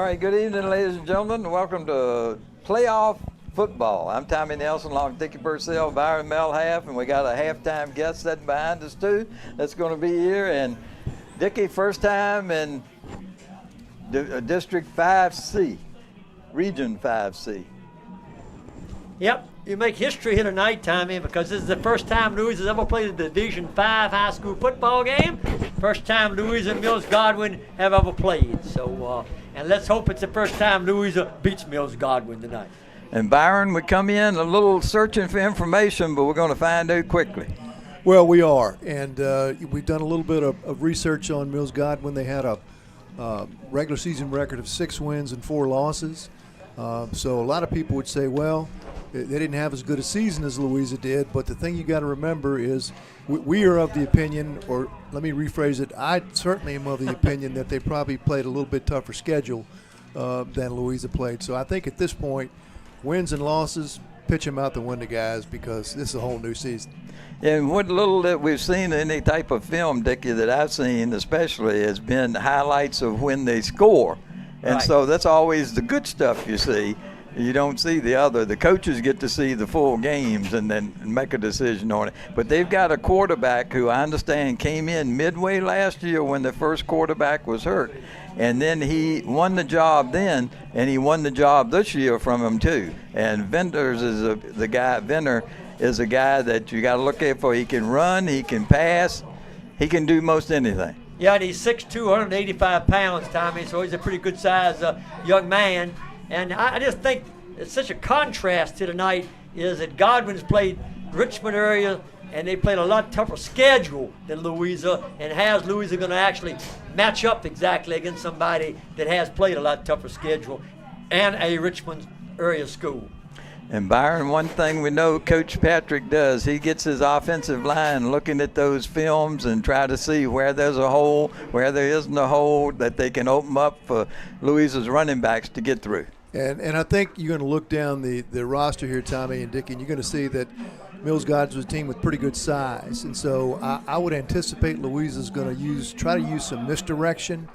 right, good evening, ladies and gentlemen. Welcome to playoff football. I'm Tommy Nelson, along with Dickie Purcell, Byron Melhalf, and we got a halftime guest sitting behind us too. That's going to be here. And Dickie, first time in District 5C, Region 5C. Yep, you make history here tonight, Tommy, because this is the first time Louisa has ever played a Division 5 high school football game. First time Louisa and Mills Godwin have ever played. So, and let's hope it's the first time Louisa beats Mills Godwin tonight. And Byron, we come in a little searching for information, but we're going to find out quickly. Well, we are, and we've done a little bit of research on Mills Godwin. They had a regular season record of 6 wins and 4 losses. So a lot of people would say, well, they didn't have as good a season as Louisa did, but the thing you got to remember is we are of the opinion, or let me rephrase it, I certainly am of the opinion that they probably played a little bit tougher schedule than Louisa played. So I think at this point, wins and losses, pitch them out the window, guys, because this is a whole new season. And what little that we've seen in any type of film, Dickie, that I've seen especially, has been highlights of when they score. And so that's always the good stuff you see. You don't see the other. The coaches get to see the full games and then make a decision on it. But they've got a quarterback who I understand came in midway last year when the first quarterback was hurt. And then he won the job then, and he won the job this year from him too. And Venters is Venter is a guy that you got to look at for. He can run, he can pass, he can do most anything. Yeah, and he's 6'2", 185 pounds, Tommy, so he's a pretty good size young man. And I just think it's such a contrast to tonight is that Godwin's played Richmond area, and they played a lot tougher schedule than Louisa, and has Louisa going to actually match up exactly against somebody that has played a lot tougher schedule and a Richmond area school. And Byron, one thing we know Coach Patrick does, he gets his offensive line looking at those films and try to see where there's a hole, where there isn't a hole that they can open up for Louisa's running backs to get through. And I think you're going to look down the roster here, Tommy and Dickie, and you're going to see that Mills Godwin was a team with pretty good size. And so I would anticipate Louisa's going to try to use some misdirection,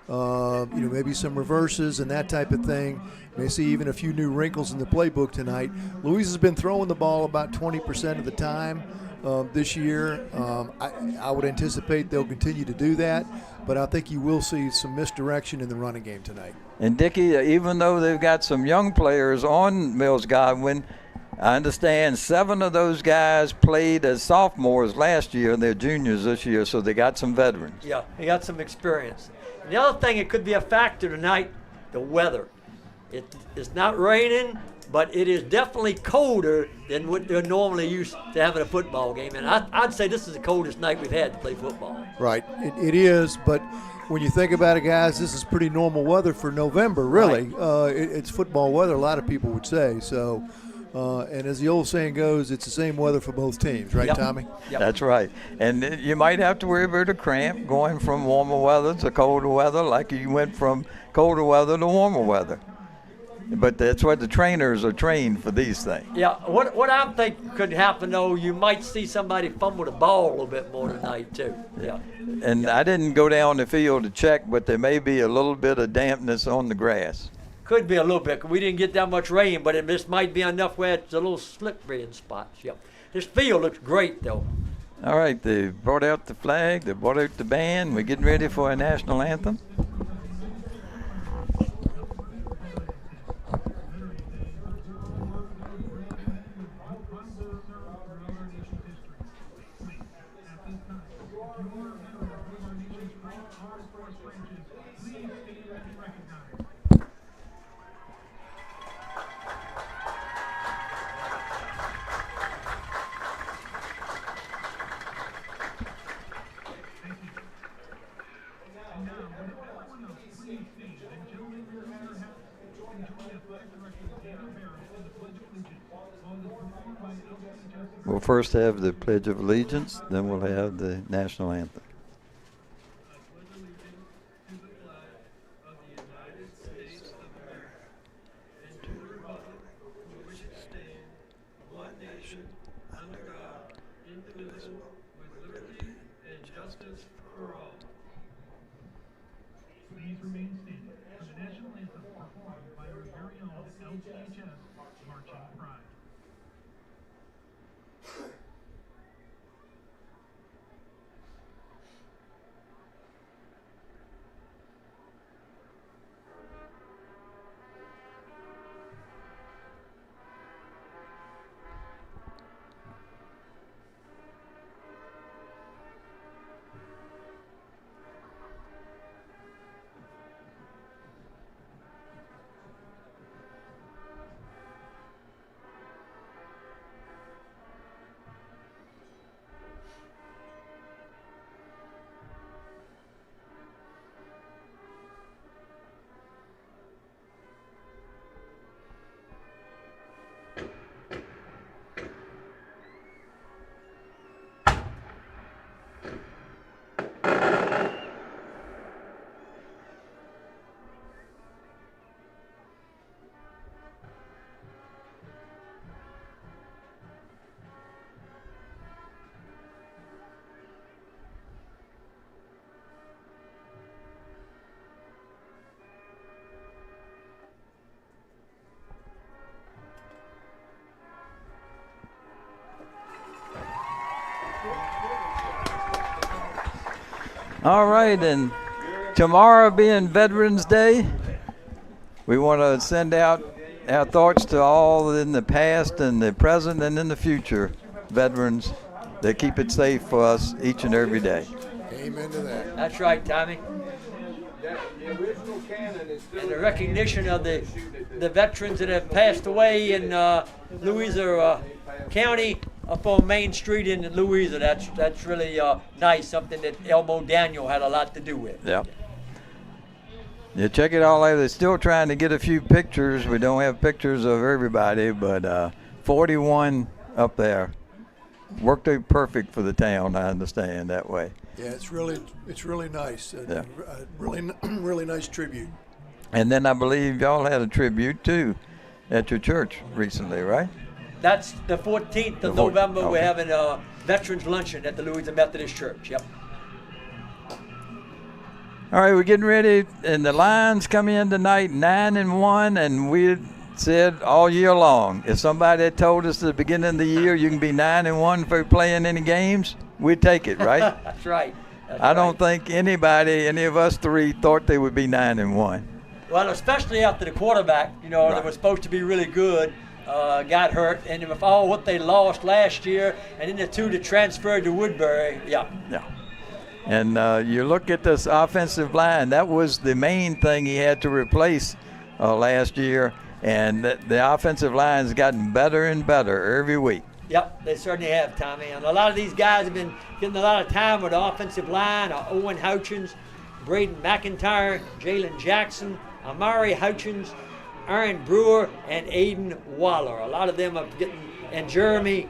maybe some reverses and that type of thing. May see even a few new wrinkles in the playbook tonight. Louisa's been throwing the ball about 20% of the time this year. I would anticipate they'll continue to do that, but I think you will see some misdirection in the running game tonight. And Dickie, even though they've got some young players on Mills Godwin, I understand 7 of those guys played as sophomores last year, and they're juniors this year, so they got some veterans. Yeah, they got some experience. And the other thing that could be a factor tonight, the weather. It's not raining, but it is definitely colder than what they're normally used to having a football game. And I'd say this is the coldest night we've had to play football. Right, it is, but when you think about it, guys, this is pretty normal weather for November, really. Right. It's football weather, a lot of people would say. So, and as the old saying goes, it's the same weather for both teams, right, Tommy? Yep. That's right. And you might have to worry about a cramp going from warmer weather to colder weather, like you went from colder weather to warmer weather. But that's what the trainers are trained for these things. Yeah, what I'm thinking could happen, though, you might see somebody fumble the ball a little bit more tonight, too. Yeah. And I didn't go down the field to check, but there may be a little bit of dampness on the grass. Could be a little bit. We didn't get that much rain, but it just might be enough where it's a little slippery in spots. Yep. This field looks great, though. All right, they brought out the flag. They brought out the band. We're getting ready for a national anthem. We'll first have the Pledge of Allegiance, then we'll have the national anthem. Please remain standing for the national anthem. LCHS Marching Pride. All right, and tomorrow being Veterans Day, we want to send out our thoughts to all in the past and the present and in the future veterans that keep it safe for us each and every day. Amen to that. That's right, Tommy. And the recognition of the veterans that have passed away in Louisa County up on Main Street in Louisa. That's really nice. Something that Elmo Daniel had a lot to do with. Yeah. You check it all out. They're still trying to get a few pictures. We don't have pictures of everybody, but 41 up there. Worked out perfect for the town, I understand, that way. Yeah, it's really nice. Yeah. Really nice tribute. And then I believe y'all had a tribute, too, at your church recently, right? That's the 14th of November. Okay. We're having a Veterans Luncheon at the Louisa Methodist Church. Yep. All right, we're getting ready, and the Lions come in tonight 9-1, and we said all year long, if somebody had told us at the beginning of the year you can be 9-1 for playing any games, we'd take it, right? That's right. I don't think any of us three, thought they would be 9-1. Well, especially after the quarterback, Right. that was supposed to be really good, got hurt, and with all what they lost last year, and then the two that transferred to Woodbury, yeah. Yeah. And you look at this offensive line, that was the main thing he had to replace last year, and the offensive line has gotten better and better every week. Yep, they certainly have, Tommy. And a lot of these guys have been getting a lot of time with the offensive line. Owen Houchins, Braden McIntyre, Jalen Jackson, Amari Houchins, Aaron Brewer, and Aiden Waller. A lot of them are getting, and Jeremy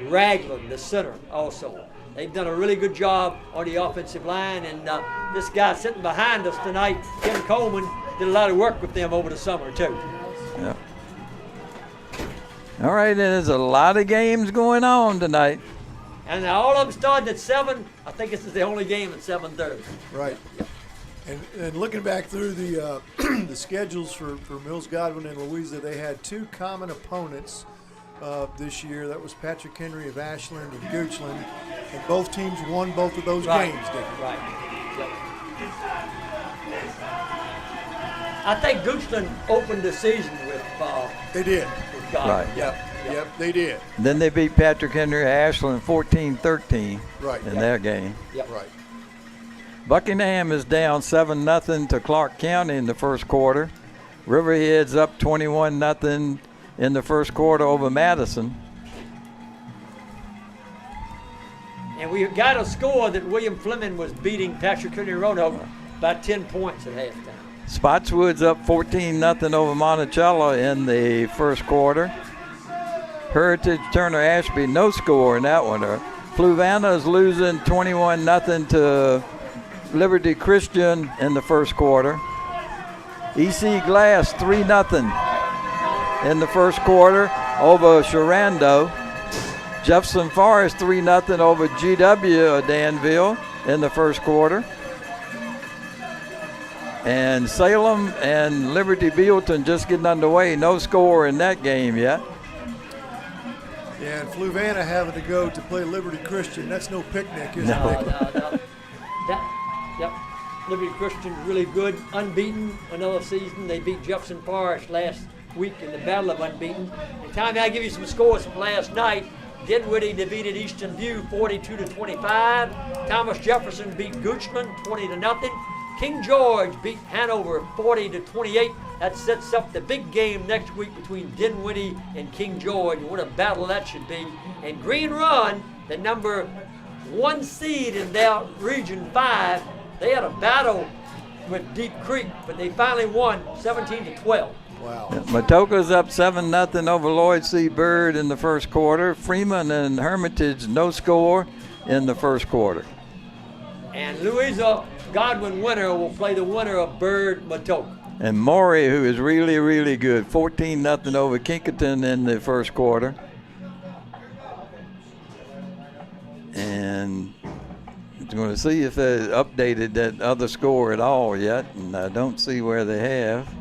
Ragland, the center, also. They've done a really good job on the offensive line, and this guy sitting behind us tonight, Kim Coleman, did a lot of work with them over the summer, too. Yeah. All right, there's a lot of games going on tonight. And all of them starting at 7. I think this is the only game at 7:30. Right. And looking back through the the schedules for Mills Godwin and Louisa, they had two common opponents this year. That was Patrick Henry of Ashland and Goochland, and both teams won both of those games, didn't they? Right. Yep. I think Goochland opened the season with They did. Godwin. Right. Yep, they did. Then they beat Patrick Henry Ashland 14-13 Right. in their game. Yep. Right. Buckingham is down 7-0 to Clark County in the first quarter. Riverhead's up 21-0 in the first quarter over Madison. And we got a score that William Fleming was beating Patrick Henry Roanoke by 10 points at halftime. Spotswood's up 14-0 over Monticello in the first quarter. Heritage Turner Ashby, no score in that one. Fluvanna is losing 21-0 to Liberty Christian in the first quarter. EC Glass 3-0 in the first quarter over Sharando. Jefferson Forest 3-0 over GW Danville in the first quarter. And Salem and Liberty Bealeton just getting underway. No score in that game yet. Yeah, and Fluvanna having to go to play Liberty Christian. That's no picnic, is No. it? Yep. Liberty Christian really good, unbeaten another season. They beat Jefferson Parish last week in the Battle of Unbeaten. And Tommy, I'll give you some scores from last night. Dinwiddie defeated Easton View 42-25. Thomas Jefferson beat Goochland 20-0. King George beat Hanover 40-28. That sets up the big game next week between Dinwiddie and King George. What a battle that should be. And Green Run, the number 1 seed in their Region 5, they had a battle with Deep Creek, but they finally won 17-12. Wow. Matoka's up 7-0 over Lloyd C. Bird in the first quarter. Freeman and Hermitage no score in the first quarter. And Louisa Godwin winner will play the winner of Bird Matoka. And Maury, who is really, really good, 14-0 over Kinkerton in the first quarter. And I'm going to see if they updated that other score at all yet, and I don't see where they have.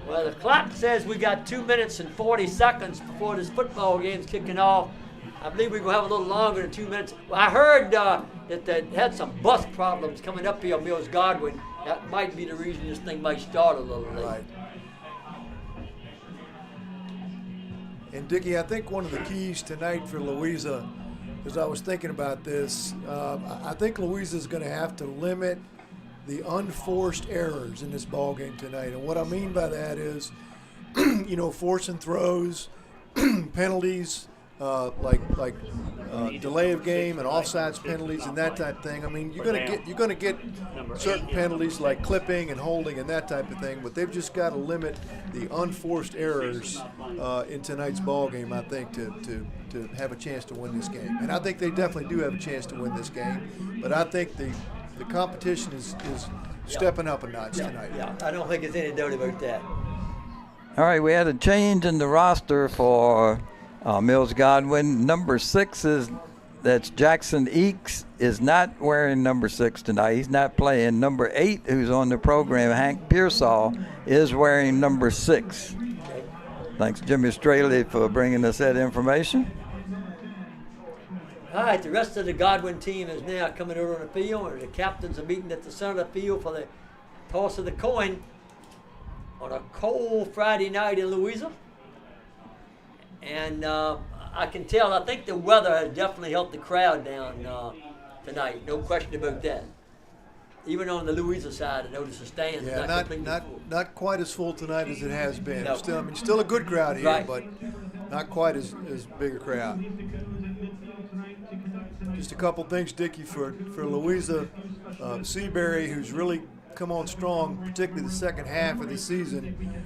Well, the clock says we got 2 minutes and 40 seconds before this football game's kicking off. I believe we're going to have a little longer than 2 minutes. Well, I heard that they had some bus problems coming up here on Mills Godwin. That might be the reason this thing might start a little late. Right. And Dickie, I think one of the keys tonight for Louisa, as I was thinking about this, I think Louisa's going to have to limit the unforced errors in this ball game tonight. And what I mean by that is, forcing throws, penalties, like delay of game and offsides penalties and that type of thing. I mean, you're gonna get certain penalties like clipping and holding and that type of thing, but they've just got to limit the unforced errors in tonight's ball game, I think, to have a chance to win this game. And I think they definitely do have a chance to win this game, but I think the competition is stepping up a notch tonight. Yeah, I don't think there's any doubt about that. All right, we had a change in the roster for Mills Godwin. Number 6 that's Jackson Eakes, is not wearing number 6 tonight. He's not playing. Number 8, who's on the program, Hank Pearsall, is wearing number 6. Okay. Thanks, Jimmy Straley, for bringing us that information. All right, the rest of the Godwin team is now coming over on the field, and the captains are meeting at the center of the field for the toss of the coin on a cold Friday night in Louisa. And I can tell, I think the weather has definitely helped the crowd down tonight. No question about that. Even on the Louisa side, I noticed the stands. Yeah, not quite as full tonight as it has been. No. Still a good crowd here, Right. but not quite as big a crowd. Just a couple things, Dickie, for Louisa. Seabury, who's really come on strong, particularly the second half of the season,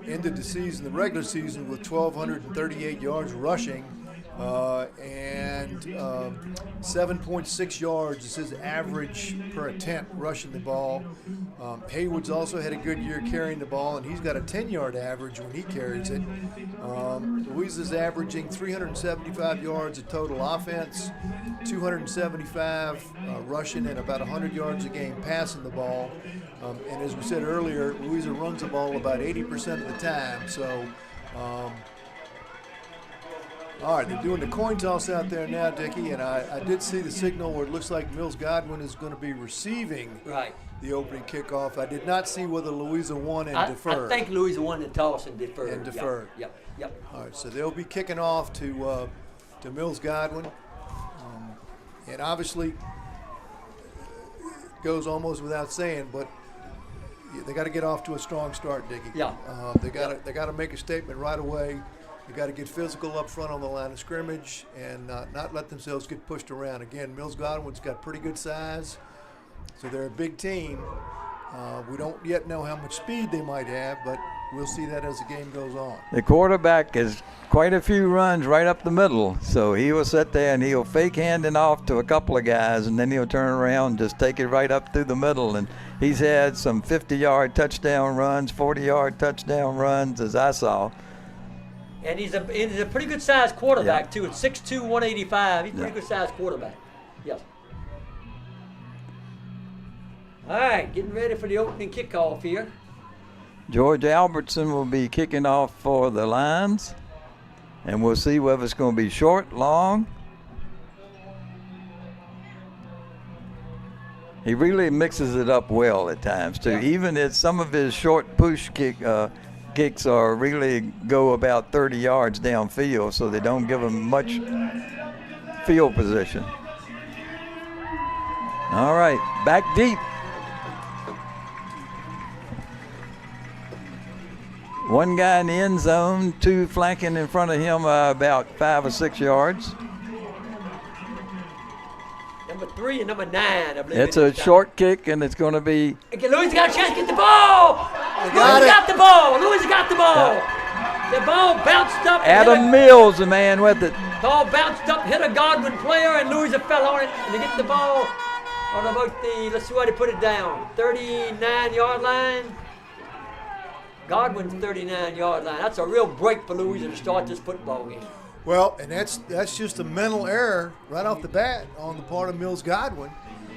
ended the regular season with 1,238 yards rushing and 7.6 yards is his average per attempt rushing the ball. Haywood's also had a good year carrying the ball, and he's got a 10-yard average when he carries it. Louisa's averaging 375 yards of total offense, 275 rushing, and about 100 yards a game passing the ball. And as we said earlier, Louisa runs the ball about 80% of the time. So, all right, they're doing the coin toss out there now, Dickie, and I did see the signal where it looks like Mills Godwin is going to be receiving the opening kickoff. I did not see whether Louisa won and deferred. I think Louisa won the toss and deferred. Yep. All right, so they'll be kicking off to Mills Godwin. And obviously, it goes almost without saying, but they got to get off to a strong start, Dickie. Yeah. They got to make a statement right away. They got to get physical up front on the line of scrimmage and not let themselves get pushed around. Again, Mills Godwin's got pretty good size, so they're a big team. We don't yet know how much speed they might have, but we'll see that as the game goes on. The quarterback has quite a few runs right up the middle, so he will sit there and he'll fake handing off to a couple of guys, and then he'll turn around and just take it right up through the middle. And he's had some 50-yard touchdown runs, 40-yard touchdown runs, as I saw. And he's a pretty good sized quarterback too. At 6'2", 185. He's a pretty good sized quarterback. Yes. All right, getting ready for the opening kickoff here. George Albertson will be kicking off for the Lions. And we'll see whether it's going to be short, long. He really mixes it up well at times, too. Yeah. Even if some of his short push kicks are really go about 30 yards downfield, so they don't give him much field position. All right, back deep. One guy in the end zone, two flanking in front of him about 5 or 6 yards. Number 3 and number 9, I believe. It's a short kick, and it's going to be. Okay, Louisa got a chance to get the ball. Louisa got the ball. Louisa got the ball. The ball bounced up. Adam Mills, the man with it. Ball bounced up, hit a Godwin player, and Louisa fell on it. And they get the ball on about the, let's see where they put it down, 39-yard line. Godwin's 39-yard line. That's a real break for Louisa to start this football game. Well, and that's just a mental error right off the bat on the part of Mills Godwin.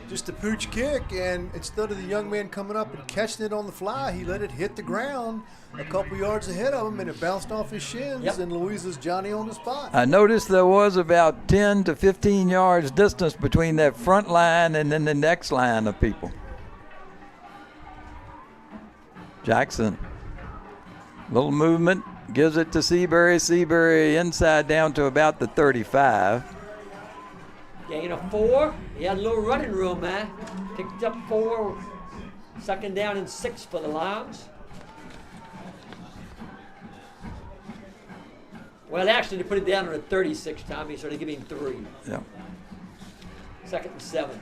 Just a pooch kick, and instead of the young man coming up and catching it on the fly, he let it hit the ground a couple yards ahead of him, and it bounced off his shins, Yep. and Louisa's Johnny on the spot. I noticed there was about 10 to 15 yards distance between that front line and then the next line of people. Jackson. Little movement, gives it to Seabury. Seabury inside down to about the 35. Gain of 4. He had a little running room, man. Picked up 4. Second down and 6 for the Lions. Well, actually, they put it down on a 36, Tommy, so they give him 3. Yeah. Second and 7.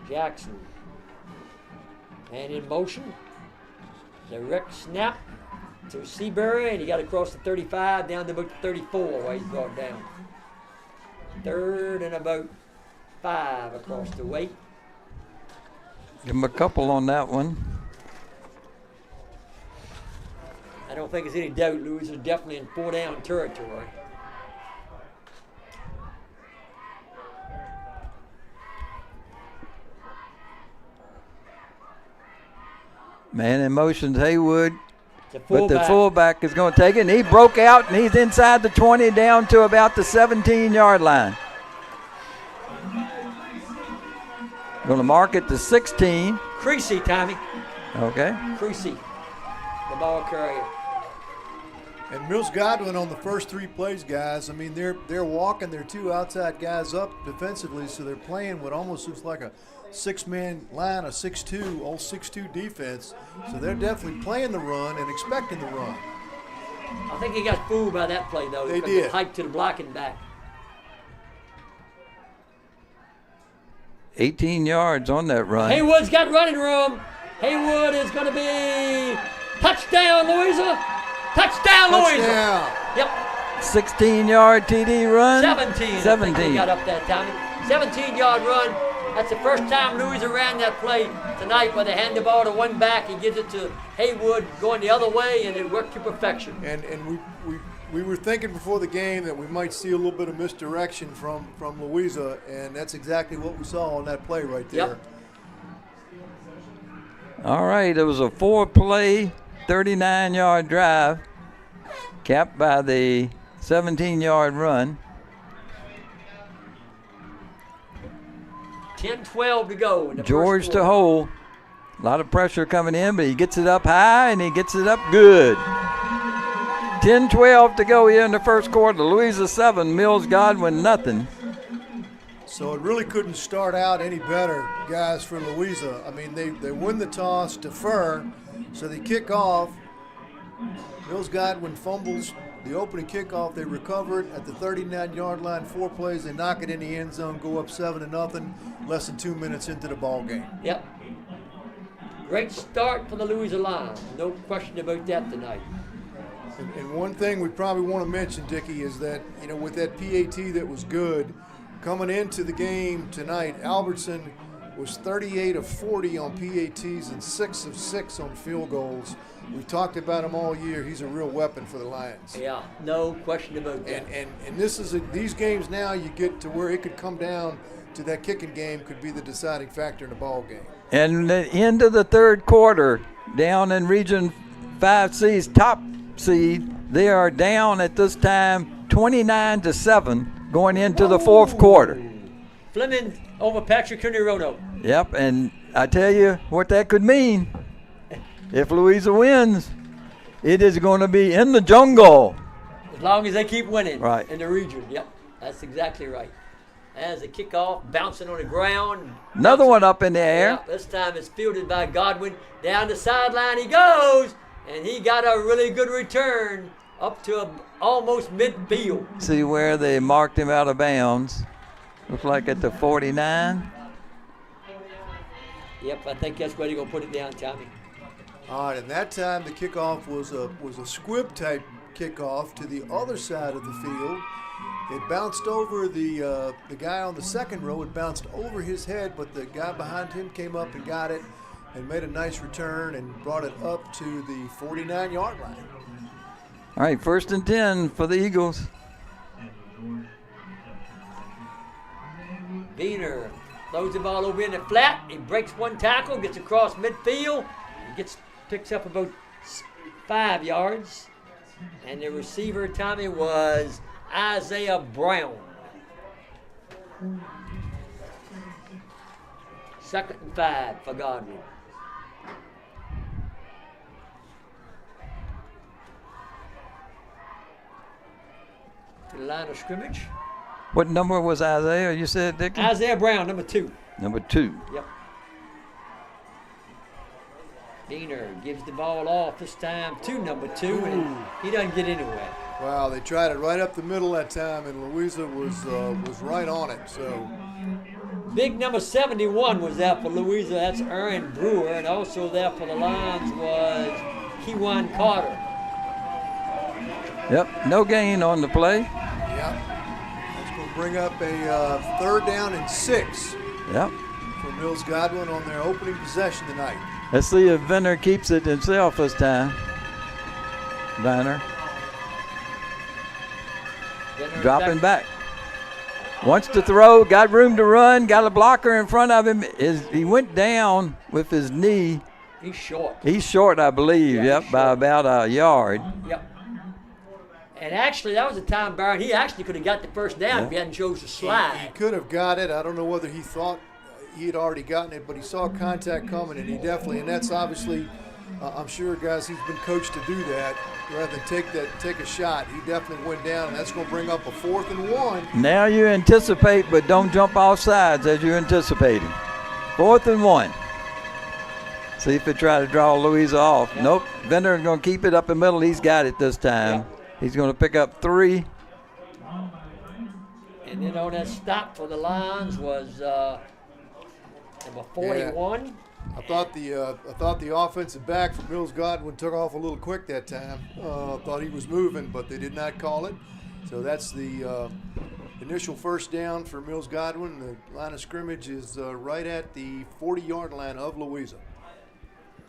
Jackson. And in motion. Direct snap to Seabury, and he got across the 35 down to about 34 while he's brought down. 3rd and about 5 across the way. Give him a couple on that one. I don't think there's any doubt Louis is definitely in 4-down territory. Man in motion's Haywood. The But the fullback. fullback is going to take it, and he broke out, and he's inside the 20 down to about the 17-yard line. Going to mark it to 16. Creasy, Tommy. Okay. Creasy, the ball carrier. And Mills Godwin on the first 3 plays, guys. I mean, they're walking their 2 outside guys up defensively, so they're playing what almost looks like a 6-man line, a 6-2, old 6-2 defense. So they're definitely playing the run and expecting the run. I think he got fooled by that play, though. They because did. It hiked to the blocking back. 18 yards on that run. Haywood's got running room. Haywood is going to be touchdown, Louisa. Touchdown, Louisa. Touchdown. Yep. 16-yard TD run. 17. I think 17. he got up that time. 17-yard run. That's the first time Louisa ran that play tonight where they hand the ball to one back. He gives it to Haywood going the other way, and it worked to perfection. And we were thinking before the game that we might see a little bit of misdirection from Louisa, and that's exactly what we saw on that play right there. Yep. All right, it was a 4-play, 39-yard drive, capped by the 17-yard run. 10-12 to go in the George first to quarter. hold. A lot of pressure coming in, but he gets it up high, and he gets it up good. 10-12 to go here in the first quarter. Louisa 7, Mills Godwin nothing. So it really couldn't start out any better, guys, for Louisa. I mean, they win the toss, defer, so they kick off. Mills Godwin fumbles the opening kickoff. They recover it at the 39-yard line, 4 plays. They knock it in the end zone, go up 7-0, less than 2 minutes into the ball game. Yep. Great start for the Louisa Lions. No question about that tonight. And one thing we probably want to mention, Dickie, is that, you know, with that PAT that was good, coming into the game tonight, Albertson was 38 of 40 on PATs and 6 of 6 on field goals. We've talked about him all year. He's a real weapon for the Lions. Yeah, no question about that. And this is these games now you get to where it could come down to that kicking game could be the deciding factor in the ball game. And the end of the third quarter, down in Region 5C's top seed, they are down at this time 29-7 going into the fourth quarter. Fleming over Patrick Henry Roanoke. Yep, and I tell you what that could mean. If Louisa wins, it is going to be in the jungle. As long as they keep winning Right. in the region. Yep, that's exactly right. As the kickoff, bouncing on the ground. Another one up in the air. Yeah, this time it's fielded by Godwin. Down the sideline he goes, and he got a really good return up to almost midfield. See where they marked him out of bounds. Looks like at the 49. Yep, I think that's where they're going to put it down, Tommy. All right, and that time the kickoff was a squib type kickoff to the other side of the field. It bounced over the guy on the second row. It bounced over his head, but the guy behind him came up and got it and made a nice return and brought it up to the 49-yard line. All right, 1st and 10 for the Eagles. Wiener throws the ball over in the flat. He breaks one tackle, gets across midfield. He picks up about 5 yards. And the receiver, Tommy, was Isaiah Brown. 2nd and 5 for Godwin. To the line of scrimmage. What number was Isaiah, you said, Dickie? Isaiah Brown, number 2. Number 2. Yep. Wiener gives the ball off this time to number 2, and he doesn't get anywhere. Wow, they tried it right up the middle that time, and Louisa was right on it. So Big number 71 was there for Louisa. That's Aaron Brewer, and also there for the Lions was Kewan Carter. Yep, no gain on the play. yep, that's going to bring up a 3rd down and 6 Yep. for Mills Godwin on their opening possession tonight. Let's see if Venner keeps it himself this time. Venner dropping back. Wants to throw, got room to run, got a blocker in front of him. He went down with his knee. He's short. He's short, I believe, Yeah, yep, he's by short. about a yard. Yep. And actually, that was the time, Byron, he actually could have got the first down if he hadn't chose to slide. He could have got it. I don't know whether he thought he had already gotten it, but he saw contact coming, and he definitely, and that's obviously, I'm sure, guys, he's been coached to do that rather than take a shot. He definitely went down, and that's going to bring up a 4th and 1. Now you anticipate, but don't jump off sides as you're anticipating. 4th and 1. See if they try to draw Louisa off. Yep. Nope. Venner is going to keep it up the middle. He's got it this time. Yep. He's going to pick up 3. And then on that stop for the Lions was number 41. I thought the offensive back from Mills Godwin took off a little quick that time. Thought he was moving, but they did not call it. So that's the initial first down for Mills Godwin. The line of scrimmage is right at the 40-yard line of Louisa.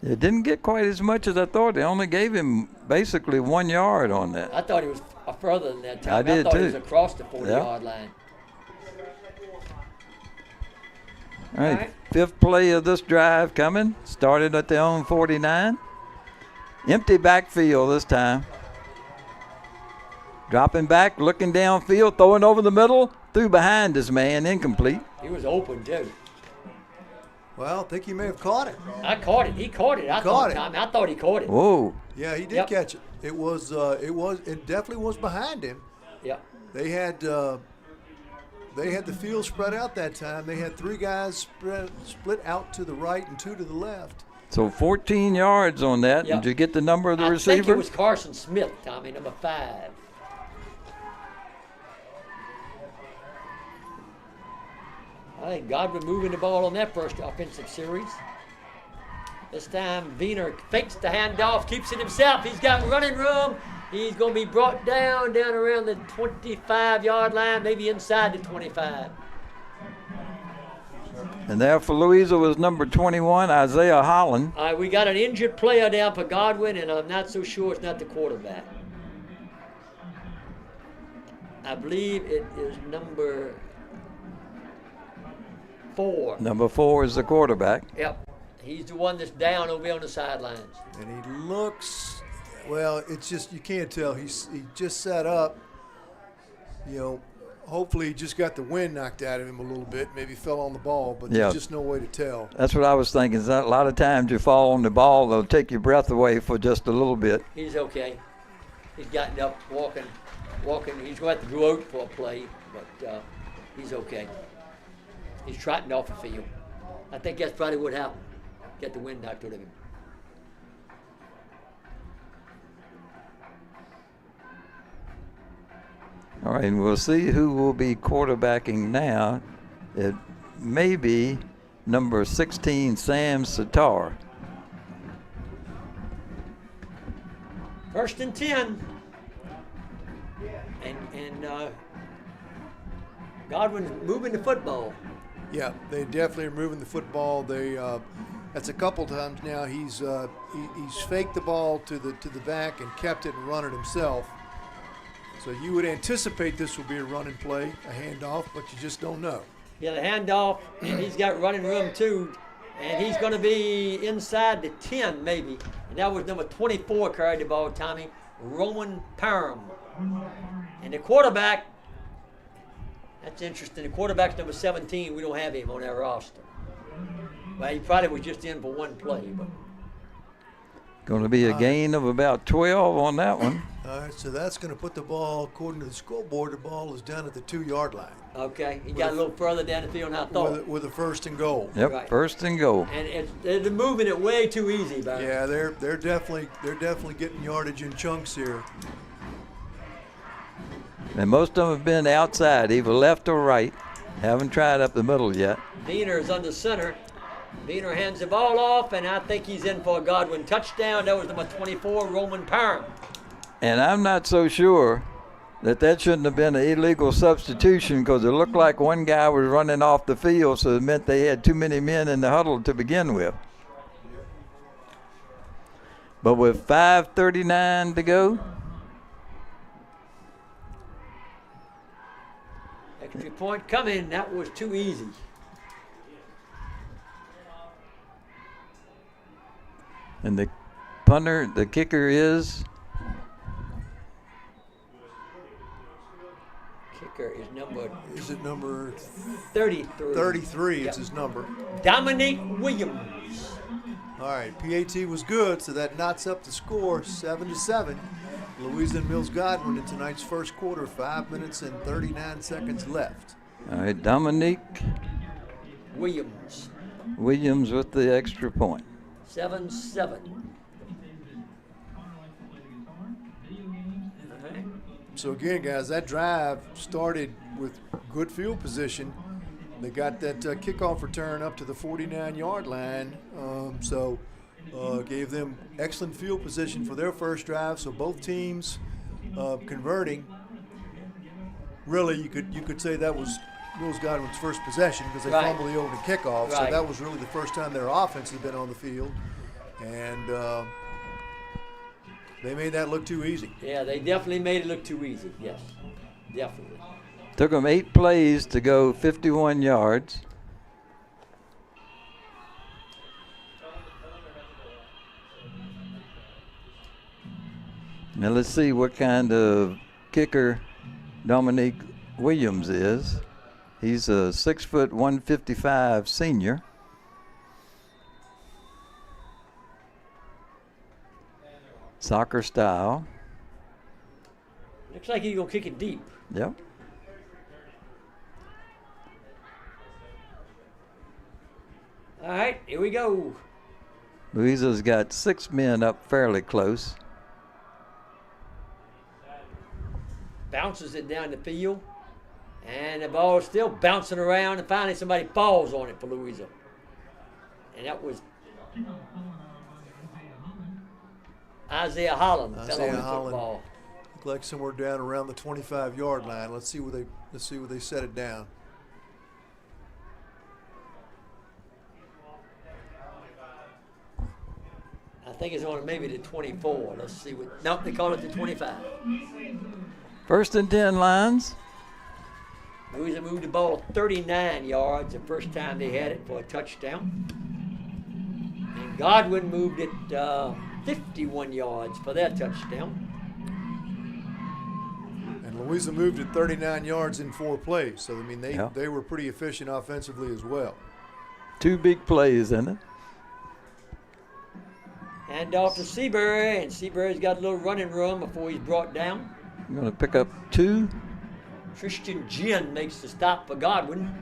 It didn't get quite as much as I thought. They only gave him basically 1 yard on that. I thought he was further than that time. I did thought too. he was across the 40-yard line. All right. right. 5th play of this drive coming. Started at their own 49. Empty backfield this time. Dropping back, looking downfield, throwing over the middle, threw behind his man, incomplete. He was open, too. Well, I think he may have caught it. I caught it. He caught it. I thought he caught it. Whoa. Yeah, he did Yep. catch it. It definitely was behind him. Yep. They had the field spread out that time. They had 3 guys split out to the right and 2 to the left. So 14 yards on that. Yep. Did you get the number of the I receiver? think it was Carson Smith, Tommy, number 5. I think Godwin moving the ball on that first offensive series. This time, Wiener fakes the handoff, keeps it himself. He's got running room. He's going to be brought down around the 25-yard line, maybe inside the 25. And there for Louisa was number 21, Isaiah Holland. All right, we got an injured player down for Godwin, and I'm not so sure it's not the quarterback. I believe it is number 4. Number 4 is the quarterback. Yep. He's the one that's down over on the sidelines. And he looks, well, it's just, you can't tell. He just sat up, you know. Hopefully he just got the wind knocked out of him a little bit. Maybe fell on the ball, but there's just no way to tell. That's what I was thinking. Is that a lot of times you fall on the ball, they'll take your breath away for just a little bit. He's okay. He's gotten up, walking. He's going to have to go out for a play, but he's okay. He's trotting off the field. I think that's probably what happened. Get the wind knocked out of him. All right, and we'll see who will be quarterbacking now. It may be number 16, Sam Sitar. 1st and 10. And Godwin's moving the football. Yeah, they definitely are moving the football. They that's a couple times now. He's faked the ball to the back and kept it and run it himself. So you would anticipate this will be a running play, a handoff, but you just don't know. Yeah, the handoff, and he's got running room too, and he's going to be inside the 10 maybe. And that was number 24 carried the ball, Tommy, Roman Parham. And the quarterback, that's interesting. The quarterback's number 17. We don't have him on our roster. Well, he probably was just in for one play, but. Going to be a gain of about 12 on that one. All right, so that's going to put the ball, according to the scoreboard, the ball is down at the 2-yard line. Okay, he got a little further down the field than I thought. With a 1st and goal. Yep, Right. 1st and goal. And they're moving it way too easy, Byron. Yeah, they're definitely getting yardage in chunks here. And most of them have been outside, either left or right. Haven't tried up the middle yet. Diener is under center. Diener hands the ball off, and I think he's in for a Godwin touchdown. That was number 24, Roman Parham. And I'm not so sure that shouldn't have been an illegal substitution, because it looked like one guy was running off the field, so it meant they had too many men in the huddle to begin with. But with 5:39 to go, Extra point coming. That was too easy. and the punter, the kicker is Kicker is number. Is it number 33? 33? Yep. It's his number. Dominic Williams. All right, PAT was good, so that knots up the score 7-7. Louisa and Mills Godwin in tonight's first quarter, 5 minutes and 39 seconds left. all right, Dominique Williams. Williams with the extra point. 7-7. All right. So again, guys, that drive started with good field position. They got that kickoff return up to the 49-yard line, so gave them excellent field position for their first drive. So both teams converting. Really, you could say that was Mills Godwin's first possession, because they Right. fumbled the opening kickoff. So Right. that was really the first time their offense had been on the field, and they made that look too easy. Yeah, they definitely made it look too easy. Yes, definitely. Took them 8 plays to go 51 yards. Now let's see what kind of kicker Dominique Williams is. He's a 6', 155 senior. Soccer style. Looks like he's gonna kick it deep. Yep. All right, here we go. Louisa's got 6 men up fairly close. Bounces it down the field, and the ball's still bouncing around, and finally somebody falls on it for Louisa. And that was Isaiah Holland. Fell on Isaiah the Holland. football. Looked like somewhere down around the 25-yard line. Let's see where they set it down. think it's on maybe the 24. Let's see what. Nope, they call it the 25. 1st and 10 lines. Louisa moved the ball 39 yards the first time they had it for a touchdown. And Godwin moved it 51 yards for their touchdown. And Louisa moved it 39 yards in 4 plays. So, I mean, Yeah. they were pretty efficient offensively as well. 2 big plays in it. Hand off to Seabury, and Seabury's got a little running room before he's brought down. I'm going to pick up 2. Christian Ginn makes the stop for Godwin.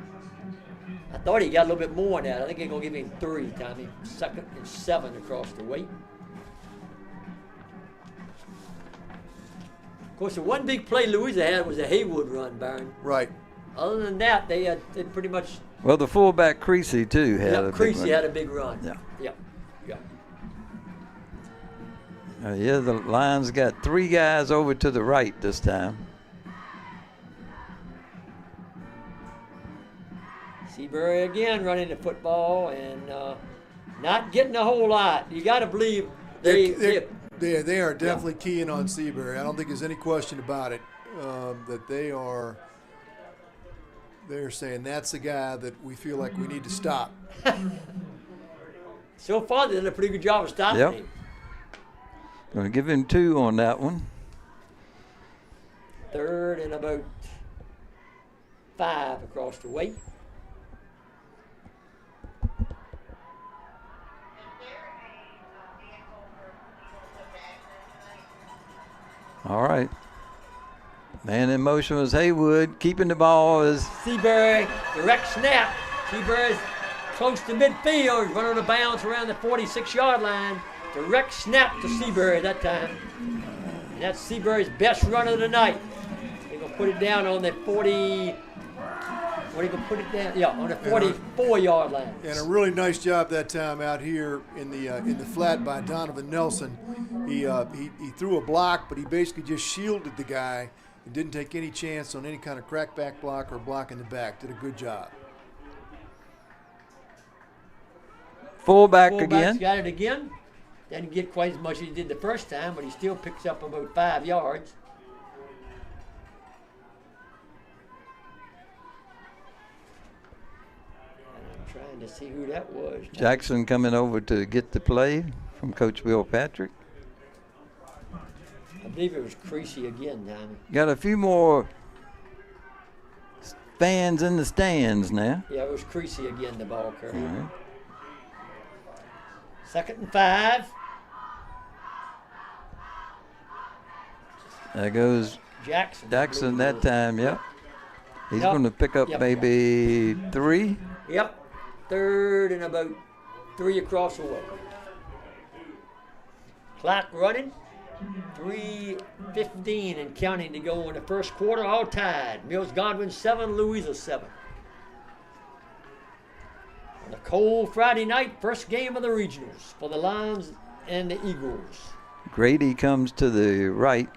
I thought he got a little bit more than that. I think they're going to give him 3, Tommy. 2nd and 7 across the way. Of course, the one big play Louisa had was a Haywood run, Byron. Right. Other than that, they pretty much. Well, the fullback Creasy, too, had a big Creasy one. had a big run. Yeah. Yep. Yeah, the Lions got 3 guys over to the right this time. Seabury again running the football and not getting a whole lot. You got to believe they are definitely keying on Seabury. I don't think there's any question about it that they're saying that's the guy that we feel like we need to stop. So far, they did a pretty good job of stopping Yep. him. Going to give him 2 on that one. 3rd and about 5 across the way. All right. Man in motion was Haywood. Keeping the ball is Seabury, direct snap. Seabury's close to midfield. He's running on the bounce around the 46-yard line. Direct snap to Seabury that time. And that's Seabury's best run of the night. They're going to put it down on the 40. What are you going to put it down? Yeah, on the 44-yard line. And a really nice job that time out here in the flat by Donovan Nelson. He threw a block, but he basically just shielded the guy and didn't take any chance on any kind of crackback block or block in the back. Did a good job. fullback Fullback's again. got it again. Didn't get quite as much as he did the first time, but he still picks up about 5 yards. I'm trying to see who that was. Jackson coming over to get the play from Coach Bill Patrick. I believe it was Creasy again, Tommy. Got a few more fans in the stands now. Yeah, it was Creasy again, the ball carrier. All right. 2nd and 5. There goes Jackson that time, yep. He's Yep. going to pick up Yep. maybe 3. Yep. 3rd and about 3 across the way. Clock running. 3:15 and counting to go in the first quarter. All tied. Mills Godwin 7, Louisa 7. On a cold Friday night, first game of the regionals for the Lions and the Eagles. Grady comes to the right.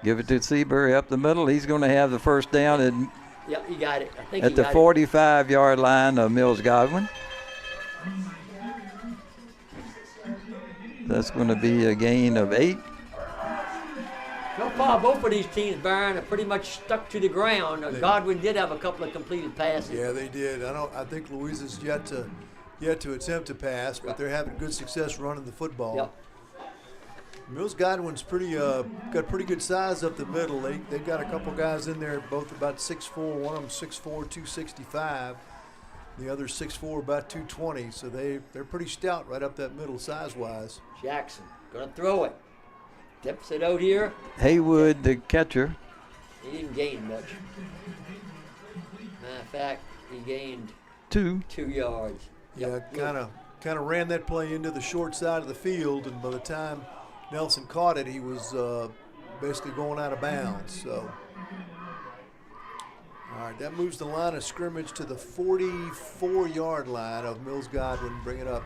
Give it to Seabury up the middle. He's going to have the first down Yep, he got it. I think at he the got 45-yard line of Mills Godwin. That's going to be a gain of 8. it. So far, both of these teams, Byron, are pretty much stuck to the ground. Godwin did have a couple of completed passes. Yeah, they did. I think Louisa's yet to attempt to pass, but they're having good success running the football. Yep. Mills Godwin's got pretty good size up the middle. They've got a couple guys in there, both about 6'4". One of them 6'4", 265. The other 6'4", about 220. So they're pretty stout right up that middle size-wise. Jackson gonna throw it. Tips it out here. Haywood, the catcher. He didn't gain much. Matter of fact, he gained 2. 2 yards. Yeah, Yep. kind of ran that play into the short side of the field, and by the time Nelson caught it, he was basically going out of bounds. So, all right, that moves the line of scrimmage to the 44-yard line of Mills Godwin, bring it up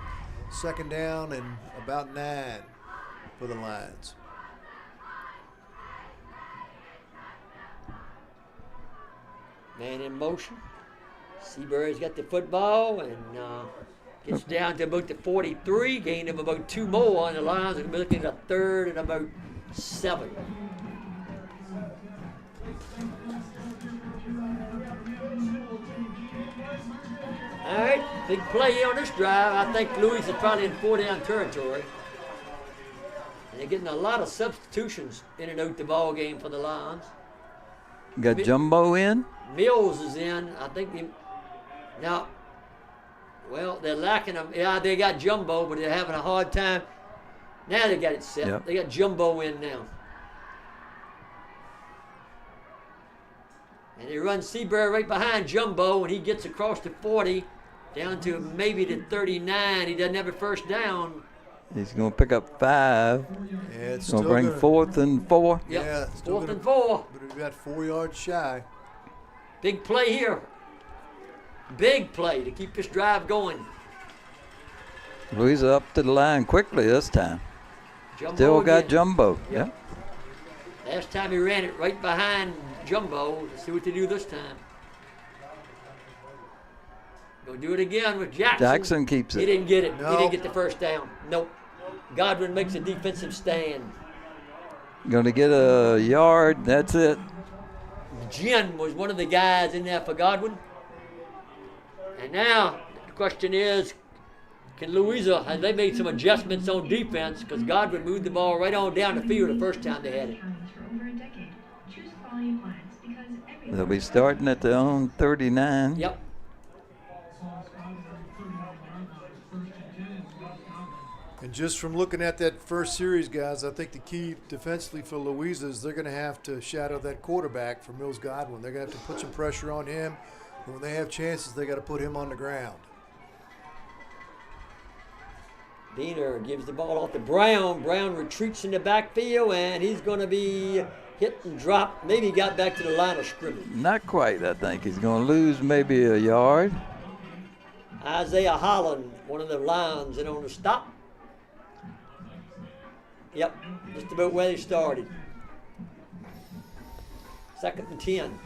2nd down and about 9 for the Lions. Man in motion. Seabury's got the football, and Gets down to about the 43, gained him about 2 more, and the Lions are going to be looking at a 3rd and about 7. All right, big play here on this drive. I think Louisa is probably in 4-down territory. And they're getting a lot of substitutions in and out the ball game for the Lions. Got Jumbo in. Mills is in. I think now, well, they're lacking them. Yeah, they got Jumbo, but they're having a hard time. Now they got it set. Yep. They got Jumbo in now. And they run Seabury right behind Jumbo, and he gets across the 40 down to maybe the 39. He doesn't have a first down. He's going to pick up 5. Yeah, it's Going to still bring gonna- 4th and 4. Yep. Yeah, still 4th gonna- and 4. But we've got 4 yards shy. Big play here. Big play to keep this drive going. Louisa up to the line quickly this time. Jumbo Still got again. Jumbo. Yep. Last time he ran it right behind Jumbo. Let's see what they do this time. Go do it again with Jackson. Jackson keeps He it. didn't get it. No. He didn't get the first down. Nope. Godwin makes a defensive stand. Going to get a yard. That's it. Jen was one of the guys in there for Godwin. And now the question is, can Louisa, have they made some adjustments on defense? Because Godwin moved the ball right on down the field the first time they had it. They'll be starting at their own 39. Yep. And just from looking at that first series, guys, I think the key defensively for Louisa is they're going to have to shadow that quarterback for Mills Godwin. They're going to have to put some pressure on him. And when they have chances, they got to put him on the ground. Diener gives the ball off to Brown. Brown retreats in the backfield, and he's going to be hit and dropped. Maybe he got back to the line of scrimmage. Not quite, I think. He's going to lose maybe a yard. Isaiah Holland, one of the Lions, in on the stop. Yep, just about where they started. 2nd and 10.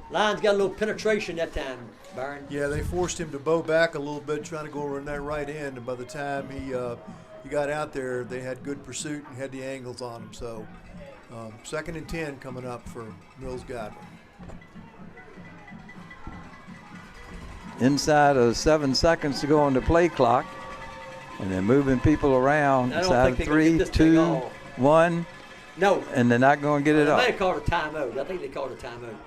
Lions got a little penetration that time, Byron. Yeah, they forced him to bow back a little bit, trying to go over in that right end. And by the time he got out there, they had good pursuit and had the angles on him. So 2nd and 10 coming up for Mills Godwin. Inside of 7 seconds to go on the play clock. And they're moving people around. I don't Inside think of they're gonna 3, get this thing 2, off. 1. No. And they're not going to get They it might off. have called a timeout. I think they called a timeout.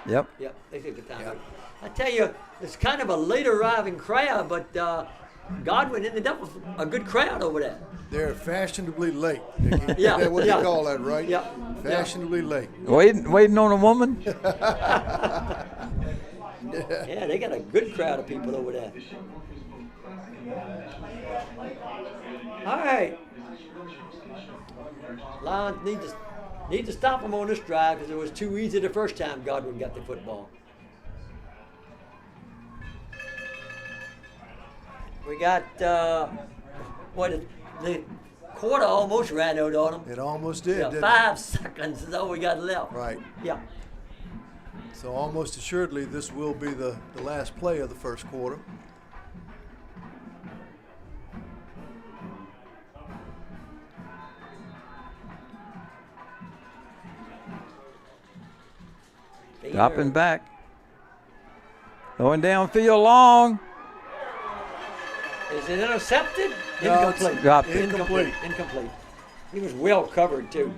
Yep. Yep, they took a timeout. Yep. I tell you, it's kind of a late arriving crowd, but Godwin ended up with a good crowd over there. They're fashionably late. Dickie. Yeah, Is that what yeah. they call that, right? Yeah. Fashionably late. Waiting on a woman? Yeah, they got a good crowd of people over there. All right. Lions need to stop them on this drive because it was too easy the first time Godwin got the football. We got the quarter almost ran out on them. It almost did, Yeah, didn't 5 seconds is all we got left. it? Right. Yeah. So almost assuredly, this will be the last play of the first quarter. Dropping back. Going downfield long. Is it intercepted? No, it's Incomplete. dropped it. Incomplete. Incomplete. He was well covered too.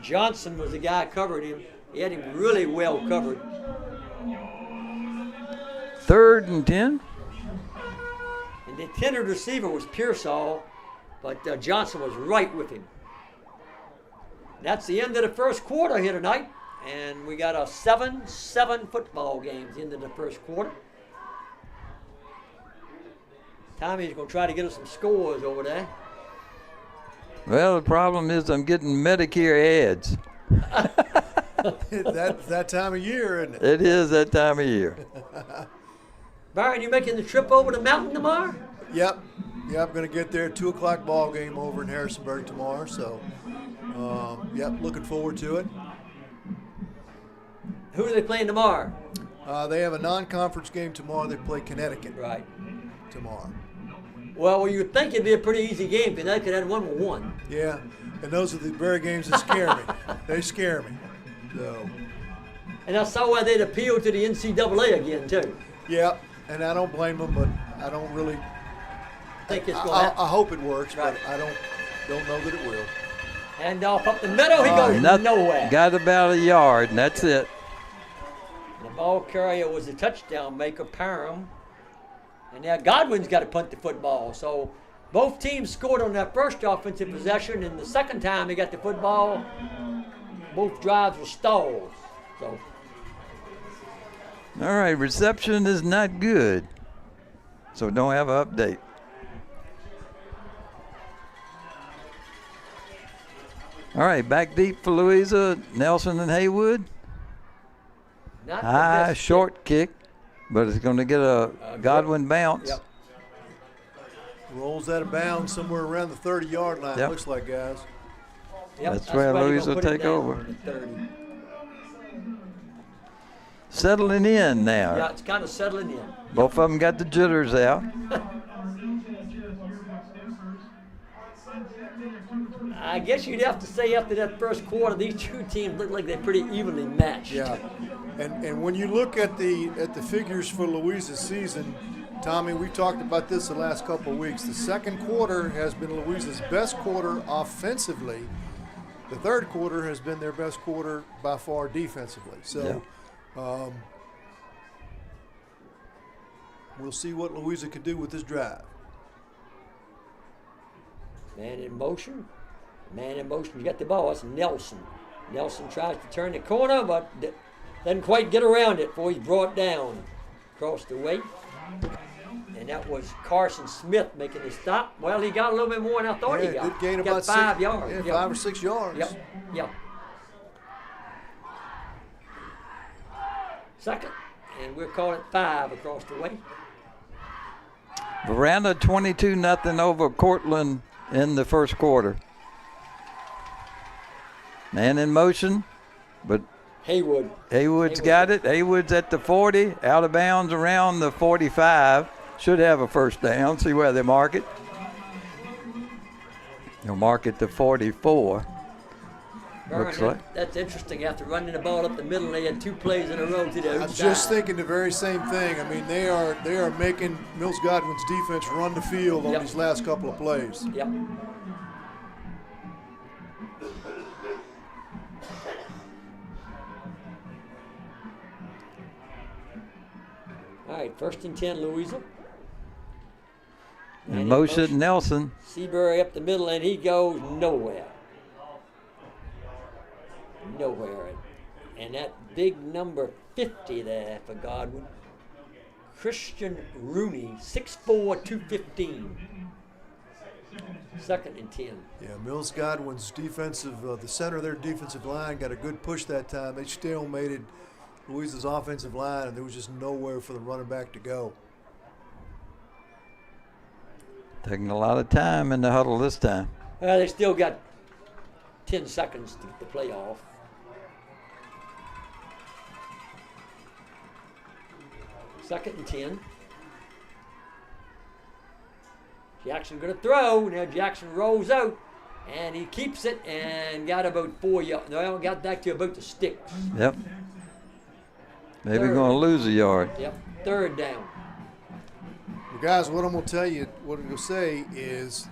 Johnson was the guy covering him. He had him really well covered. 3rd and 10. And the intended receiver was Pearsall, but Johnson was right with him. That's the end of the first quarter here tonight. And we got a 7-7 football game at the end of the first quarter. Tommy's going to try to get us some scores over there. Well, the problem is I'm getting Medicare ads. That's that time of year, isn't it? It is that time of year. Byron, you making the trip over the mountain tomorrow? Yep. I'm going to get there. 2 o'clock ball game over in Harrisonburg tomorrow. So, looking forward to it. Who are they playing tomorrow? They have a non-conference game tomorrow. They play Connecticut Right. tomorrow. Well, you would think it'd be a pretty easy game. Connecticut had won. Yeah, and those are the very games that scare me. They scare me. So, And I saw why they'd appeal to the NCAA again, too. yeah, and I don't blame them, but I don't really. Think it's going to I happen. hope it works, Right. but I don't know that it will. And off up the middle, he goes nowhere. Got about a yard, and that's it. The ball carrier was a touchdown maker, Parham. And now Godwin's got to punt the football. So both teams scored on that first offensive possession, and the second time they got the football, both drives were stalled. So All right, reception is not good, so don't have an update. All right, back deep for Louisa, Nelson and Haywood. not the High, best short kick, but it's going to get a Godwin bounce. Yep. Rolls out of bounds somewhere around the 30-yard line. Yep. Looks like, guys. Yep, That's where they're Louisa gonna will put it take down over. on the 30. Settling in now. Yeah, it's kind of settling in. Both of them got the jitters out. I guess you'd have to say after that first quarter, these two teams look like they're pretty evenly matched. Yeah, and when you look at the figures for Louisa's season, Tommy, we talked about this the last couple of weeks. The second quarter has been Louisa's best quarter offensively. The third quarter has been their best quarter by far defensively. So we'll see what Louisa can do with this drive. Man in motion. Man in motion. You got the ball. That's Nelson. Nelson tries to turn the corner, but doesn't quite get around it before he's brought down across the way. And that was Carson Smith making the stop. Well, he got a little bit more than I thought he got. Did gain He about got 5 6 yards. Yeah, 5 or 6 yards. Yep. Second, and we'll call it 5 across the way. Veranda 22-0 over Cortland in the first quarter. Man in motion, but Haywood's got it. Haywood's at the 40, out of bounds around the 45. Should have a first down. See where they mark it. They'll mark it to 44. Looks like. That's interesting. After running the ball up the middle, they had 2 plays in a row to the I was just thinking the very same thing. I mean, they are making Mills Godwin's defense run the field on these last couple of plays. Yep. All right, 1st and 10, Louisa. In motion, Nelson. Seabury up the middle, and he goes nowhere. Nowhere. And that big number 50 there for Godwin. Christian Rooney, 6'4", 215. 2nd and 10. Yeah, Mills Godwin's defensive, the center of their defensive line got a good push that time. They stalemated Louisa's offensive line, and there was just nowhere for the running back to go. Taking a lot of time in the huddle this time. Well, they still got 10 seconds to get the play off. Second and 10. Jackson going to throw. Now Jackson rolls out, and he keeps it and got about 4 yards. No, got back to about the sticks. Yep. Maybe going to lose a yard. Yep. 3rd down. Well, guys, what I'm going to tell you, what I'm going to say is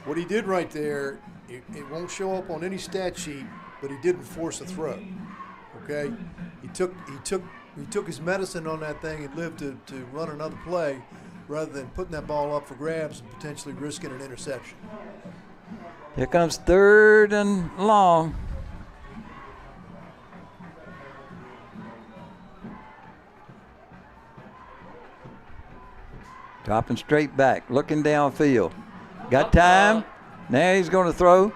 what he did right there, it won't show up on any stat sheet, but he didn't force a throw. Okay? He took his medicine on that thing and lived to run another play rather than putting that ball up for grabs and potentially risking an interception. Here comes 3rd and long. Dropping straight back, looking downfield. Got time. Now he's going to throw.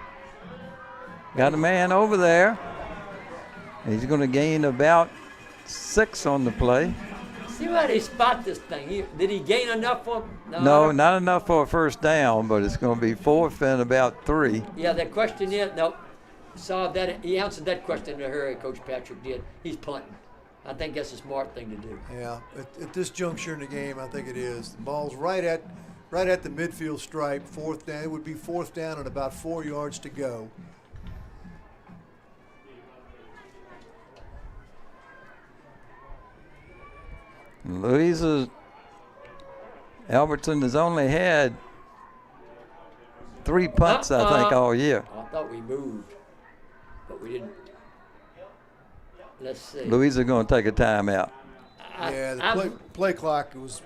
Got a man over there. He's going to gain about 6 on the play. See why they spot this thing. Did he gain enough for? No, not enough for a first down, but it's going to be 4th and about 3. Yeah, that question is, no. Saw that. He answered that question in a hurry, Coach Patrick did. He's punting. I think that's a smart thing to do. Yeah, at this juncture in the game, I think it is. The ball's right at the midfield stripe, fourth down. It would be fourth down and about 4 yards to go. Louisa Albertson has only had 3 punts, I think, all year. I thought we moved, but we didn't. Let's see. Louisa going to take a timeout. Yeah, the play clock was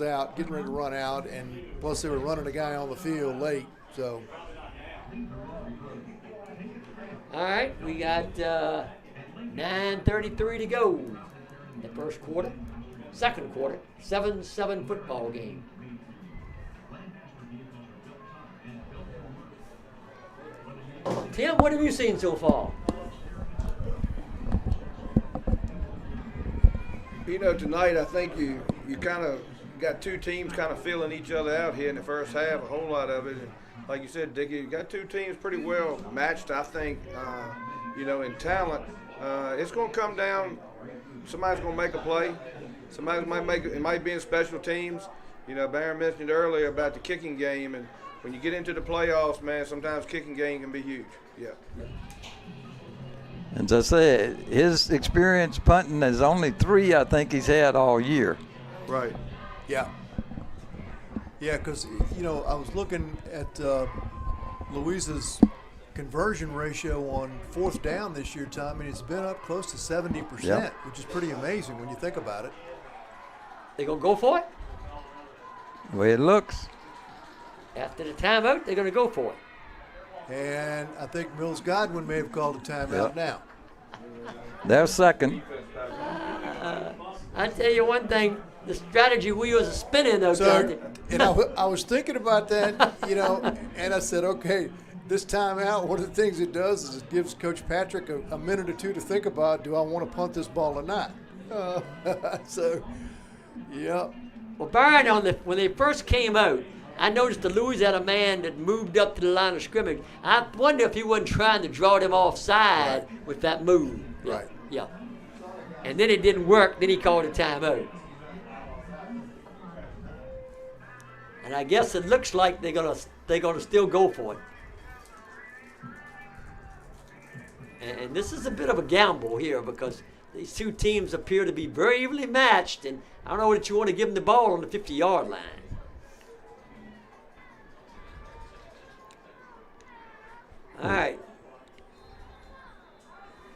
out, getting ready to run out, and plus they were running a guy on the field late. So. All right, we got 9:33 to go in the first quarter. Second quarter, 7-7 football game. Tim, what have you seen so far? You know, tonight I think you kind of got two teams kind of filling each other out here in the first half, a whole lot of it. And like you said, Dickie, you got two teams pretty well matched, I think, you know, in talent. It's going to come down, somebody's going to make a play. Somebody might make it might be in special teams. You know, Barron mentioned earlier about the kicking game, and when you get into the playoffs, man, sometimes kicking game can be huge. Yeah. As I said, his experience punting is only 3 I think he's had all year. Right. Yeah. Yeah, because, you know, I was looking at Louisa's conversion ratio on fourth down this year, Tom, and it's been up close to 70%, Yep. which is pretty amazing when you think about it. They gonna go for it? The way it looks. After the timeout, they're gonna go for it. And I think Mills Godwin may have called a timeout Yep. now. They're second. I tell you one thing, the strategy wheels are spinning though, So, Captain. and I was thinking about that, you know, and I said, okay, this timeout, one of the things it does is it gives Coach Patrick a minute or two to think about, do I want to punt this ball or not? So, yeah. Well, Byron, when they first came out, I noticed the Louisa had a man that moved up to the line of scrimmage. I wonder if he wasn't trying to draw them offside with that move. Yeah, Right. Yeah. And then it didn't work. Then he called a timeout. And I guess it looks like they're gonna still go for it. And this is a bit of a gamble here because these two teams appear to be very evenly matched, and I don't know that you want to give them the ball on the 50-yard line. All right.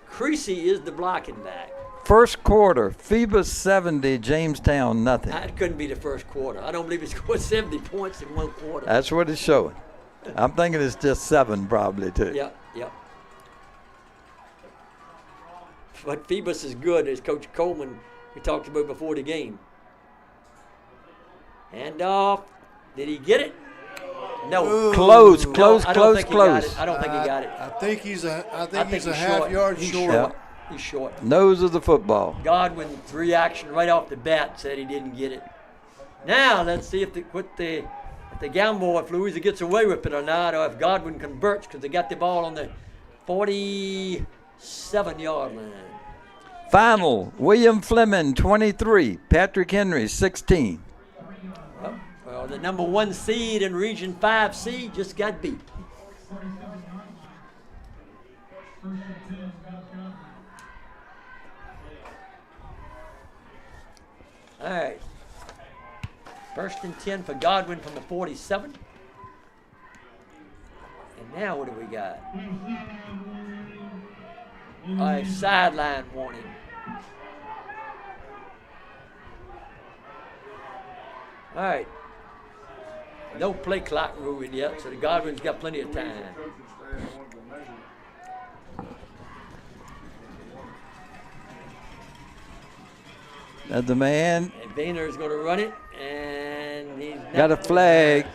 Creasy is the blocking back. First quarter, Phoebus 70, Jamestown nothing. That couldn't be the first quarter. I don't believe he scored 70 points in one quarter. That's what it's showing. I'm thinking it's just 7 probably too. Yep. But Phoebus is good, as Coach Coleman we talked about before the game. And off. Did he get it? No. Ooh. Close. I don't think he got Close. it. I don't think he got it. I think he's a He's half short. yard He's short. Yeah. He's short. Nose of the football. Godwin's reaction right off the bat said he didn't get it. Now let's see if the gamble, if Louisa gets away with it or not, or if Godwin converts, because they got the ball on the 47-yard line. Final, William Fleming 23, Patrick Henry 16. Well, the number 1 seed in Region 5C just got beat. All right. 1st and 10 for Godwin from the 47. And now what do we got? A sideline warning. All right. No play clock moving yet, so the Godwin's got plenty of time. That's the man. And Boehner's going to run it, and he's Got a flag.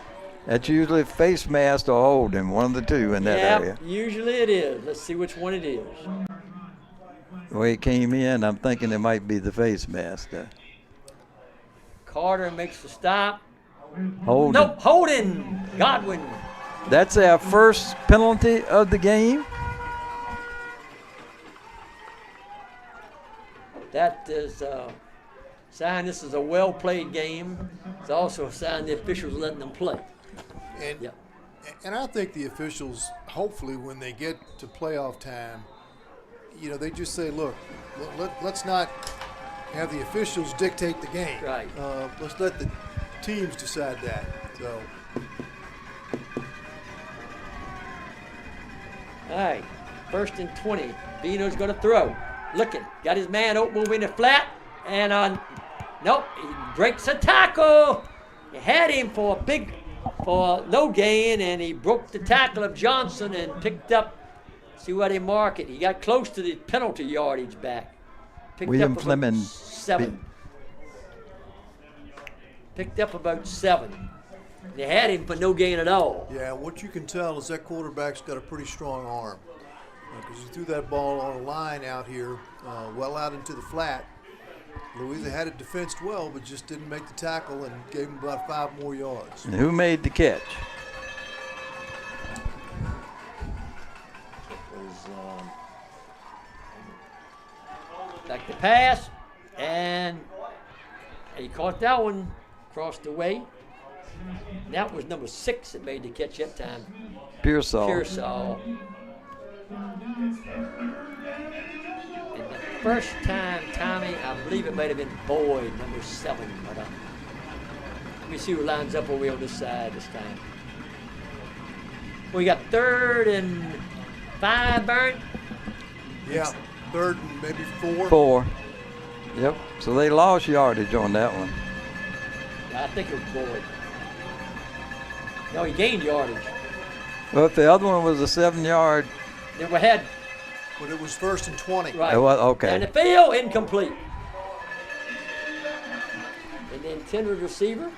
That's usually face mask or holding, one of the two in that area. Usually it is. Let's see which one it is. The way it came in, I'm thinking it might be the face mask. Carter makes the stop. Holding. Nope, holding. Godwin. That's our first penalty of the game. That is a sign this is a well-played game. It's also a sign the officials are letting them play. And Yep. and I think the officials, hopefully, when they get to playoff time, they just say, look, let's not have the officials dictate the game. Right. Let's let the teams decide that. So. All right, 1st and 20. Vino's going to throw. Looking, got his man open, moving the flat, and nope, he breaks a tackle. He had him for no gain, and he broke the tackle of Johnson and picked up. See where they mark it. He got close to the penalty yardage back. Picked William up about Fleming 7. Picked up about 7. They had him for no gain at all. Yeah, what you can tell is that quarterback's got a pretty strong arm. Because he threw that ball on a line out here, well out into the flat. Louisa had it defensed well, but just didn't make the tackle and gave him about 5 more yards. And who made the catch? Back to pass, and he caught that one across the way. That was number 6 that made the catch that time. Pearsall. Pearsall. And the first time, Tommy, I believe it might have been Boyd, number 7. But, let me see who lines up over on this side this time. We got 3rd and 5, Burnt. Yeah, 3rd and maybe 4. 4. Yep. So they lost yardage on that one. I think it was Boyd. No, he gained yardage. Well, if the other one was a 7-yard. Then we had. But it was 1st and 20. Right. It was, okay. And the field incomplete. And the intended receiver.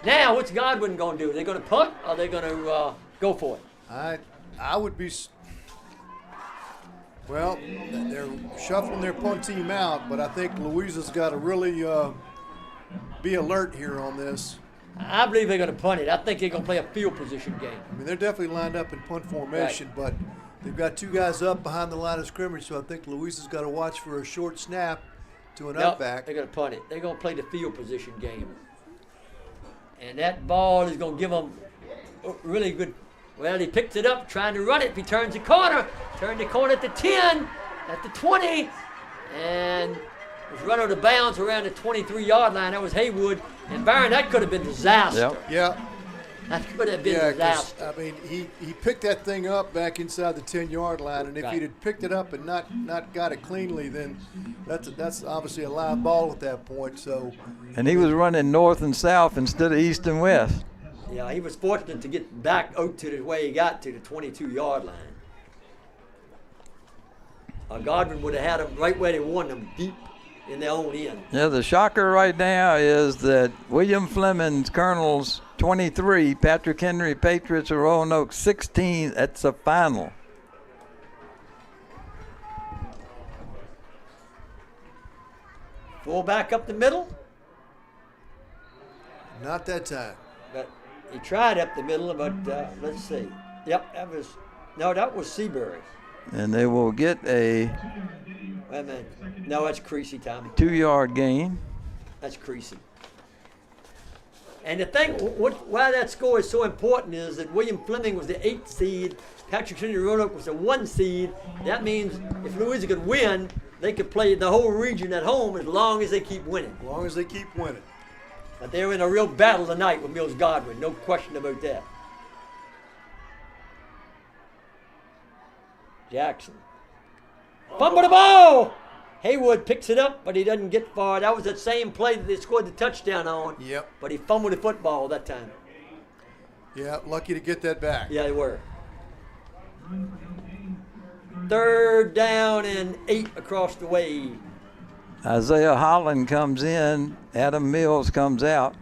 Now, what's Godwin going to do? Are they going to punt or are they going to go for it? I would be. Well, they're shuffling their punt team out, but I think Louisa's got to really be alert here on this. I believe they're going to punt it. I think they're going to play a field position game. I mean, they're definitely lined up in punt formation, but they've got 2 guys up behind the line of scrimmage, so I think Louisa's got to watch for a short snap to an up back. They're going to punt it. They're going to play the field position game. And that ball is going to give them really good. Well, he picks it up, trying to run it. He turns the corner. Turned the corner at the 10, at the 20, and was run out of bounds around the 23-yard line. That was Haywood. And Byron, that could have been disaster. Yep. Yeah. That could have been Yeah, 'cause, disaster. I mean, he picked that thing up back inside the 10-yard line, and if Right. he'd had picked it up and not got it cleanly, then that's obviously a live ball at that point. So. And he was running north and south instead of east and west. Yeah, he was fortunate to get back out to the way he got to the 22-yard line. Godwin would have had him right where they wanted him, deep in their own end. Yeah, the shocker right now is that William Fleming's Colonels 23, Patrick Henry Patriots of Roanoke 16. That's a final. Full back up the middle, Not that time. but he tried up the middle, but let's see. Yep, that was Seabury. And they will get a Wait a minute. No, that's Creasy, Tommy. 2-yard gain. That's Creasy. And the thing, why that score is so important is that William Fleming was the 8th seed, Patrick Henry Roanoke was the 1 seed. That means if Louisa could win, they could play the whole region at home as long as they keep winning. As long as they keep winning. But they're in a real battle tonight with Mills Godwin, no question about that. Jackson. Fumble the ball! Haywood picks it up, but he doesn't get far. That was that same play that they scored the touchdown on. Yep. But he fumbled the football that time. Yeah, lucky to get that back. Yeah, they were. 3rd down and 8 across the way. Isaiah Holland comes in. Adam Mills comes out.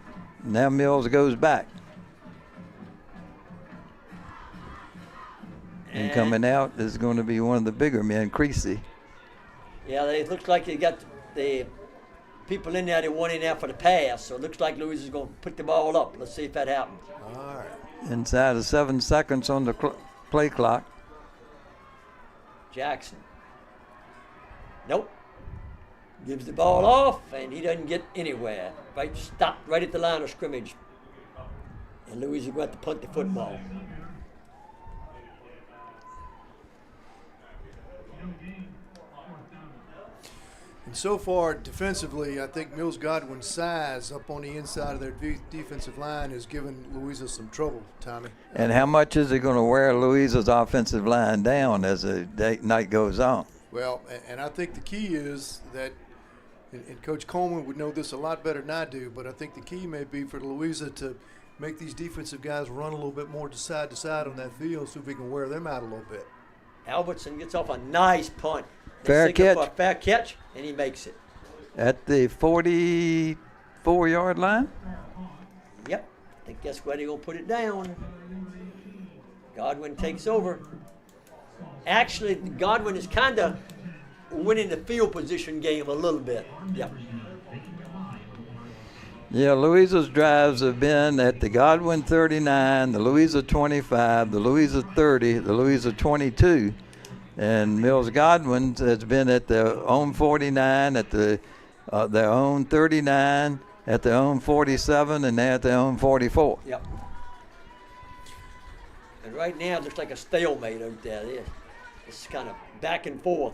Now Mills goes back. And coming out is going to be one of the bigger men, Creasy. Yeah, it looks like they got the people in there that went in there for the pass. So it looks like Louisa is going to put the ball up. Let's see if that happens. All right. Inside of 7 seconds on the play clock. Jackson. Nope. Gives the ball off, and he doesn't get anywhere. Right, stopped right at the line of scrimmage. And Louisa going to punt the football. And so far, defensively, I think Mills Godwin's size up on the inside of their defensive line has given Louisa some trouble, Tommy. And how much is it going to wear Louisa's offensive line down as the night goes on? Well, and I think the key is that, and Coach Coleman would know this a lot better than I do, but I think the key may be for Louisa to make these defensive guys run a little bit more to side on that field so we can wear them out a little bit. Albertson gets off a nice punt. Fair catch. For a fair catch, and he makes it. At the 44-yard line? Yep. I think that's where they're going to put it down. Godwin takes over. Actually, Godwin is kind of winning the field position game a little bit. Yep. Yeah, Louisa's drives have been at the Godwin 39, the Louisa 25, the Louisa 30, the Louisa 22. And Mills Godwin has been at their own 49, at their own 39, at their own 47, and they're at their own 44. Yep. And right now it looks like a stalemate out there. It's kind of back and forth.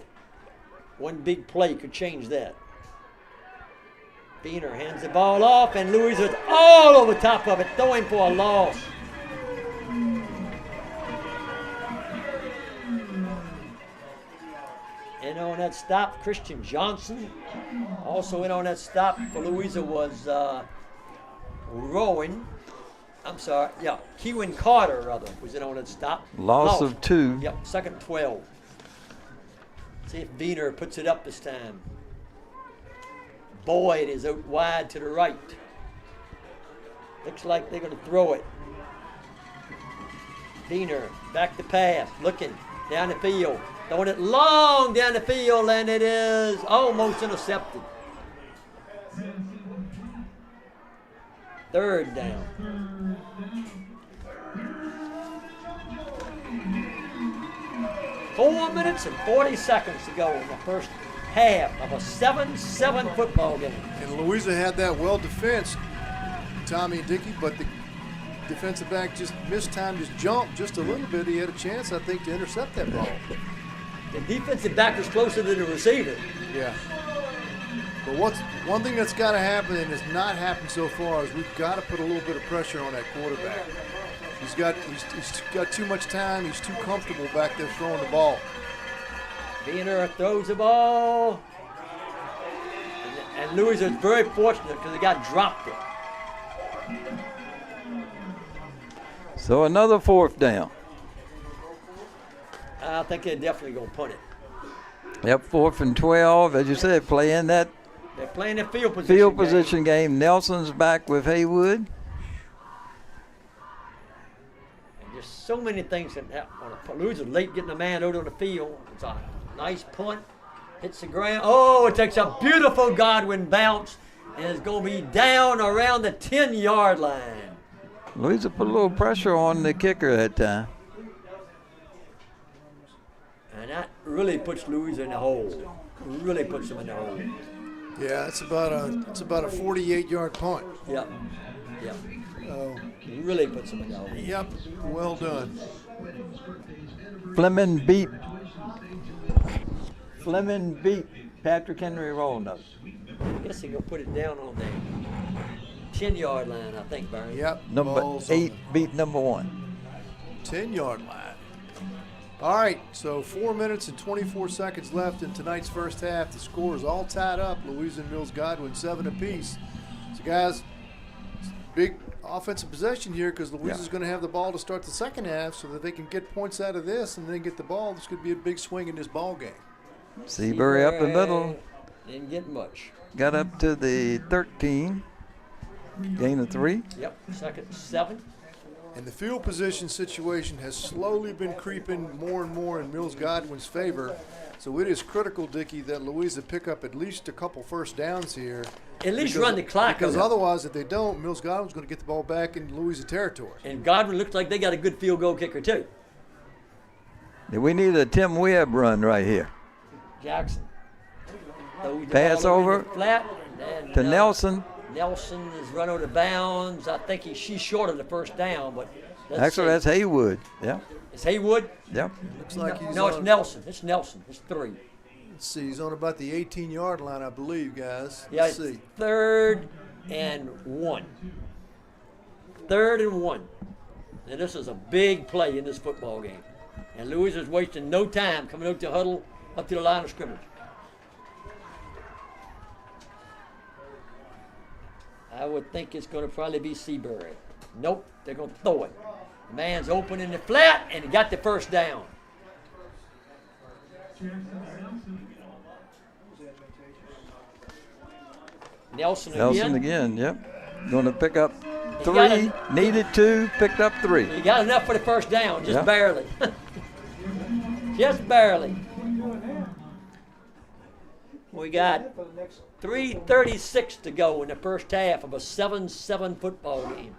One big play could change that. Beener hands the ball off, and Louisa's all over top of it, throwing for a loss. In on that stop, Christian Johnson. Also in on that stop for Louisa was Keewan Carter, rather, was in on that stop. Loss of 2. Yep, second 12. See if Beener puts it up this time. Boyd is out wide to the right. Looks like they're going to throw it. Beener, back to pass, looking down the field. Throwing it long down the field, and it is almost intercepted. Third down. Four minutes and 40 seconds to go in the first half of a 7-7 football game. And Louisa had that well defensed, Tommy and Dickey, but the defensive back just mistimed his jump just a little bit. He had a chance, I think, to intercept that ball. The defensive back was closer than the receiver. Yeah. But one thing that's got to happen, and has not happened so far, is we've got to put a little bit of pressure on that quarterback. He's got too much time. He's too comfortable back there throwing the ball. Beener throws the ball. And Louisa is very fortunate because the guy dropped it. So another 4th down. I think they're definitely going to punt it. Yep, 4th and 12. As you said, playing that They're playing the field position field position game. Nelson's back with Haywood. And just so many things that happen. Louisa late getting a man out on the field. It's a nice punt. Hits the ground. Oh, it takes a beautiful Godwin bounce. And it's going to be down around the 10-yard line. Louisa put a little pressure on the kicker that time. And that really puts Louisa in the hole. Really puts him in the hole. Yeah, it's about a 48-yard punt. Yep. Really puts him in the hole. Yep, well done. Fleming beat Patrick Henry Roanoke. I guess he's going to put it down on the 10-yard line, I think, Barry. Yep. Number balls 8 on beat number 1. 10-yard line. All right, so 4 minutes and 24 seconds left in tonight's first half. The score is all tied up. Louisa and Mills Godwin 7 apiece. So, guys, big offensive possession here because Louisa's going to have the ball to start the second half so that they can get points out of this and then get the ball. This could be a big swing in this ball game. Seabury up the middle. Didn't get much. Got up to the 13. Gain of 3. Yep, second 7. And the field position situation has slowly been creeping more and more in Mills Godwin's favor. So it is critical, Dickey, that Louisa pick up at least a couple first downs here. At least run the clock. Because otherwise, if they don't, Mills Godwin's going to get the ball back in Louisa territory. And Godwin looks like they got a good field goal kicker, too. We need a Tim Webb run right here. Jackson. Throws the Pass ball over in the flat. And, to Nelson. Nelson is run out of bounds. I think she's short of the first down, but Actually, that's Haywood. Yeah. It's Haywood. Yep. Looks like he's No, it's on, Nelson. It's Nelson. It's 3. Let's see, he's on about the 18-yard line, I believe, guys. Yeah, Let's it's see. 3rd and 1. 3rd and 1. And this is a big play in this football game. And Louisa is wasting no time coming out to huddle up to the line of scrimmage. I would think it's going to probably be Seabury. Nope, they're going to throw it. The man's open in the flat, and he got the first down. Nelson Again, yep. Going to pick up He got 3. Needed 2. Picked up 3. He got enough for the first down, just Yep. barely. Just barely. We got 3:36 to go in the first half of a 7-7 football game.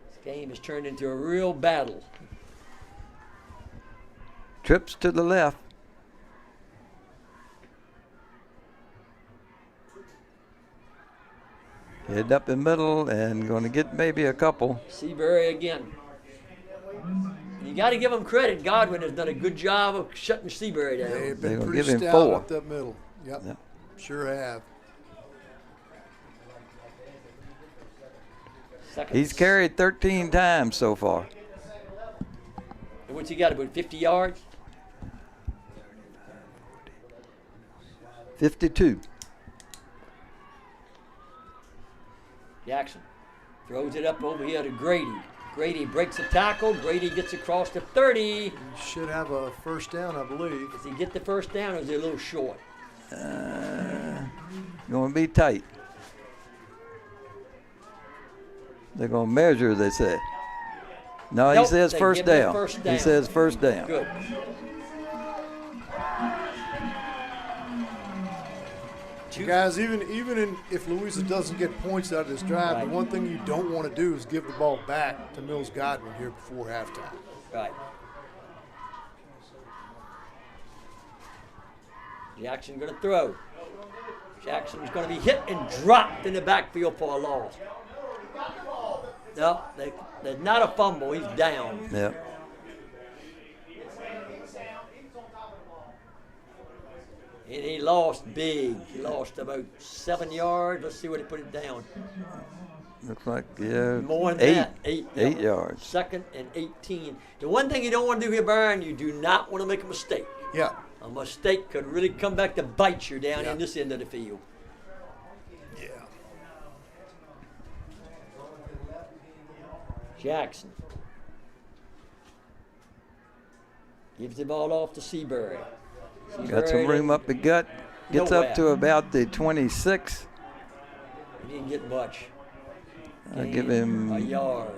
This game has turned into a real battle. Trips to the left. Head up the middle and going to get maybe a couple. Seabury again. You got to give him credit. Godwin has done a good job of shutting Seabury down. They've They're been gonna pretty give him stout 4. up that middle. Yep, Yep. sure have. Second. He's carried 13 times so far. And what's he got, about 50 yards? 52. Jackson throws it up over here to Grady. Grady breaks a tackle. Grady gets across the 30. He should have a first down, I believe. Does he get the first down, or is he a little short? Going to be tight. They're going to measure, they say. No, Nope, he says they first give him down. first He down. says first down. Good. Guys, even if Louisa doesn't get points out of this drive, Right. the one thing you don't want to do is give the ball back to Mills Godwin here before halftime. Right. Jackson going to throw. Jackson's going to be hit and dropped in the backfield for a loss. No, there's not a fumble. He's down. Yeah. And he lost big. He lost about 7 yards. Let's see what he put it down. Looks like, More than 8. that. 8 yards. 2nd and 18. The one thing you don't want to do here, Byron, you do not want to make a mistake. Yeah. A mistake could really come back to bite you down Yeah. in this end of the field. Yeah. Jackson gives the ball off to Seabury. Got some room up the gut. Gets Nowhere. up to about the 26. He didn't get much. I'll give Gained him a yard.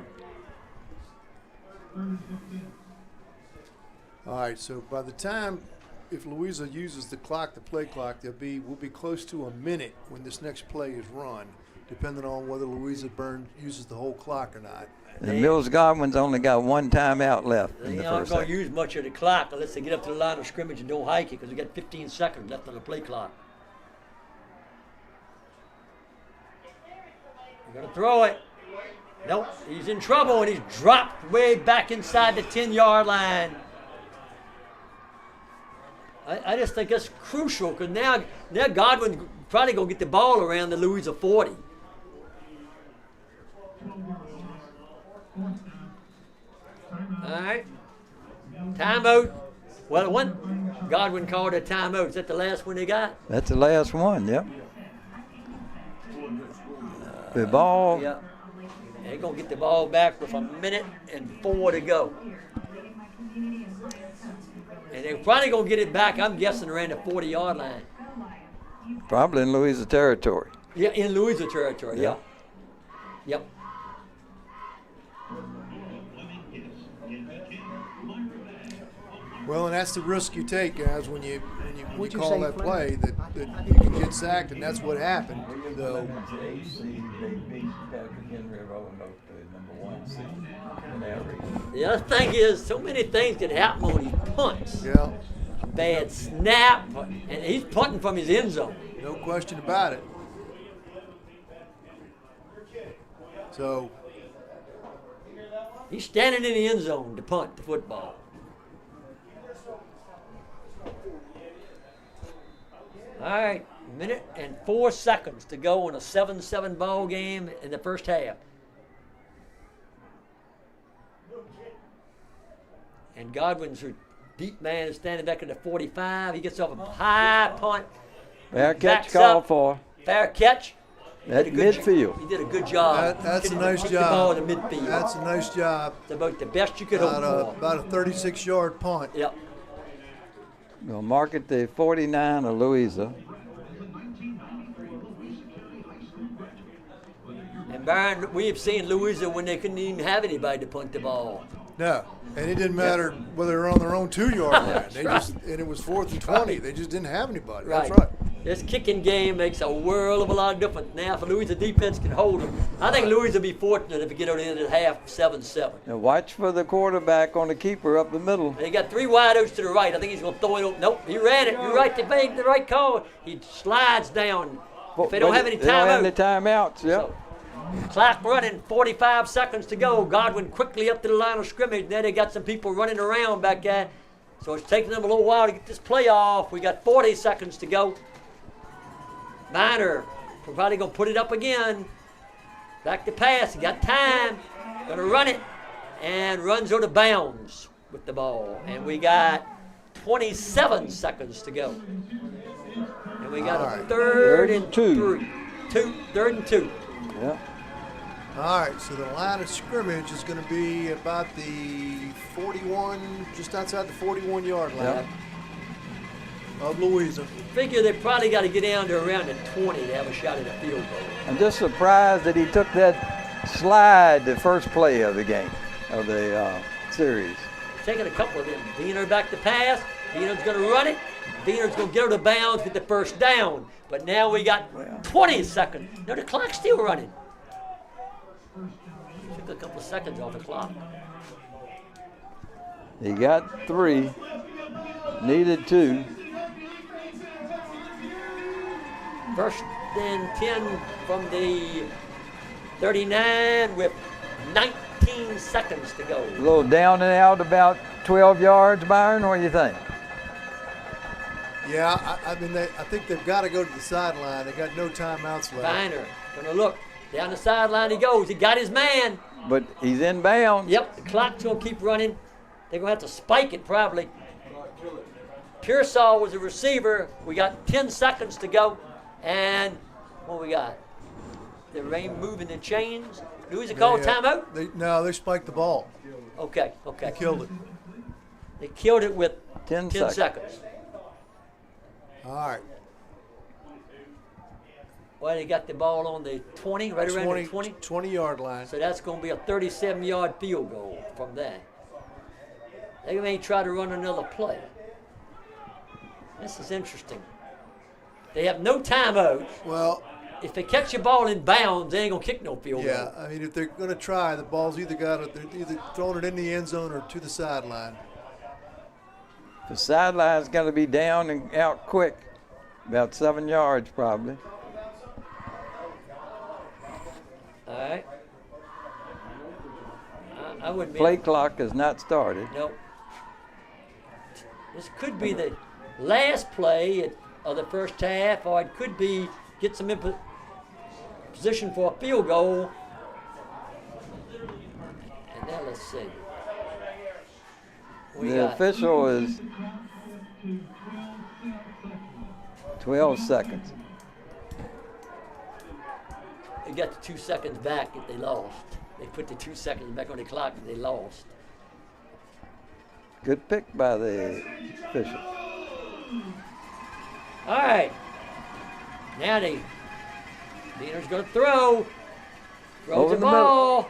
All right, so by the time, if Louisa uses the clock, the play clock, we'll be close to a minute when this next play is run, depending on whether Louisa uses the whole clock or not. And Mills Godwin's only got 1 timeout left in They the aren't first going to half. use much of the clock unless they get up to the line of scrimmage and don't hike it because we got 15 seconds left on the play clock. We're going to throw it. Nope, he's in trouble and he's dropped way back inside the 10-yard line. I just think that's crucial because now Godwin's probably going to get the ball around the Louisa 40. All right. Timeout. Well, Godwin called a timeout. Is that the last one they got? That's the last one, yep. The ball, Yeah. They're going to get the ball back with 1:04 to go. And they're probably going to get it back, I'm guessing, around the 40-yard line. probably in Louisa territory. Yeah, in Louisa territory, yeah. Yep. Well, and that's the risk you take, guys, when you call that play that you can get sacked, and that's what happened. Though The other thing is, so many things can happen on these punts. yeah, Bad snap, and he's punting from his end zone. No question about it. So, He's standing in the end zone to punt the football. All right, minute and 4 seconds to go in a 7-7 ball game in the first half. And Godwin's deep man is standing back at the 45. He gets off a high punt. Fair catch Backs called up. for. Fair catch. At Did a good midfield. He did a good job. that's a Hit nice the ball job. in the midfield. That's a nice job. It's about the best you could hope for. About a 36-yard punt. Yep. We'll mark it the 49 of Louisa. And Byron, we have seen Louisa when they couldn't even have anybody to punt the ball. No, and it didn't matter whether they were on their own 2-yard line. They Right. just, and it was 4th and 20. They just didn't have anybody. Right. That's right. This kicking game makes a world of a lot of difference. Now, if Louisa defense can hold them, I think Louisa will be fortunate if we get over the end of the half 7-7. Now watch for the quarterback on the keeper up the middle. They got 3 wideouts to the right. I think he's going to throw it. Nope, he ran it. You're right to make the right call. He slides down. If they don't have any They don't have any timeout. timeouts. Yep. So, clock running, 45 seconds to go. Godwin quickly up to the line of scrimmage. Now they got some people running around back there. So it's taking them a little while to get this play off. We got 40 seconds to go. Miner, we're probably going to put it up again. Back to pass. He got time. Going to run it. And runs out of bounds with the ball. And we got 27 seconds to go. And we got All a right. third and Two. 3. Third and 2. Yep. All right, so the line of scrimmage is going to be about the 41, just outside the 41-yard line Yep. of Louisa. Figure they probably got to get down to around the 20 to have a shot at a field goal. I'm just surprised that he took that slide the first play of the game, of the series. Taking a couple of them. Wiener back to pass. Wiener's going to run it. Wiener's going to get out of bounds with the first down. But now we got 20 seconds. No, the clock's still running. Took a couple of seconds off the clock. He got 3, needed 2. First and 10 from the 39 with 19 seconds to go. A little down and out, about 12 yards, Byron. What do you think? Yeah, I mean, I think they've got to go to the sideline. They got no timeouts left. Viner going to look. Down the sideline he goes. He got his man. But he's inbound. Yep, the clock's going to keep running. They're going to have to spike it probably. Pearsall was a receiver. We got 10 seconds to go. And what we got? The rain moving the chains. Louisa called timeout? No, they spiked the ball. Okay. They killed it. They killed it with 10 seconds. All right. Well, they got the ball on the 20, right around the 20. 20-yard line. So that's going to be a 37-yard field goal from there. They may try to run another play. This is interesting. They have no timeouts. Well, If they catch the ball in bounds, they ain't going to kick no field yeah, goal. I mean, if they're going to try, the ball's they're either throwing it in the end zone or to the sideline. The sideline's got to be down and out quick. About 7 yards, probably. All right. I wouldn't be. Play clock has not started. Nope. This could be the last play of the first half, or it could be get some position for a field goal. And now let's see. We The got official is 12 seconds. they got the 2 seconds back that they lost. They put the 2 seconds back on the clock that they lost. Good pick by the official. All right. Now Diener's going to throw. Throws Over the the ball.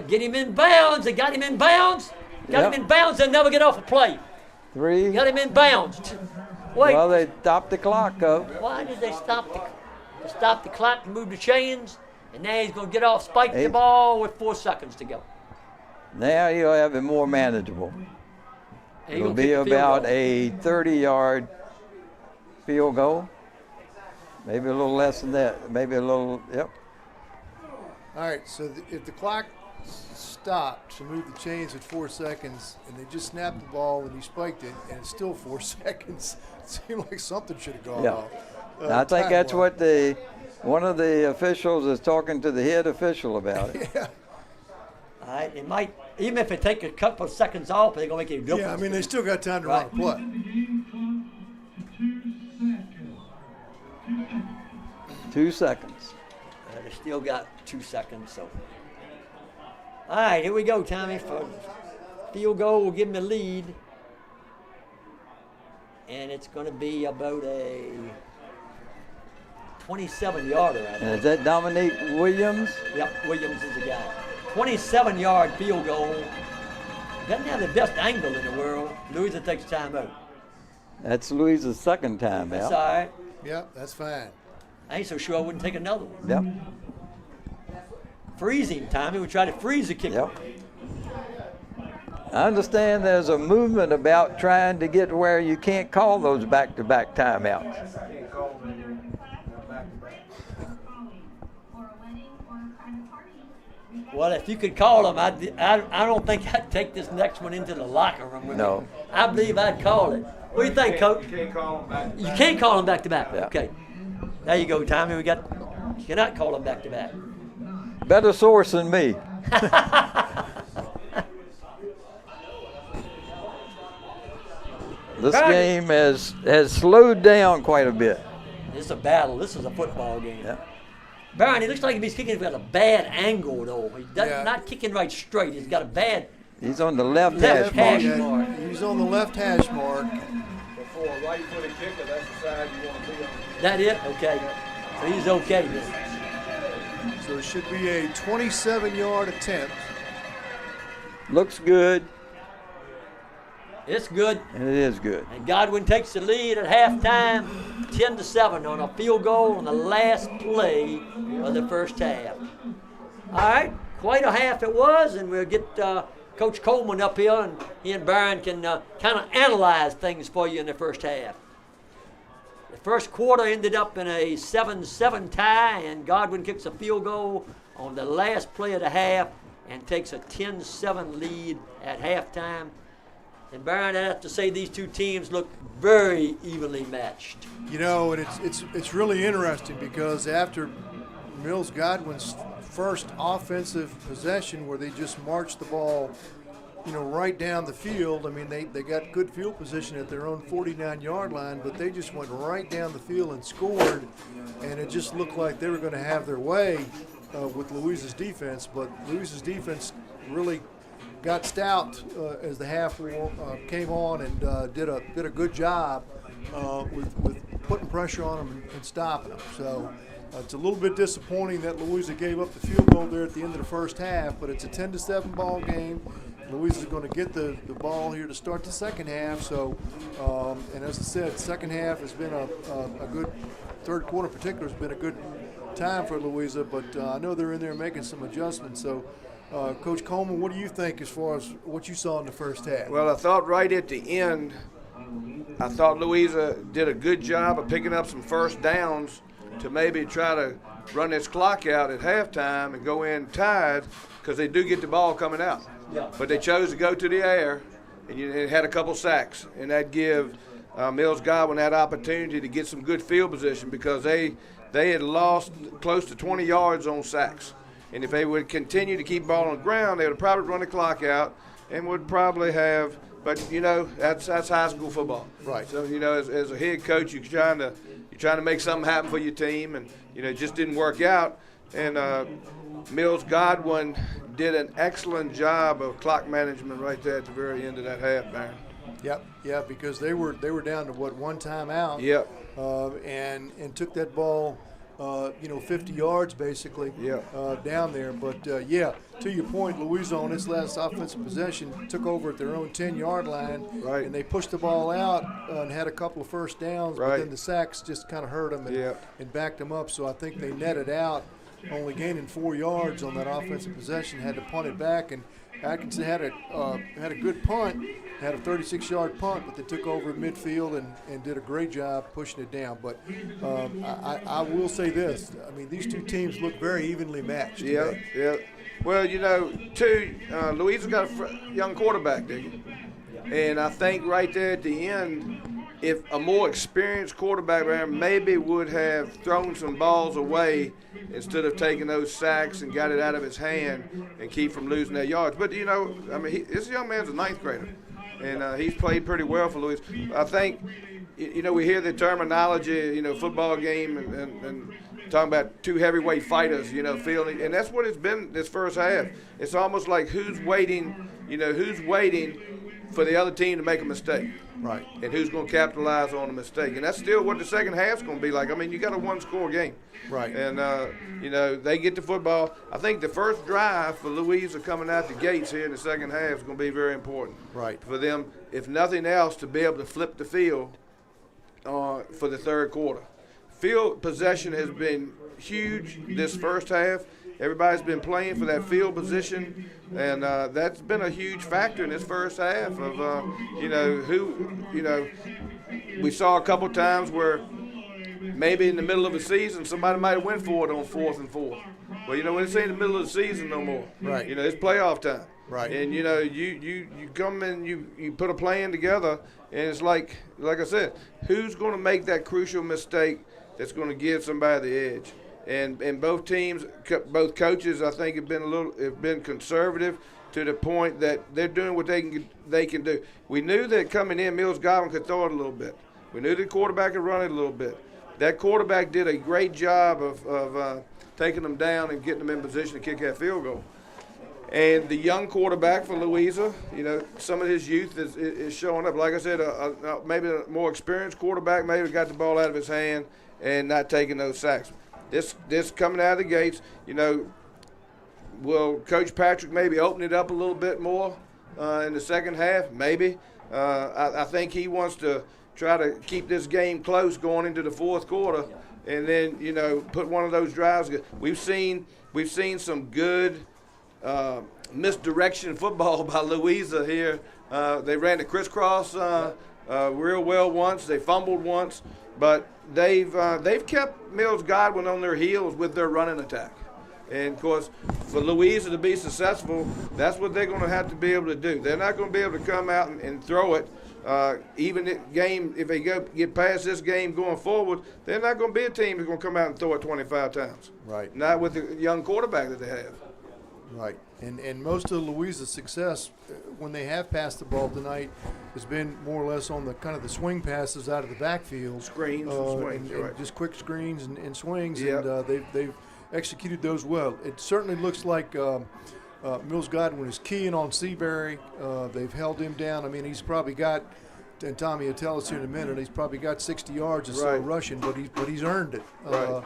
Get him in bounds. They got him in bounds. Got Yep. him in bounds. They'll never get off a play. 3. Got him in bounds. Wait. Well, they stopped the clock up. Why did they stop the clock and move the chains? And now he's going to get off, spike the 8. ball with 4 seconds to go. Now he'll have it more manageable. And he It'll gonna be kick the field about goal. a 30-yard field goal. Maybe a little less than that. Maybe a little, yep. All right, so if the clock stopped to move the chains at 4 seconds and they just snapped the ball and he spiked it and it's still 4 seconds, it seemed like something should have gone Yeah. off. I think that's time-wise. what one of the officials is talking to the head official about it. Yeah. All right, it might, even if it take a couple of seconds off, they're gonna make a difference. Yeah, I mean, they still got time to Right. run a play. The game clock to 2 seconds. 2 seconds. They still got 2 seconds, so. All right, here we go, Tommy. For field goal will give them the lead. And it's going to be about a 27-yarder, I And think. is that Dominique Williams? Yep, Williams is the guy. 27-yard field goal. Doesn't have the best angle in the world. Louisa takes time out. That's Louisa's second time That's out. all right. Yeah, that's fine. I ain't so sure I wouldn't take another one. Yep. Freeze him, Tommy. We try to freeze the kicker. Yep. I understand there's a movement about trying to get where you can't call those back-to-back timeouts. Well, if you could call them, I don't think I'd take this next one into the locker room with No. me. I believe I'd call it. What do you think, Coach? You can't call them back. You can't call them back to back. Yeah. Okay. There you go, Tommy. You cannot call them back to back. Better source than me. This Right. game has slowed down quite a bit. This is a battle. This is a football game. Yeah. Baron, he looks like he's kicking at a bad angle, though. He's Yeah. not kicking right straight. He's got a bad. He's on the left Left hash hash mark. mark. He's on the left hash mark. Before a right-footed kicker, that's the side you want to be on. That it? Okay. So he's okay then. So it should be a 27-yard attempt. Looks good, It's good. and it is good. And Godwin takes the lead at halftime, 10-7 on a field goal on the last play of the first half. All right, quite a half it was, and we'll get Coach Coleman up here, and he and Byron can kind of analyze things for you in the first half. The first quarter ended up in a 7-7 tie, and Godwin kicks a field goal on the last play of the half and takes a 10-7 lead at halftime. And Byron, I have to say these two teams look very evenly matched. You know, and it's really interesting because after Mills Godwin's first offensive possession where they just marched the ball, right down the field. I mean, they got good field position at their own 49-yard line, but they just went right down the field and scored, and it just looked like they were going to have their way with Louisa's defense. But Louisa's defense really got stout as the half came on and did a good job with putting pressure on them and stopping them. So it's a little bit disappointing that Louisa gave up the field goal there at the end of the first half, but it's a 10-7 ball game. Louisa's going to get the ball here to start the second half. So, and as I said, second half has been a good, third quarter in particular has been a good time for Louisa, but I know they're in there making some adjustments. So, Coach Coleman, what do you think as far as what you saw in the first half? Well, I thought right at the end, I thought Louisa did a good job of picking up some first downs to maybe try to run this clock out at halftime and go in tied because they do get the ball coming out. Yeah. But they chose to go to the air, and it had a couple sacks, and that give Mills Godwin that opportunity to get some good field position because they had lost close to 20 yards on sacks. And if they would continue to keep ball on the ground, they would probably run the clock out and would probably have. But that's high school football. Right. So as a head coach, you're trying to make something happen for your team, and it just didn't work out. And Mills Godwin did an excellent job of clock management right there at the very end of that half, Baron. Yep, yeah, because they were down to one timeout. Yep. And took that ball, 50 yards basically. Yep. Down there. But to your point, Louisa on its last offensive possession took over at their own 10-yard line. Right. And they pushed the ball out and had a couple of first downs. But Right. then the sacks just kind of hurt them and backed them up. So I think they netted out, only gaining 4 yards on that offensive possession. Had to punt it back, and Atkinson had a good punt, had a 36-yard punt, but they took over at midfield and did a great job pushing it down. But I will say this: I mean, these two teams look very evenly matched. Yeah, yeah. Well, Louisa got a young quarterback, didn't you? And I think right there at the end, if a more experienced quarterback there maybe would have thrown some balls away instead of taking those sacks and got it out of his hand and keep from losing their yards. But, this young man's a ninth grader, and he's played pretty well for Louisa. I think, we hear the terminology, football game and talking about two heavyweight fighters, fielding, and that's what it's been this first half. It's almost like who's waiting for the other team to make a mistake. Right. And who's going to capitalize on the mistake. And that's still what the second half's going to be like. I mean, you got a one-score game. Right. And, they get the football. I think the first drive for Louisa coming out the gates here in the second half is going to be very important. Right. For them, if nothing else, to be able to flip the field for the third quarter. Field possession has been huge this first half. Everybody's been playing for that field position, and that's been a huge factor in this first half of, we saw a couple times where maybe in the middle of the season somebody might have went for it on 4th and 4. Well, this ain't the middle of the season no more. Right. It's playoff time. Right. And, you come in, you put a plan together, and it's like I said, who's going to make that crucial mistake that's going to give somebody the edge? And both teams, both coaches, I think have been conservative to the point that they're doing what they can do. We knew that coming in, Mills Godwin could throw it a little bit. We knew the quarterback could run it a little bit. That quarterback did a great job of taking them down and getting them in position to kick that field goal. And the young quarterback for Louisa, some of his youth is showing up. Like I said, maybe a more experienced quarterback maybe got the ball out of his hand and not taking those sacks. This coming out of the gates, will Coach Patrick maybe open it up a little bit more in the second half? Maybe. I think he wants to try to keep this game close going into the fourth quarter, and then put one of those drives. We've seen some good misdirection football by Louisa here. They ran the crisscross real well once. They fumbled once, but they've kept Mills Godwin on their heels with their running attack. And, of course, for Louisa to be successful, that's what they're going to have to be able to do. They're not going to be able to come out and throw it. Even the game, if they get past this game going forward, they're not going to be a team that's going to come out and throw it 25 times. Right. Not with the young quarterback that they have. Right. And most of Louisa's success when they have passed the ball tonight has been more or less on the kind of the swing passes out of the backfield. Screens and swings, and right. Just quick screens and swings, Yep. and they've executed those well. It certainly looks like Mills Godwin is keying on Seabury. They've held him down. I mean, he's probably got, and Tommy will tell us here in a minute, he's probably got 60 yards or so Right. rushing, but he's earned it. Right.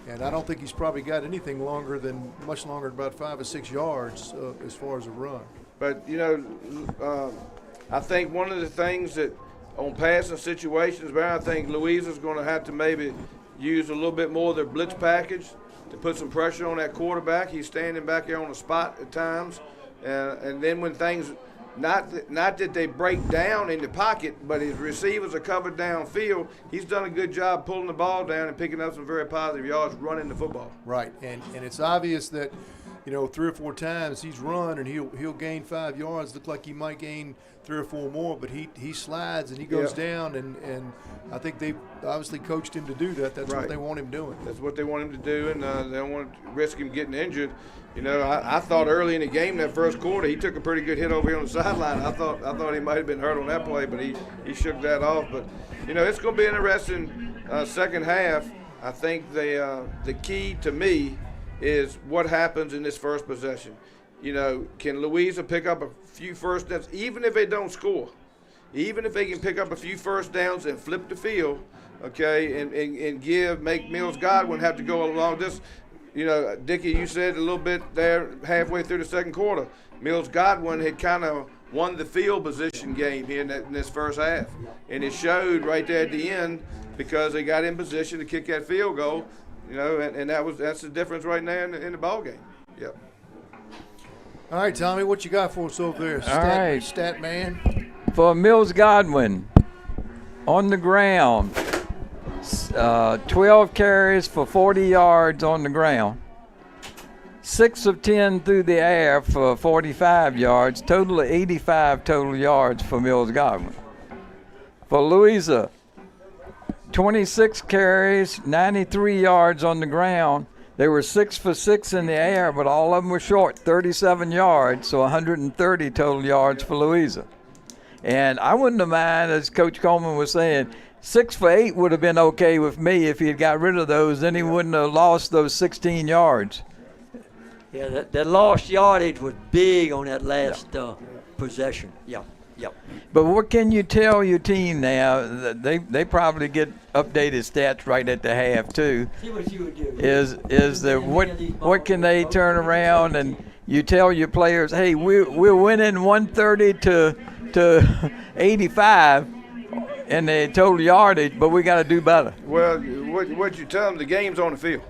And I don't think he's probably got anything much longer than about 5 or 6 yards as far as a run. But, I think one of the things that on passing situations, I think Louisa's going to have to maybe use a little bit more of their blitz package to put some pressure on that quarterback. He's standing back there on the spot at times. And then when things, not that they break down in the pocket, but his receivers are covered downfield, he's done a good job pulling the ball down and picking up some very positive yards running the football. Right, and it's obvious that, 3 or 4 times he's run and he'll gain 5 yards. Look like he might gain 3 or 4 more, but he slides and he goes down, and I think they obviously coached him to do that. That's Right. what they want him doing. That's what they want him to do, and they don't want to risk him getting injured. I thought early in the game, that first quarter, he took a pretty good hit over here on the sideline. I thought he might have been hurt on that play, but he shook that off. But it's going to be an interesting second half. I think the key to me is what happens in this first possession. Can Louisa pick up a few first downs, even if they don't score? Even if they can pick up a few first downs and flip the field, okay, and make Mills Godwin have to go along this. Dickie, you said a little bit there halfway through the second quarter, Mills Godwin had kind of won the field position game here in this first half. And it showed right there at the end because they got in position to kick that field goal, and that's the difference right now in the ball game. Yep. All right, Tommy, what you got for us over there? right. Stat man. For Mills Godwin, on the ground, 12 carries for 40 yards on the ground. 6 of 10 through the air for 45 yards, total of 85 total yards for Mills Godwin. For Louisa, 26 carries, 93 yards on the ground. They were 6 for 6 in the air, but all of them were short, 37 yards, so 130 total yards for Louisa. And I wouldn't have minded, as Coach Coleman was saying, 6 for 8 would have been okay with me if he had got rid of those. Then he wouldn't have lost those 16 yards. Yeah, that lost yardage was big on that last possession. Yeah. But what can you tell your team now? They probably get updated stats right at the half too. See what you would do. Is that what can they turn around and you tell your players, hey, we're winning 130 to 85 in the total yardage, but we got to do better. Well, what you tell them, the game's on the field.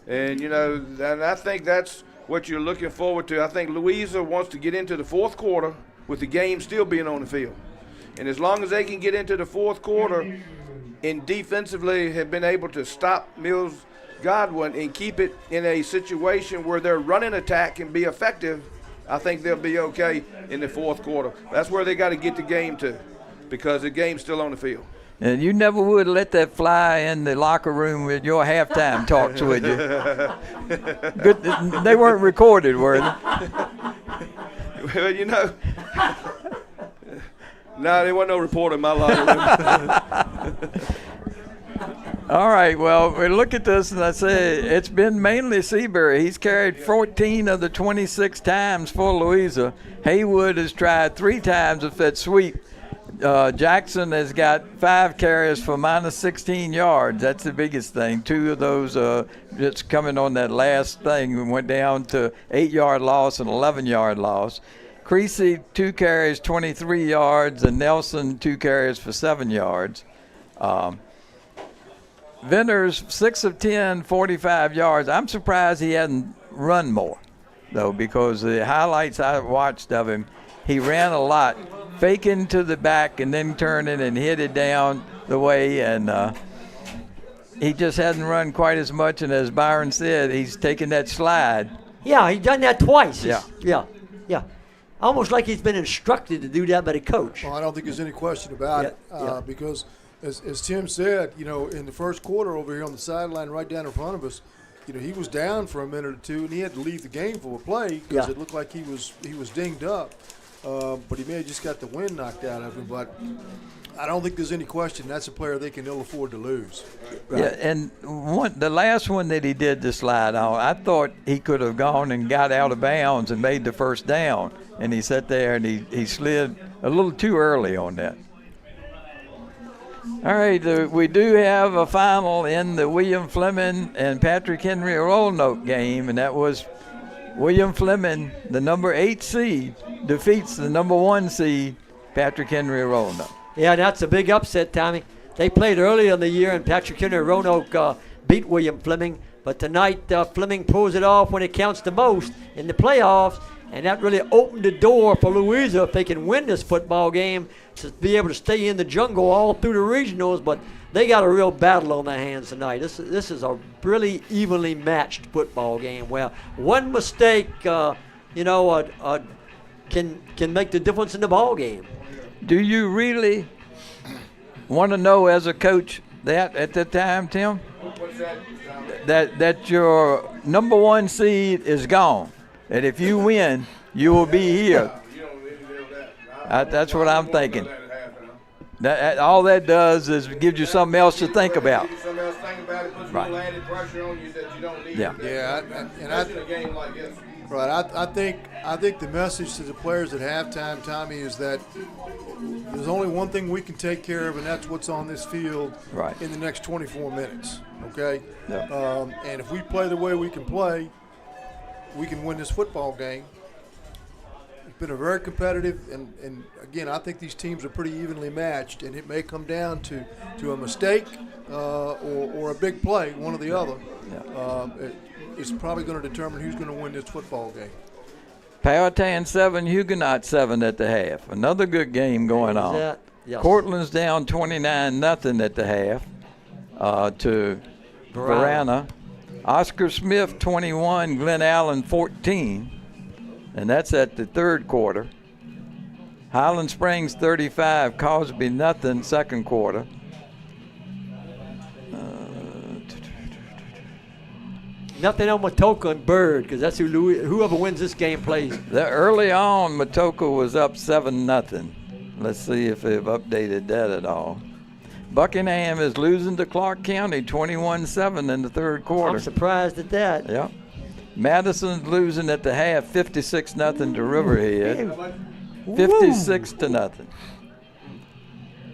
And, and I think that's what you're looking forward to. I think Louisa wants to get into the fourth quarter with the game still being on the field. And as long as they can get into the fourth quarter and defensively have been able to stop Mills Godwin and keep it in a situation where their running attack can be effective, I think they'll be okay in the fourth quarter. That's where they got to get the game to, because the game's still on the field. And you never would let that fly in the locker room with your halftime talks, would you? Good, they weren't recorded, were they? Well, no, there wasn't no reporter in my locker room. All right, well, we look at this, and I say it's been mainly Seabury. He's carried 14 of the 26 times for Louisa. Haywood has tried 3 times with that sweep. Jackson has got 5 carries for minus 16 yards. That's the biggest thing. 2 of those just coming on that last thing. We went down to 8-yard loss and 11-yard loss. Creasy, 2 carries, 23 yards, and Nelson, 2 carries for 7 yards. Venters, 6 of 10, 45 yards. I'm surprised he hadn't run more, though, because the highlights I watched of him, he ran a lot, faking to the back and then turning and hit it down the way, and he just hadn't run quite as much. And as Byron said, he's taken that slide. Yeah, he's done that twice. Yeah. Almost like he's been instructed to do that by the coach. Well, I don't think there's any question about it because, as Tim said, in the first quarter over here on the sideline right down in front of us, he was down for a minute or two, and he had to leave the game for a play because it looked like he was dinged up. But he may have just got the wind knocked out of him. But I don't think there's any question that's a player they can ill afford to lose. Right. Yeah, and the last one that he did the slide on, I thought he could have gone and got out of bounds and made the first down. And he sat there and he slid a little too early on that. All right, we do have a final in the William Fleming and Patrick Henry Roanoke game, and that was William Fleming, the number 8 seed, defeats the number 1 seed, Patrick Henry Roanoke. Yeah, that's a big upset, Tommy. They played earlier in the year, and Patrick Henry Roanoke beat William Fleming. But tonight, Fleming pulls it off when it counts the most in the playoffs, and that really opened the door for Louisa if they can win this football game to be able to stay in the jungle all through the regionals. But they got a real battle on their hands tonight. This is a really evenly matched football game where one mistake, can make the difference in the ball game. Do you really want to know as a coach that at that time, Tim? What's that? That your number 1 seed is gone. That if you win, you will be here. You don't really know that. That's what I'm thinking. All that does is gives you something else to think about. Something else to think about. It puts a little added pressure on you that you don't need. In a game like this. Right. I think the message to the players at halftime, Tommy, is that there's only one thing we can take care of, and that's what's on this field in the next 24 minutes. Okay. Yeah. And if we play the way we can play, we can win this football game. It's been a very competitive, and again, I think these teams are pretty evenly matched, and it may come down to a mistake or a big play, one or the other. Yeah. It's probably going to determine who's going to win this football game. Powhatan 7, Huguenot 7 at the half. Another good game going on. That? Yes. Cortland's down 29-0 at the half to Varana. Oscar Smith 21, Glen Allen 14, and that's at the third quarter. Highland Springs 35, Cosby nothing, second quarter. Nothing on Matoka and Bird, because that's whoever wins this game plays. Early on, Matoka was up 7-0. Let's see if they've updated that at all. Buckingham is losing to Clark County 21-7 in the third quarter. I'm surprised at that. Yeah. Madison's losing at the half 56-0 to Riverhead. 56-0.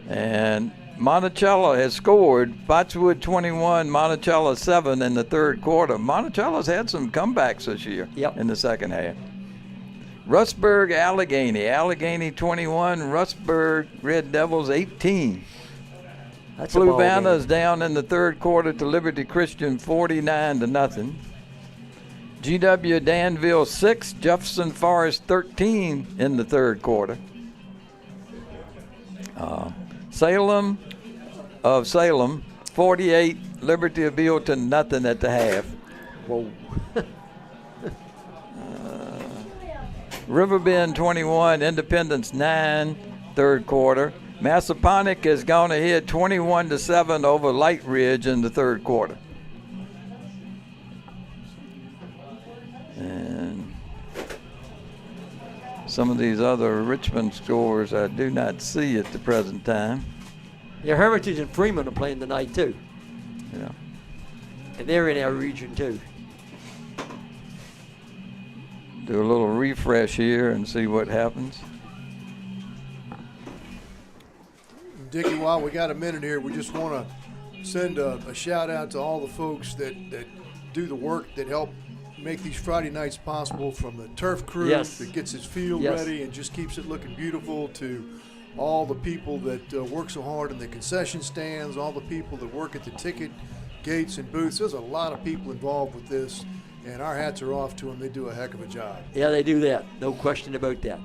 And Monticello has scored. Spotswood 21, Monticello 7 in the third quarter. Monticello's had some comebacks this year in the second half. Rustburg, Allegheny 21, Rustburg Red Devils 18. Fluvanna's down in the third quarter to Liberty Christian 49-0. GW Danville 6, Jefferson Forest 13 in the third quarter. Salem 48, Liberty of Bealeton nothing at the half. Whoa. Riverbend 21, Independence 9, third quarter. Massaponic has gone ahead 21-7 over Light Ridge in the third quarter. And some of these other Richmond scores I do not see at the present time. Yeah, Hermitage and Freeman are playing tonight too. Yeah. And they're in our region too. Do a little refresh here and see what happens. Dickie, while we got a minute here, we just want to send a shout out to all the folks that do the work that help make these Friday nights possible, from the turf crew that gets his field ready and just keeps it looking beautiful, to all the people that work so hard in the concession stands, all the people that work at the ticket gates and booths. There's a lot of people involved with this, and our hats are off to them. They do a heck of a job. Yeah, they do that. No question about that.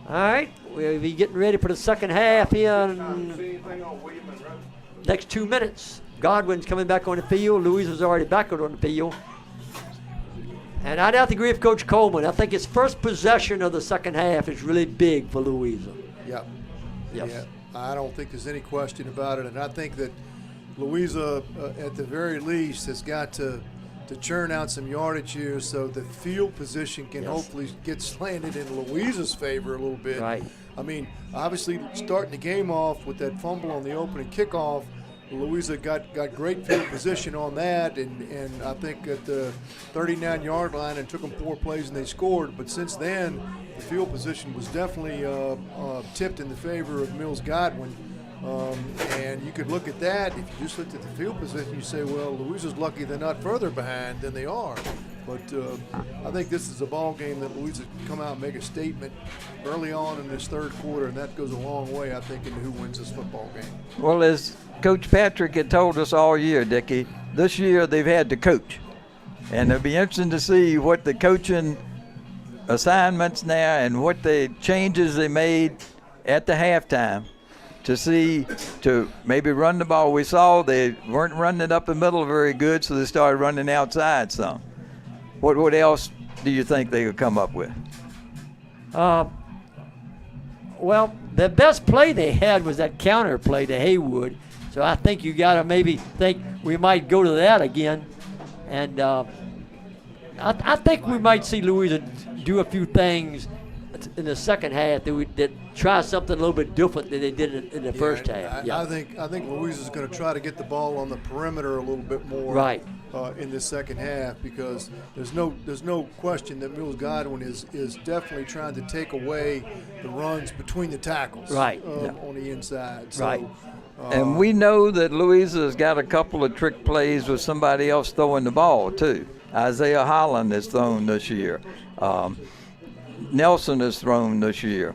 All right, we'll be getting ready for the second half here in next 2 minutes. Godwin's coming back on the field. Louisa's already back on the field. And I'd have to agree with Coach Coleman. I think his first possession of the second half is really big for Louisa. Yeah. Yes. Yeah. I don't think there's any question about it. And I think that Louisa, at the very least, has got to churn out some yardage here so the field position can hopefully get slanted in Louisa's favor a little bit. Right. I mean, obviously starting the game off with that fumble on the opening kickoff, Louisa got great field position on that, and I think at the 39-yard line, and took them 4 plays and they scored. But since then, the field position was definitely tipped in the favor of Mills Godwin. And you could look at that. If you just looked at the field position, you say, well, Louisa's lucky they're not further behind than they are. But I think this is a ball game that Louisa can come out and make a statement early on in this third quarter, and that goes a long way, I think, into who wins this football game. Well, as Coach Patrick had told us all year, Dickie, this year they've had to coach. And it'll be interesting to see what the coaching assignments now and what the changes they made at the halftime to maybe run the ball. We saw they weren't running it up the middle very good, so they started running outside some. What else do you think they could come up with? Well, the best play they had was that counter play to Haywood. So I think you got to maybe think we might go to that again. And I think we might see Louisa do a few things in the second half that try something a little bit different than they did in the first half. I think Louisa's going to try to get the ball on the perimeter a little bit more. Right. In this second half, because there's no question that Mills Godwin is definitely trying to take away the runs between the tackles. Right. On the inside. So, right. And we know that Louisa's got a couple of trick plays with somebody else throwing the ball too. Isaiah Holland has thrown this year. Nelson has thrown this year.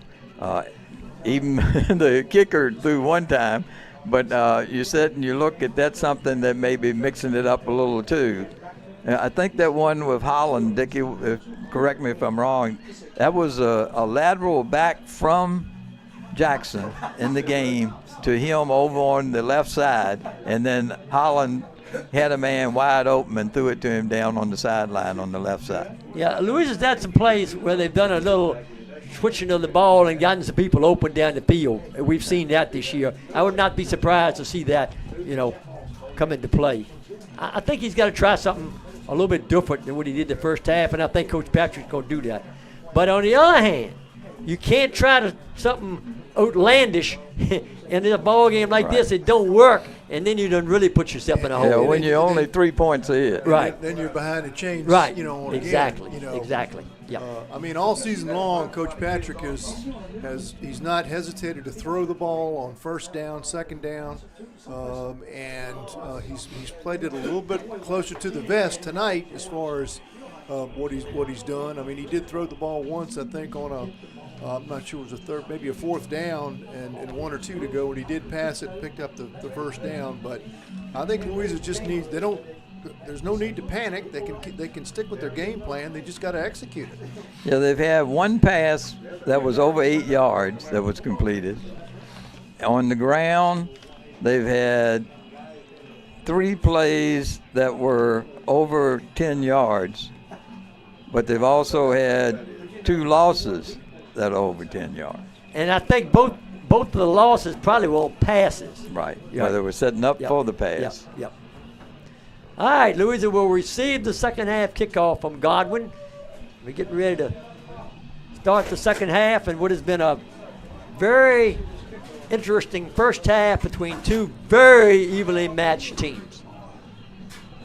Even the kicker threw one time. But you sit and you look at that, something that may be mixing it up a little too. I think that one with Holland, Dickie, correct me if I'm wrong, that was a lateral back from Jackson in the game to him over on the left side, and then Holland had a man wide open and threw it to him down on the sideline on the left side. Yeah, Louisa's had some plays where they've done a little switching of the ball and gotten some people open down the field. We've seen that this year. I would not be surprised to see that, come into play. I think he's got to try something a little bit different than what he did the first half, and I think Coach Patrick's going to do that. But on the other hand, you can't try something outlandish in a ball game like this. It don't work, and then you don't really put yourself in a hole. Yeah, when you're only 3 points ahead. Right. Then you're behind the chains. Right. On exactly. Again, Exactly. Yeah. All season long, Coach Patrick he's not hesitated to throw the ball on first down, second down, and he's played it a little bit closer to the vest tonight as far as what he's done. I mean, he did throw the ball once, I think, on I'm not sure it was a third, maybe a fourth down, and 1 or 2 to go, and he did pass it and picked up the first down. But I think Louisa just needs. There's no need to panic. They can stick with their game plan. They just got to execute it. Yeah, they've had one pass that was over 8 yards that was completed. On the ground, they've had 3 plays that were over 10 yards, but they've also had 2 losses that are over 10 yards. And I think both of the losses probably were passes. Right. Yeah. They were setting up for the pass. Yep. All right, Louisa will receive the second half kickoff from Godwin. We're getting ready to start the second half, and what has been a very interesting first half between 2 very evenly matched teams.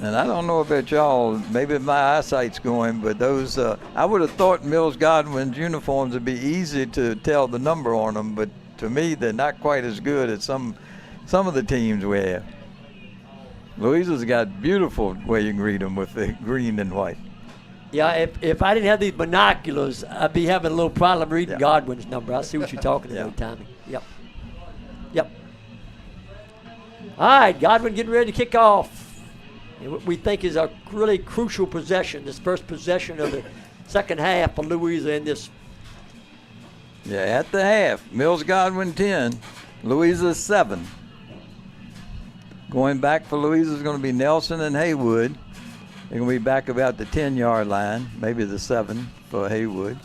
And I don't know about y'all, maybe my eyesight's going, but those, I would have thought Mills Godwin's uniforms would be easy to tell the number on them, but to me, they're not quite as good as some of the teams we have. Louisa's got beautiful way you can read them with the green and white. Yeah, if I didn't have these binoculars, I'd be having a little problem reading Godwin's number. I see what you're talking about, Tommy. Yep. All right, Godwin getting ready to kick off. And what we think is a really crucial possession, this first possession of the second half for Louisa in this. Yeah, at the half, Mills Godwin 10, Louisa 7. Going back for Louisa is going to be Nelson and Haywood. They're going to be back about the 10-yard line, maybe the 7 for Haywood.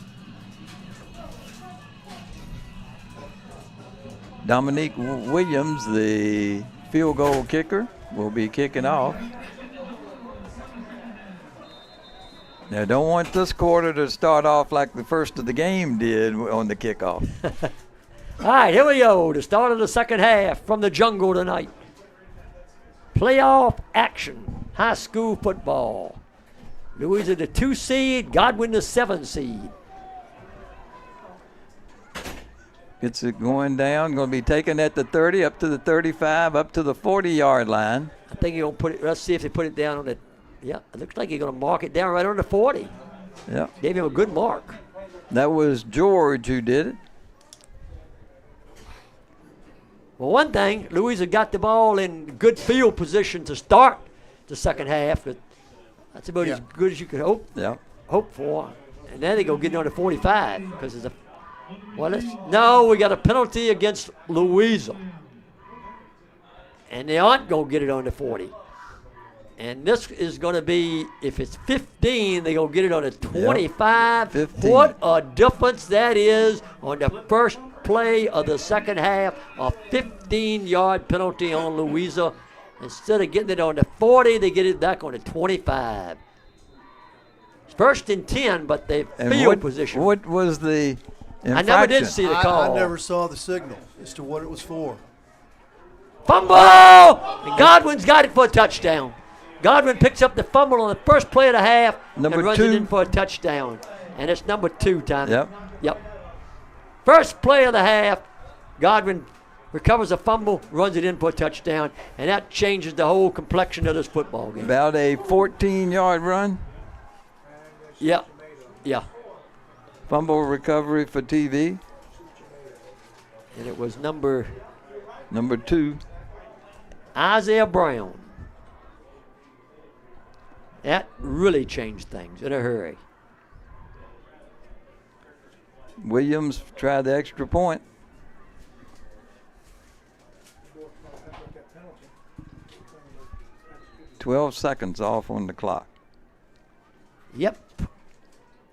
Dominique Williams, the field goal kicker, will be kicking off. Now, don't want this quarter to start off like the first of the game did on the kickoff. All right, here we go. The start of the second half from the jungle tonight. Playoff action, high school football. Louisa the 2 seed, Godwin the 7 seed. Gets it going down, going to be taken at the 30, up to the 35, up to the 40-yard line. I think he's going to put it, let's see if they put it down on the, it looks like he's going to mark it down right on the 40. Yeah. Gave him a good mark. That was George who did it. Well, one thing, Louisa got the ball in good field position to start the second half. But that's about as good as you could hope for. And then they go get it on the 45 because it's we got a penalty against Louisa. And they aren't going to get it on the 40. And this is going to be, if it's 15, they're going to get it on the 25. 15. What a difference that is on the first play of the second half. A 15-yard penalty on Louisa. Instead of getting it on the 40, they get it back on the 25. First and 10, but they field position. What was the infraction? I never did see the call. I never saw the signal as to what it was for. Fumble! And Godwin's got it for a touchdown. Godwin picks up the fumble on the first play of the half and runs it in for a touchdown. And it's number 2, Tommy. Yep. First play of the half, Godwin recovers a fumble, runs it in for a touchdown, and that changes the whole complexion of this football game. About a 14-yard run? Yeah. Fumble recovery for TV. And it was number 2. Isaiah Brown. That really changed things in a hurry. Williams tried the extra point. "12 seconds off on the clock." Yep.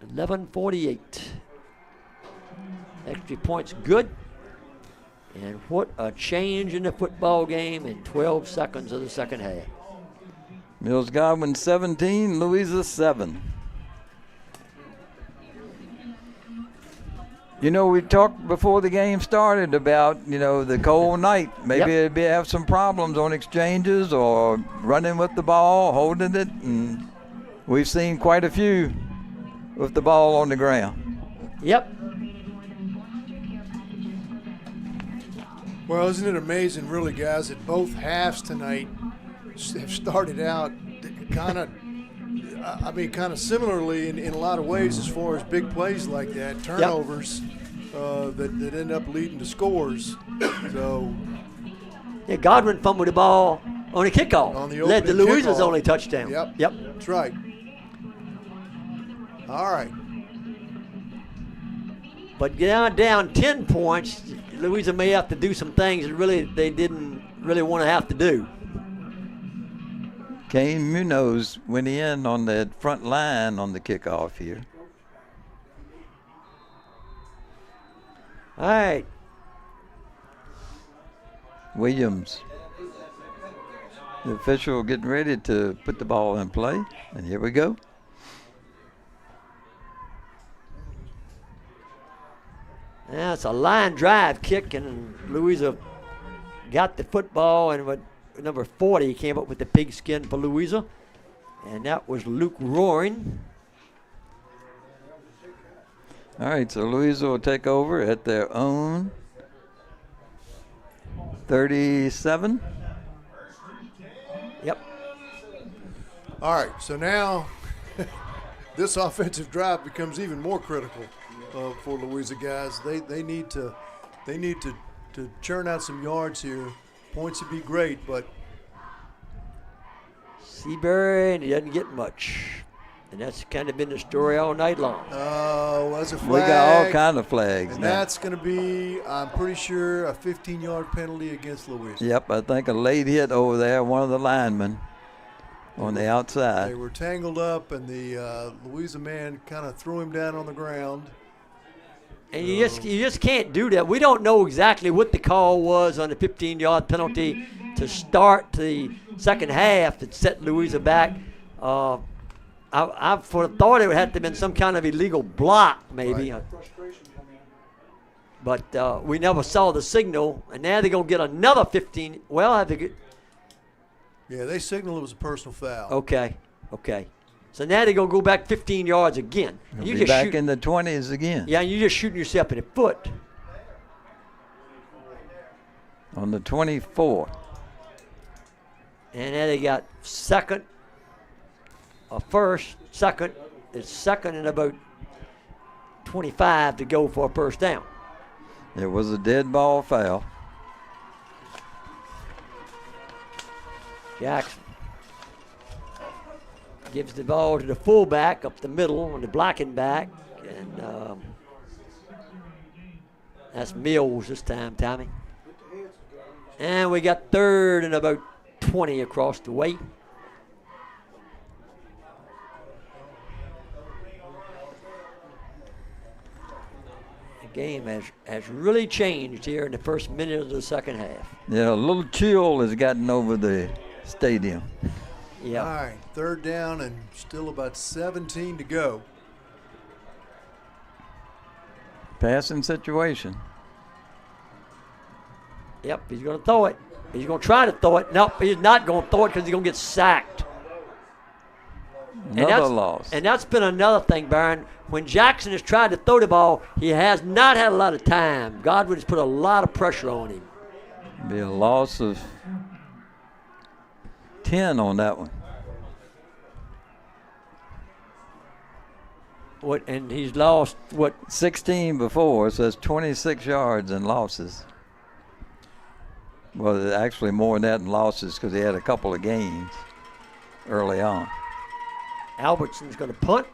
11:48. Extra point's good. And what a change in the football game in 12 seconds of the second half. Mills Godwin 17, Louisa 7. You know, we talked before the game started about, you know, the cold night. Maybe Yep. it'd have some problems on exchanges or running with the ball, holding it, and we've seen quite a few with the ball on the ground. Yep. Well, isn't it amazing, really, guys, that both halves tonight have started out kind of similarly in a lot of ways as far as big plays like that, turnovers that end up leading to scores. So Yeah, Godwin fumbled the ball on a kickoff. On the led to opening Louisa's kickoff. only touchdown. Yep. Yep. That's right. All right. But down 10 points, Louisa may have to do some things that really they didn't really want to have to do. Kane Munoz went in on the front line on the kickoff here. All right. Williams, the official, getting ready to put the ball in play, and here we go. Yeah, it's a line drive kick, and Louisa got the football, and with number 40 came up with the pigskin for Louisa, and that was Luke Roaring. All right, so Louisa will take over at their own 37. Yep. All right. So now this offensive drive becomes even more critical for Louisa, guys. They need to churn out some yards here. Points would be great, but Seabury, and he doesn't get much. And that's kind of been the story all night long. that's a flag. We got all kind of flags And now. that's going to be, I'm pretty sure, a 15-yard penalty against Louisa. Yep, I think a late hit over there, one of the linemen on the outside. They were tangled up, and the Louisa man kind of threw him down on the ground. And you just can't do that. We don't know exactly what the call was on the 15-yard penalty to start the second half that set Louisa back. I thought it would have to have been some kind of illegal block, maybe. Right. But we never saw the signal, and now they're going to get another 15. Well, I think Yeah, they signaled it was a personal foul. okay. So now they're going to go back 15 yards again. We'll be back in the 20s again. Yeah, you're just shooting yourself in the foot. On the 24. And then they got second, second. It's second and about 25 to go for a first down. It was a dead ball foul. Jackson gives the ball to the fullback up the middle on the blocking back. And that's Mills this time, Tommy. And we got third and about 20 across the way. The game has really changed here in the first minute of the second half. Yeah, a little chill has gotten over the stadium. Yeah. All right, third down and still about 17 to go. Passing situation. Yep, he's going to throw it. He's going to try to throw it. Nope, he's not going to throw it because he's going to get sacked. Another loss. And that's been another thing, Byron. When Jackson has tried to throw the ball, he has not had a lot of time. Godwin has put a lot of pressure on him. Be a loss of 10 on that one. And he's lost, 16 before, so that's 26 yards in losses. Well, actually more than that in losses because he had a couple of gains early on. Albertson's going to punt.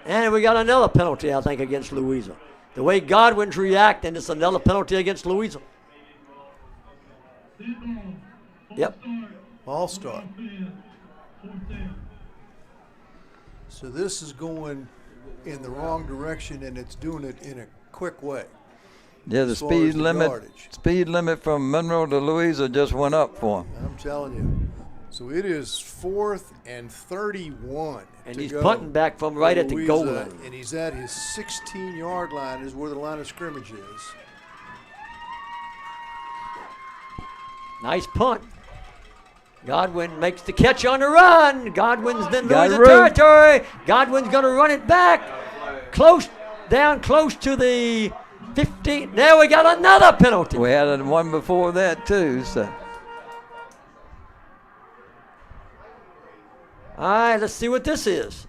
And we got another penalty, I think, against Louisa. The way Godwin's reacting, it's another penalty against Louisa. Yep. Ball start. So this is going in the wrong direction, and it's doing it in a quick way. Yeah, the as far as speed limit from Monroe to Louisa just went up for him. I'm telling you. So it is 4th and 31. And to he's go punting back from right at the goal Louisa, line. And he's at his 16-yard line is where the line of scrimmage is. Nice punt. Godwin makes the catch on the run. Godwin's then Got Louisa room. territory. Godwin's going to run it back. Close to the 15. Now we got another penalty. We had one before that too. So All right, let's see what this is.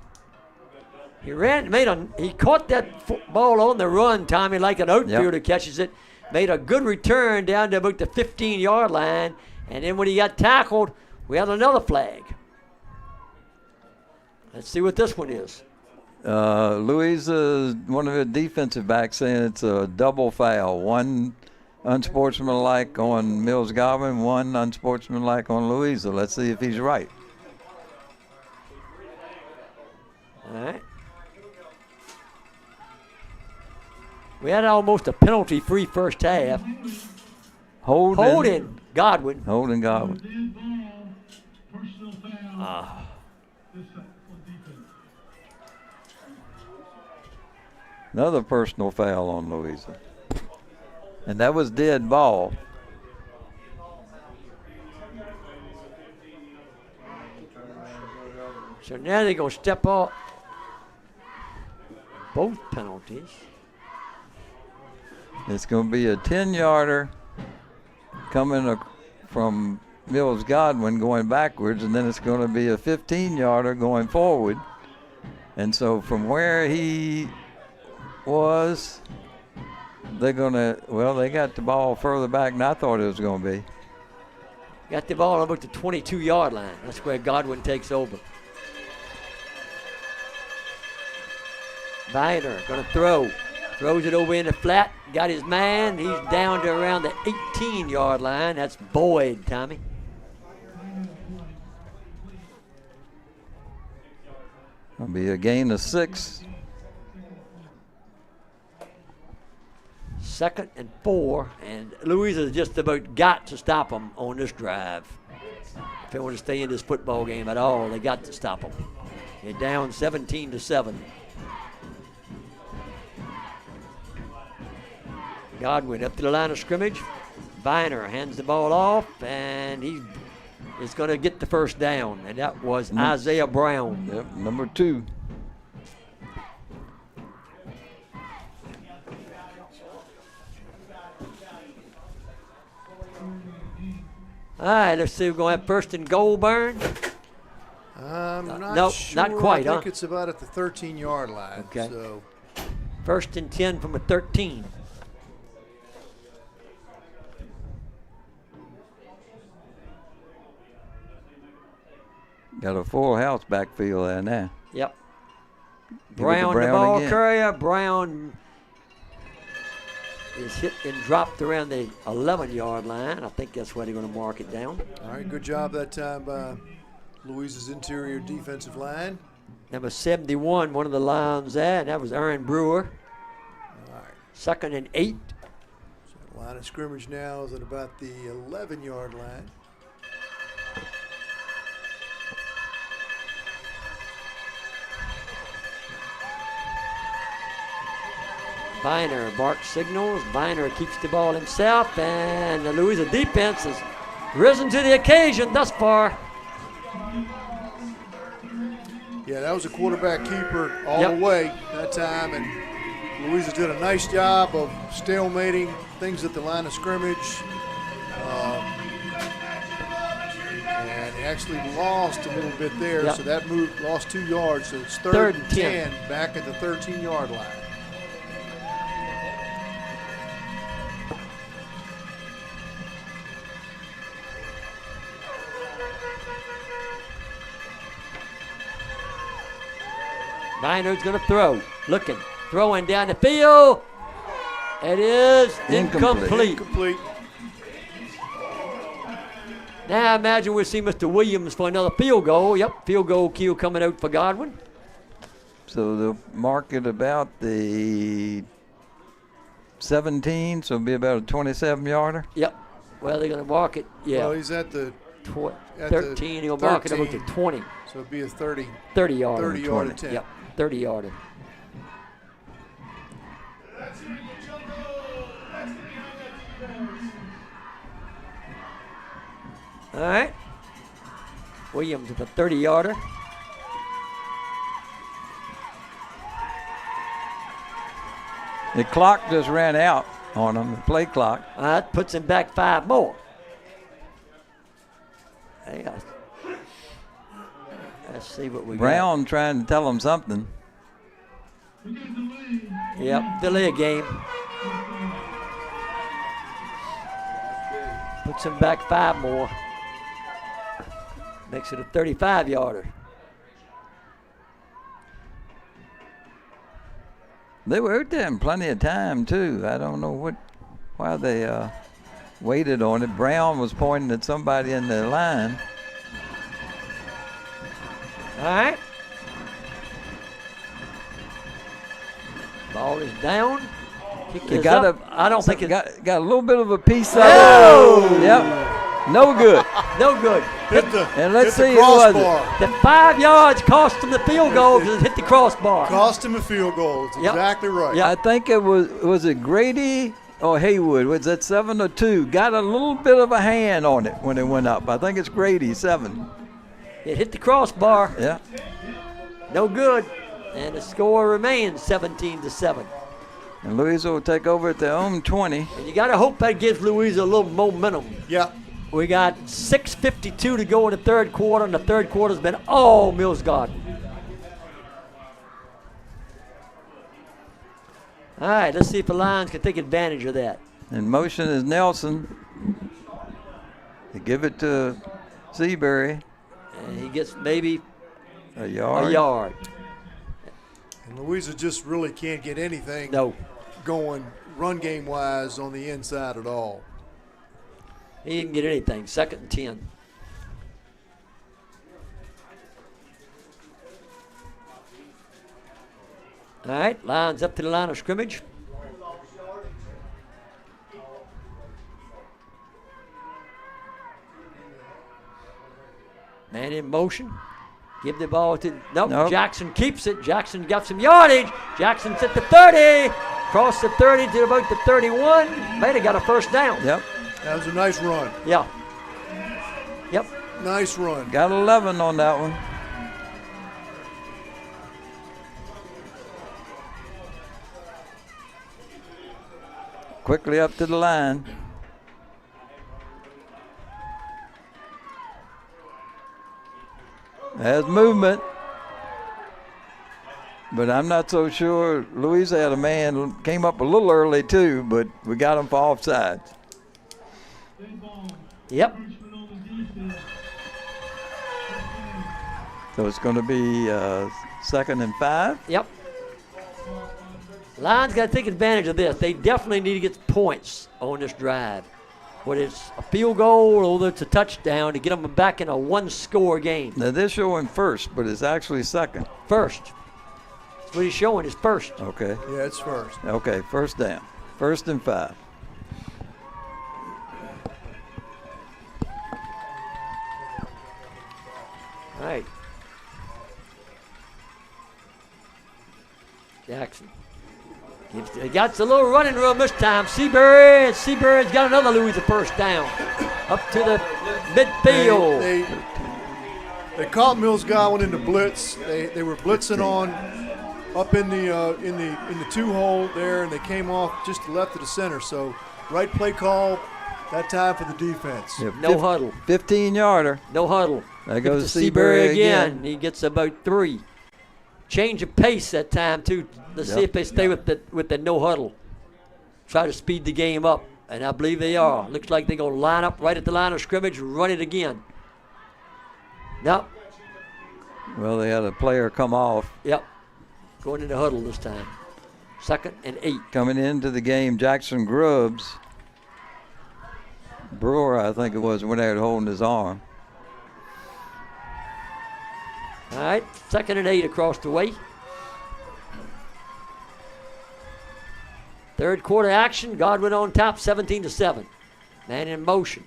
He caught that ball on the run, Tommy, like an outfielder catches it. Made a good return down to about the 15-yard line, and then when he got tackled, we had another flag. Let's see what this one is. Louisa, one of the defensive backs, saying it's a double foul. One unsportsmanlike on Mills Godwin, one unsportsmanlike on Louisa. Let's see if he's right. All right. We had almost a penalty-free first half. Holding Godwin. Holding Godwin. Within ball, personal foul. This on defense. Another personal foul on Louisa. And that was dead ball. So now they're going to step off both penalties. It's going to be a 10-yarder coming from Mills Godwin going backwards, and then it's going to be a 15-yarder going forward. And so from where he was, they're going to, they got the ball further back than I thought it was going to be. Got the ball about the 22-yard line. That's where Godwin takes over. Viner going to throw. Throws it over in the flat. Got his man. He's down to around the 18-yard line. That's Boyd, Tommy. It'll be a gain of 6. 2nd and 4. And Louisa just about got to stop them on this drive. If they want to stay in this football game at all, they got to stop them. They're down 17-7. Godwin up to the line of scrimmage. Viner hands the ball off, and he is going to get the first down, and that was Isaiah Brown. Yep, number 2. All right, let's see. We're going to have first and goal, Burn. I'm not nope, sure. not quite, I think it's about at the 13-yard line. Okay. So First and 10 from a 13. Got a full house backfield there now. Yep. Give it to Brown, the Brown ball again. carrier. Brown is hit and dropped around the 11-yard line. I think that's where they're going to mark it down. all right, good job that time by Louisa's interior defensive line. Number 71, one of the lines there, and that was Aaron Brewer. All right. 2nd and 8. So line of scrimmage now is at about the 11-yard line. Viner barks signals. Viner keeps the ball himself, and the Louisa defense has risen to the occasion thus far. Yeah, that was a quarterback keeper all Yep. the way that time, and Louisa did a nice job of stalemating things at the line of scrimmage. And he actually lost a little bit there, Yep. so that lost 2 yards. So it's third and 10 back at the 13-yard line. Reiner's going to throw. Looking. Throwing down the field. It is incomplete. Incomplete. Now I imagine we'll see Mr. Williams for another field goal. Yep, field goal cue coming out for Godwin. So they'll mark it about the 17, so it'll be about a 27-yarder. Yep. Well, they're going to mark it. Yeah. Well, he's at the 13. He'll mark it about to 20. So it'll be a 30. 30-yarder. 30-yard attempt. Yep, 30-yarder. All right. Williams with a 30-yarder. The clock just ran out on him, the play clock. That puts him back 5 more. Hey, let's see what we Brown trying to tell him something. got. Yep, delay a game. Puts him back 5 more. Makes it a 35-yarder. They were out there in plenty of time, too. I don't know why they waited on it. Brown was pointing at somebody in the line. All right. Ball is down. Kick is up. I don't think it's got a little bit of a piece of Oh! it. Yep. No good. no good. And let's hit the see who was it. crossbar. The 5 yards cost him the field goal because it hit the crossbar. Cost him a field goal. That's Yep. exactly right. Yep. I think it was it Grady or Haywood? Was that 7 or 2? Got a little bit of a hand on it when it went up. I think it's Grady, 7. It hit the crossbar. Yeah. No good. And the score remains 17-7. And Louisa will take over at their own 20. And you got to hope that gives Louisa a little momentum. Yeah. We got 6:52 to go in the third quarter, and the third quarter's been all Mills Garden. All right, let's see if the Lions can take advantage of that. In motion is Nelson. They give it to Seabury. And he gets maybe A yard. a yard. And Louisa just really can't get anything No, going run game wise on the inside at all. he didn't get anything. 2nd and 10. All right, Lions up to the line of scrimmage. Man in motion. Give the ball to, nope. Jackson keeps it. Jackson got some yardage. Jackson's at the 30. Cross the 30 to about the 31. Might have got a first down. Yep. That was a nice run. Yeah. Yep. Nice run. Got 11 on that one. Quickly up to the line. There's movement. But I'm not so sure. Louisa had a man, came up a little early too, but we got him for offsides. Yep. So it's going to be 2nd and 5. Yep. Lions got to take advantage of this. They definitely need to get points on this drive. Whether it's a field goal or whether it's a touchdown to get them back in a one-score game. Now they're showing first, but it's actually 2nd. First. That's what he's showing is first. Okay. Yeah, it's first. Okay, first down. 1st and 5. All right. Jackson. He got a little running room this time. Seabury's got another Louisa first down. Up to the midfield. They caught Mills Godwin in the blitz. They were blitzing on up in the 2-hole there, and they came off just to the left of the center. So right play call that time for the defense. Yep. No huddle. 15-yarder. No huddle. There goes to Seabury again. He gets about 3. Change of pace that time too. Let's see if they stay with the no huddle. Try to speed the game up, and I believe they are. Looks like they're gonna line up right at the line of scrimmage, run it again. Nope. Well, they had a player come off. Yep. going in the huddle this time. 2nd and 8. Coming into the game, Jackson Grubbs. Brewer, I think it was, went out holding his arm. All right, 2nd and 8 across the way. Third quarter action. Godwin on top, 17-7. Man in motion.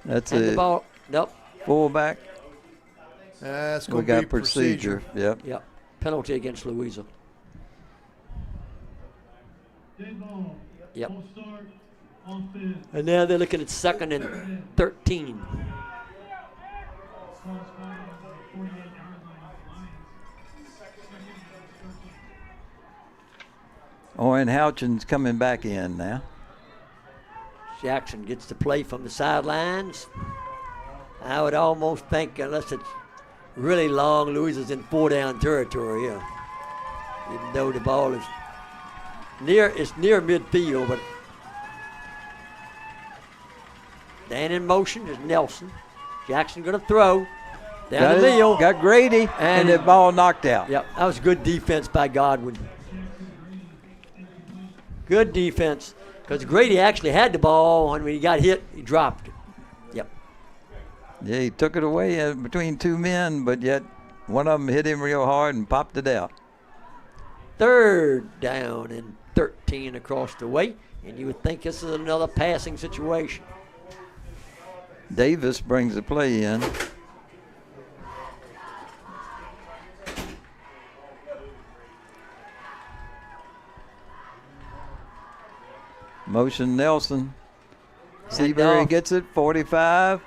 That's And it. the ball. Nope. Fullback. That's We going to got be procedure. Yep. Yep. Penalty against Louisa. Dead ball. Yep. Full start. Offense. And now they're looking at 2nd and 13. Cross fire on the 48-yard line. Lions. Owen Houchin's coming back in now. Jackson gets to play from the sidelines. I would almost think, unless it's really long, Louisa's in 4-down territory here. Even though the ball is near midfield, but Dan in motion is Nelson. Jackson going to throw down the field. Got Grady and the ball knocked out. Yep, that was good defense by Godwin. Good defense, because Grady actually had the ball, and when he got hit, he dropped it. Yep. Yeah, he took it away between two men, but yet one of them hit him real hard and popped it out. 3rd down and 13 across the way, and you would think this is another passing situation. Davis brings the play in. Motion Nelson. Seabury gets it, 45.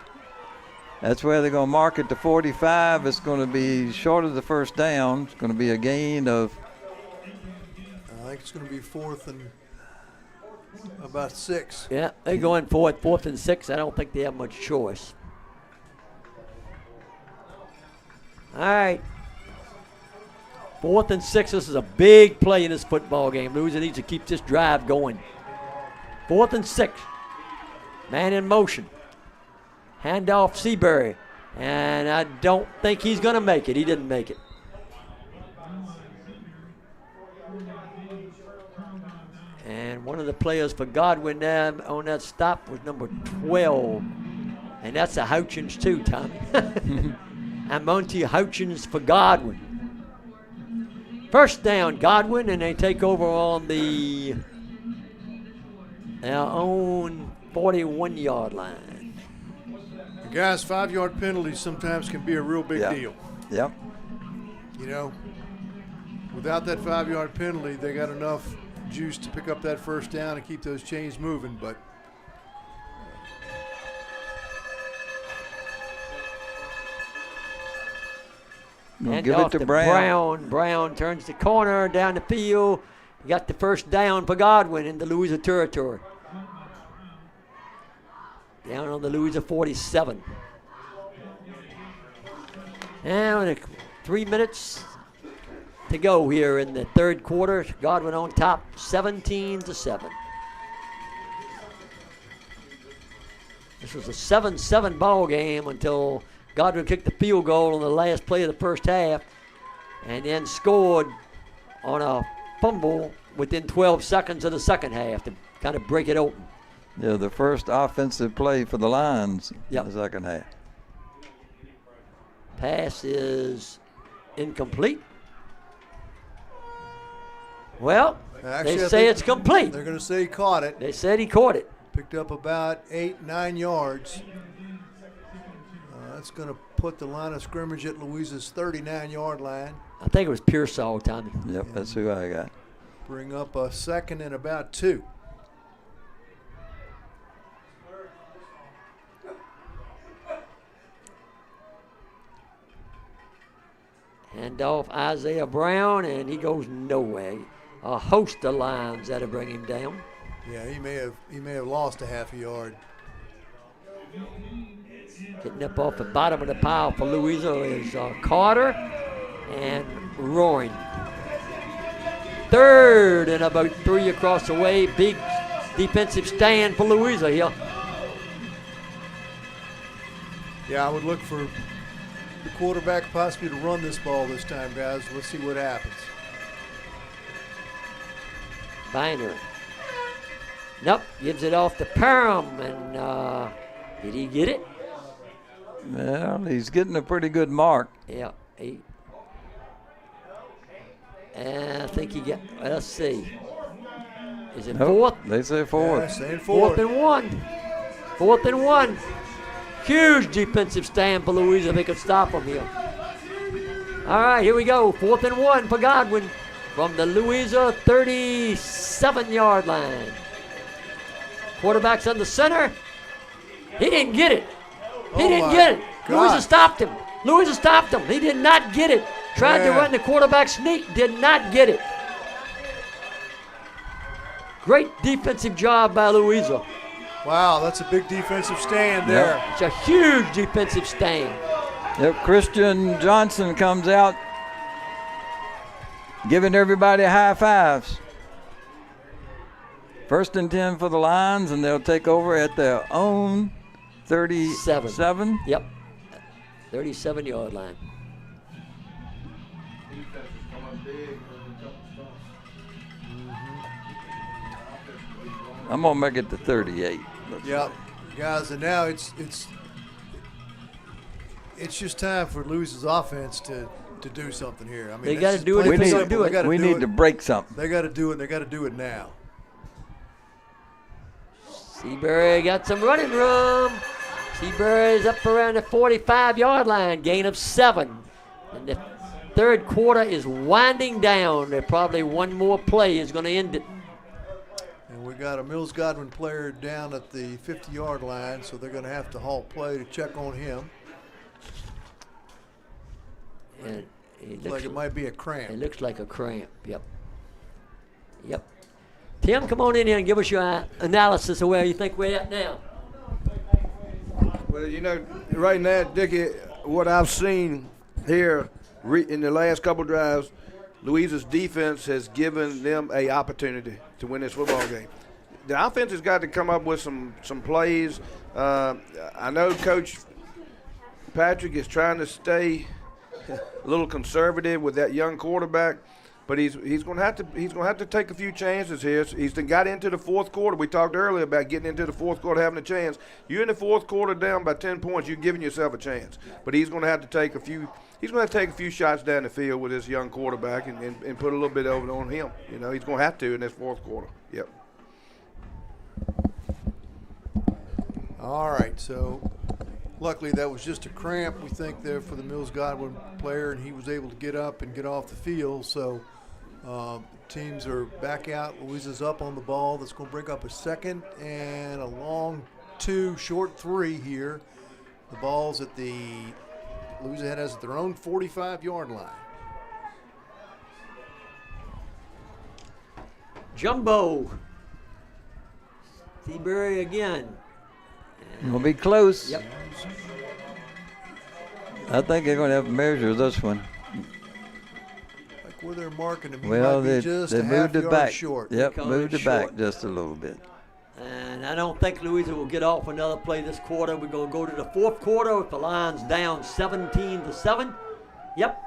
That's where they're going to mark it to 45. It's going to be short of the first down. It's going to be a gain of. I think it's going to be 4th and about 6. Yeah, they're going for it, 4th and 6. I don't think they have much choice. All right. 4th and 6. This is a big play in this football game. Louisa needs to keep this drive going. 4th and 6. Man in motion. Handoff Seabury. And I don't think he's going to make it. He didn't make it. And one of the players for Godwin there on that stop was number 12. And that's a Houchins too, Tommy. Amonte Houchins for Godwin. First down, Godwin, and they take over on their own 41-yard line. Guys, 5-yard penalties sometimes can be a real big deal. Yep. You know, without that 5-yard penalty, they got enough juice to pick up that first down and keep those chains moving, but And give it to Brown. Brown turns the corner down the field. Got the first down for Godwin in the Louisa territory. Down on the Louisa 47. And 3 minutes to go here in the third quarter. Godwin on top, 17-7. This was a 7-7 ball game until Godwin kicked the field goal on the last play of the first half and then scored on a fumble within 12 seconds of the second half to kind of break it open. Yeah, the first offensive play for the Lions Yep. in the second half. Pass is incomplete. Well, actually, they I say think it's complete. they're going to say he caught it. They said he caught it. Picked up about 8-9 yards. That's going to put the line of scrimmage at Louisa's 39-yard line. I think it was Pearsall, Tommy. Yep, that's who I got. Bring up a 2nd and about 2. Hand off Isaiah Brown, and he goes nowhere. A host of lines that'll bring him down. Yeah, he may have lost a half a yard. Getting up off the bottom of the pile for Louisa is Carter and Roaring. 3rd and about 3 across the way. Big defensive stand for Louisa here. Yeah, I would look for the quarterback possibly to run this ball this time, guys. Let's see what happens. Biner. Nope, gives it off to Perham, and did he get it? Well, he's getting a pretty good mark. Yeah, and I think he got, let's see. Is it fourth? They say fourth. Yeah, saying Fourth fourth. and one. Fourth and one. Huge defensive stand for Louisa if they could stop him here. All right, here we go. 4th and 1 for Godwin from the Louisa 37-yard line. Quarterback's under center. He didn't get it. He didn't get it. God. Louisa stopped him. Louisa stopped him. He did not get it. Tried to Yeah. run the quarterback sneak. Did not get it. Great defensive job by Louisa. Wow, that's a big defensive stand there. It's a huge defensive stand. Yep, Christian Johnson comes out giving everybody high fives. 1st and 10 for the Lions, and they'll take over at their own 37. Yep. 37-yard line. I'm going to make it to 38. Yep, guys, and now it's just time for Louisa's offense to do something here. I mean, They that's gotta just do it plain if they're and gonna simple. do it. They gotta We do need it. to break something. They got to do it. And they got to do it now. Seabury got some running room. Seabury's up around the 45-yard line, gain of 7. And the third quarter is winding down. There probably one more play is going to end it. And we got a Mills Godwin player down at the 50-yard line, so they're going to have to halt play to check on him. And Looks like it might be a cramp. It looks like a cramp. Yep. Yep. Tim, come on in here and give us your analysis of where you think we're at now. Well, you know, right now, Dickie, what I've seen here in the last couple drives, Louisa's defense has given them a opportunity to win this football game. The offense has got to come up with some plays. I know Coach Patrick is trying to stay a little conservative with that young quarterback, but he's going to have to take a few chances here. He's got into the fourth quarter. We talked earlier about getting into the fourth quarter, having a chance. You're in the fourth quarter down by 10 points. You're giving yourself a chance, but he's going to have to take a few. He's going to take a few shots down the field with this young quarterback and put a little bit over on him. You know, he's going to have to in this fourth quarter. Yep. All right, so luckily that was just a cramp, we think, there for the Mills Godwin player, and he was able to get up and get off the field. So teams are back out. Louisa's up on the ball. That's going to bring up a 2nd and a long 2, short 3 here. The ball's at the Louisa has at their own 45-yard line. Jumbo. Seabury again. We'll be close. Yep. I think they're going to have to measure this one. Like where they're marking him, he Well, might be they just a moved half it yard back. short. Yep, Call moved it it back short. just a little bit. And I don't think Louisa will get off another play this quarter. We're going to go to the fourth quarter with the Lions down 17-7. Yep.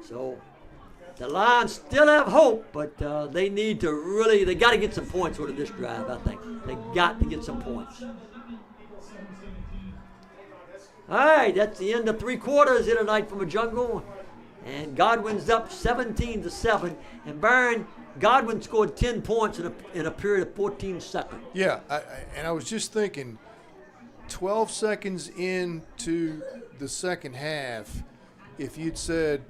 So the Lions still have hope, but they need to they got to get some points out of this drive, I think. They got to get some points. All right, that's the end of 3 quarters here tonight from the jungle. And Godwin's up 17-7. And Byron, Godwin scored 10 points in a period of 14 seconds. Yeah, and I was just thinking, 12 seconds into the second half, if you'd said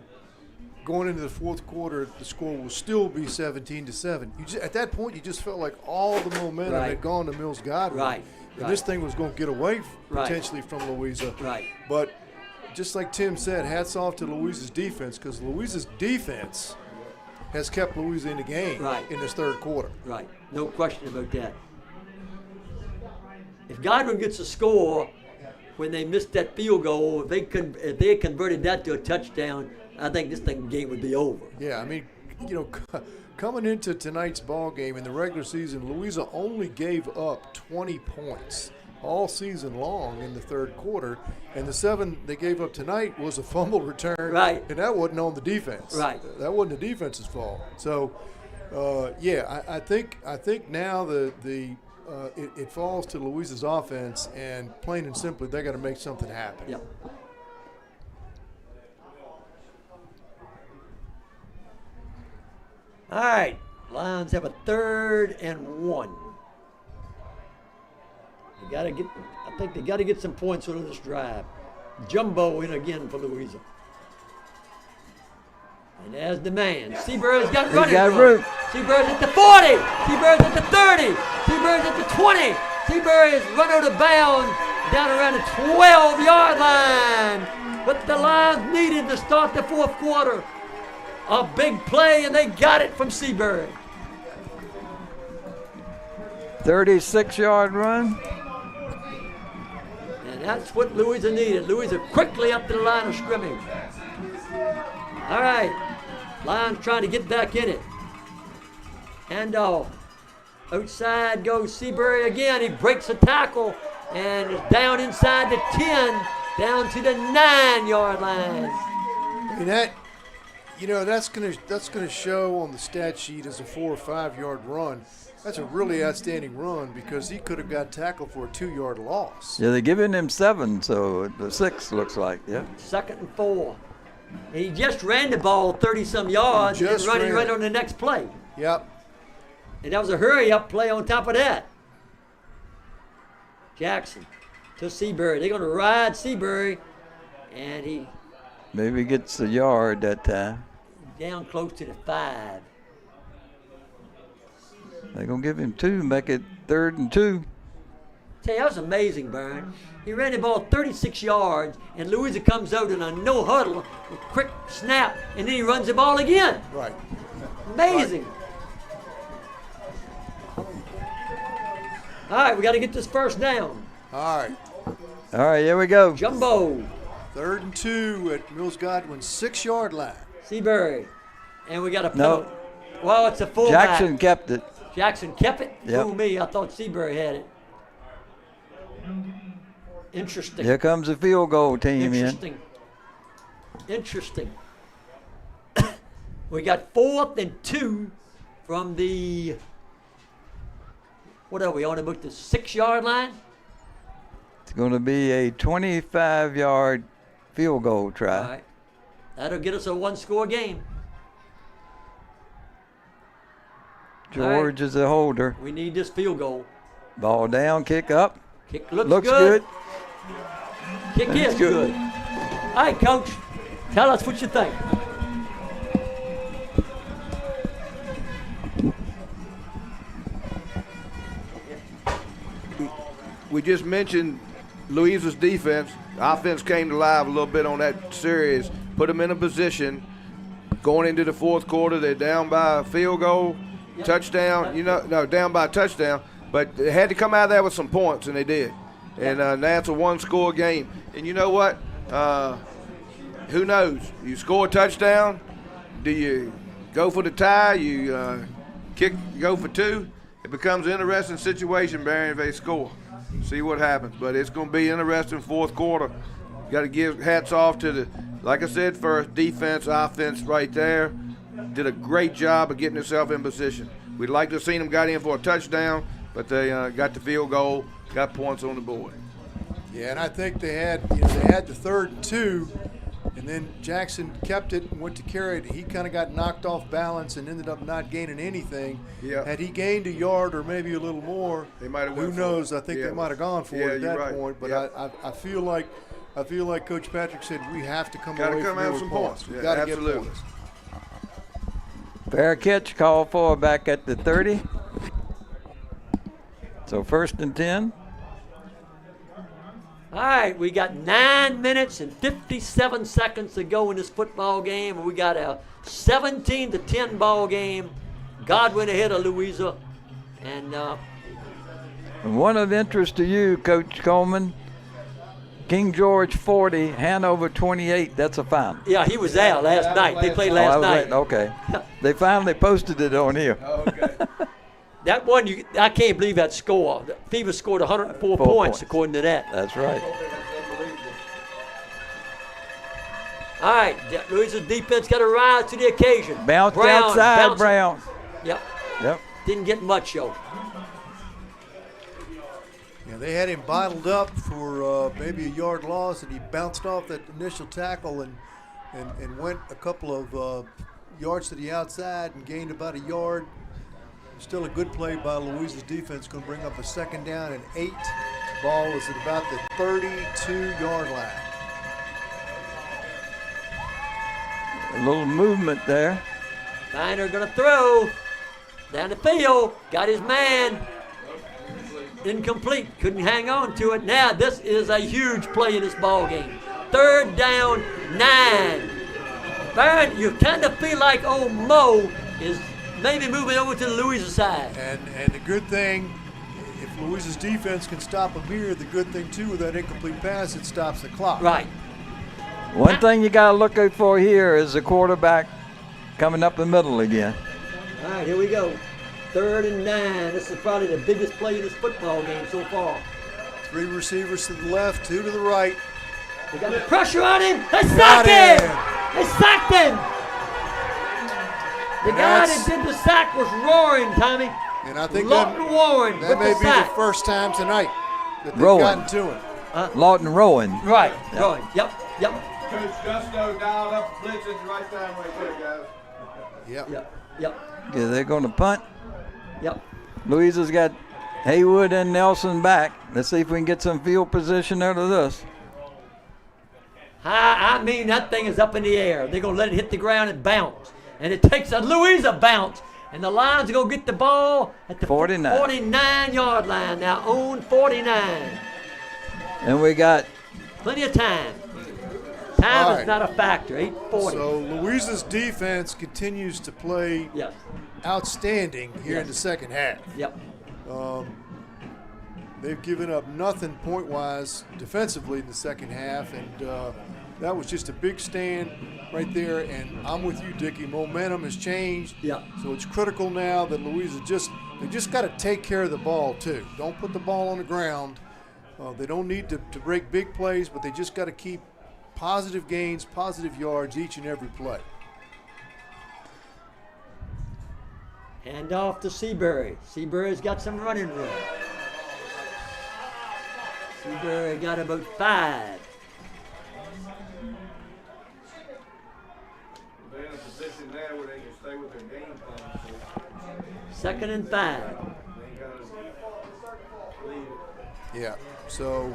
going into the fourth quarter, the score will still be 17-7. At that point, you just felt like all the momentum Right. had gone to Mills Godwin. Right. And this thing was going to get away potentially from Louisa. Right. But just like Tim said, hats off to Louisa's defense, because Louisa's defense has kept Louisa in the game in this third quarter. Right, no question about that. If Godwin gets a score when they missed that field goal, if they converted that to a touchdown, I think this game would be over. Yeah, I mean, coming into tonight's ball game in the regular season, Louisa only gave up 20 points all season long in the third quarter, and the 7 they gave up tonight was a fumble return. Right. And that wasn't on the defense. Right. That wasn't the defense's fault. So Yeah, I think now it falls to Louisa's offense, and plain and simply, they got to make something happen. Yep. All right, Lions have a 3rd and 1. I think they got to get some points on this drive. Jumbo in again for Louisa. And as the man, Seabird's got running room. Seabird's at the 40. Seabird's at the 30. Seabird's at the 20. Seabird is run out of bounds down around the 12-yard line. But the Lions needed to start the 4th quarter. A big play, and they got it from Seabird. 36-yard run. And that's what Louisa needed. Louisa quickly up to the line of scrimmage. All right. Lions trying to get back in it. Handoff. Outside goes Seabury again. He breaks a tackle and is down inside the 10, down to the 9-yard line. I mean, that's gonna show on the stat sheet as a 4 or 5 yard run. That's a really outstanding run because he could have got tackled for a 2-yard loss. Yeah, they're giving him 7, so the 6 looks like. Yeah. 2nd and 4. He just ran the ball 30-some yards and running right on the next play. Yep. And that was a hurry-up play on top of that. Jackson to Seabury. They're going to ride Seabury, and he maybe gets a yard that time. Down close to the 5. They're going to give him 2, make it 3rd and 2. Tell you, that was amazing, Byron. He ran the ball 36 yards, and Louisa comes out in a no huddle, a quick snap, and then he runs the ball again. Right. Amazing. All right, we got to get this first down. All right, here we go. Jumbo. 3rd and 2 at Mills Godwin's 6-yard line. Seabury. And we got a No. Well, it's a fullback. Jackson kept it. Jackson kept it? Yep. Fool me, I thought Seabury had it. Interesting. Here comes the field goal team in. Interesting. We got 4th and 2 from the, what are we on about the 6-yard line? It's going to be a 25-yard field goal try. All right. That'll get us a 1-score game. George is a holder. We need this field goal. Ball down, kick up. Kick looks good. Kick is good. All right, Coach. Tell us what you think. We just mentioned Louisa's defense. Offense came to life a little bit on that series, put them in a position. Going into the 4th quarter, they're down by a field goal, touchdown. Down by a touchdown. But they had to come out of there with some points, and they did. And now it's a 1-score game. And you know what? Who knows? You score a touchdown. Do you go for the tie? You go for 2? It becomes an interesting situation, Barry, if they score. See what happens. But it's going to be interesting 4th quarter. You got to give hats off to like I said first, defense, offense right there. Did a great job of getting themselves in position. We'd like to have seen them got in for a touchdown, but they got the field goal, got points on the board. Yeah, and I think they had the 3rd and 2, and then Jackson kept it and went to carry it. He kind of got knocked off balance and ended up not gaining anything. Yeah. Had he gained a yard or maybe a little more, they might have. Who knows? I think they might have gone for it at that point. But I feel like Coach Patrick said we have to come away from here with points. We got to get points. Fair catch called for back at the 30. So 1st and 10. All right, we got 9 minutes and 57 seconds to go in this football game, and we got a 17-10 ball game. Godwin ahead of Louisa, and one of interest to you, Coach Coleman, King George 40, Hanover 28. That's a final. Yeah, he was there last night. They played last night. Okay. They finally posted it on here. Okay. That one, I can't believe that score. Fever scored 104 points according to that. That's right. All right, Louisa's defense got to rise to the occasion. Bounce outside, Brown. Yep. Yep. Didn't get much, though. Yeah, they had him bottled up for maybe a yard loss, and he bounced off that initial tackle and went a couple of yards to the outside and gained about a yard. Still a good play by Louisa's defense. Going to bring up a 2nd down and 8. Ball is at about the 32-yard line. A little movement there. Viner going to throw down the field. Got his man. Incomplete. Couldn't hang on to it. Now this is a huge play in this ball game. 3rd down, 9. Byron, you kind of feel like old Mo is maybe moving over to the Louisa side. And the good thing, if Louisa's defense can stop him here, the good thing too with that incomplete pass, it stops the clock. Right. One thing you got to look out for here is the quarterback coming up the middle again. All right, here we go. 3rd and 9. This is probably the biggest play in this football game so far. 3 receivers to the left, 2 to the right. They got the pressure on him. They sacked him. They sacked him. The guy that did the sack was roaring, Tommy. And I think Lawton Warren that with may the be sack. the first time tonight that they've Rowan. gotten to him. Lawton Rowan. Right, Rowan. Yep. Coach Gusto dialed up blitzes right time right there, guys. Yep. Okay, they're going to punt. Yep. Louisa's got Haywood and Nelson back. Let's see if we can get some field position out of this. I mean, that thing is up in the air. They're going to let it hit the ground and bounce. And it takes a Louisa bounce. And the Lions are going to get the ball at the 49-yard line. Now on 49. And we got Plenty of time. Time All is right. not a factor. 8:40. So Louisa's defense continues to play Yes. outstanding here in the second half. Yep. They've given up nothing point-wise defensively in the second half, and that was just a big stand right there. And I'm with you, Dickie. Momentum has changed. Yep. So it's critical now that Louisa they just got to take care of the ball too. Don't put the ball on the ground. They don't need to break big plays, but they just got to keep positive gains, positive yards each and every play. Hand off to Seabury. Seabury's got some running room. Seabury got about 5. They're in a position now where they can stay with their game plan. So 2nd and 5. they ain't got to leave it. Yeah. So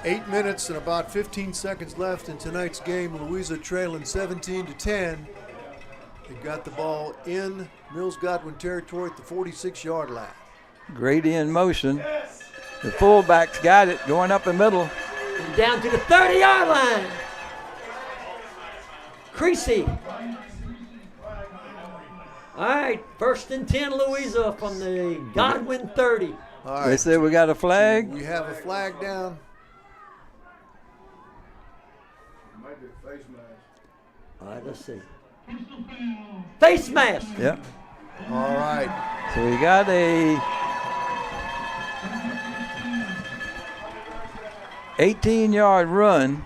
8 minutes and about 15 seconds left in tonight's game. Louisa trailing 17-10. They got the ball in Mills Godwin territory at the 46-yard line. Grady in motion. The fullback's got it going up the middle. And down to the 30-yard line. Creasy. All right, 1st and 10, Louisa from the Godwin 30. All They right. said we got a flag. We have a flag down. Might be a face mask. All right, let's see. Face mask. Yep. All right. So we got a 18-yard run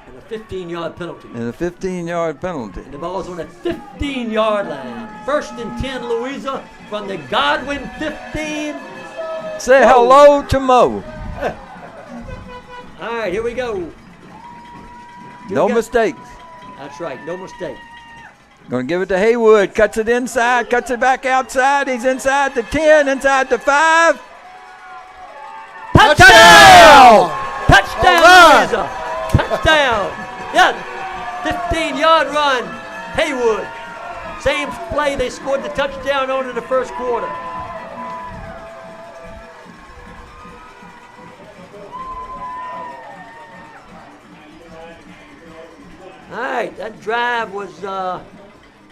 And a 15-yard penalty. and a 15-yard penalty. The ball's on the 15-yard line. 1st and 10, Louisa from the Godwin 15. Say hello to Mo. All right, here we go. No mistakes. That's right, no mistake. Going to give it to Haywood. Cuts it inside. Cuts it back outside. He's inside the 10. Inside the 5. Touchdown! Touchdown, All right. Louisa. Touchdown. Yeah, 15-yard run. Haywood. Same play, they scored the touchdown on in the first quarter. All right, that drive was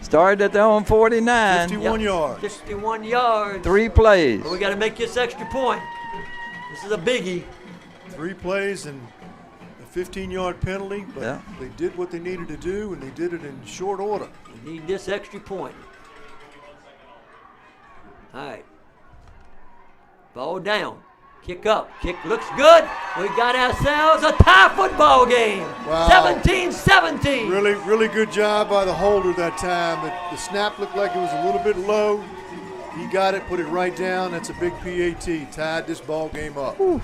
Started at their own 49. 51 yards. 51 yards. 3 plays. But we got to make this extra point. This is a biggie. 3 plays and a 15-yard penalty, but Yeah. they did what they needed to do, and they did it in short order. We need this extra point. All right. Ball down. Kick up. Kick looks good. We got ourselves a tie football game. Wow. 17-17. Really, really good job by the holder that time. The snap looked like it was a little bit low. He got it, put it right down. That's a big PAT. Tied this ball game up. Whew.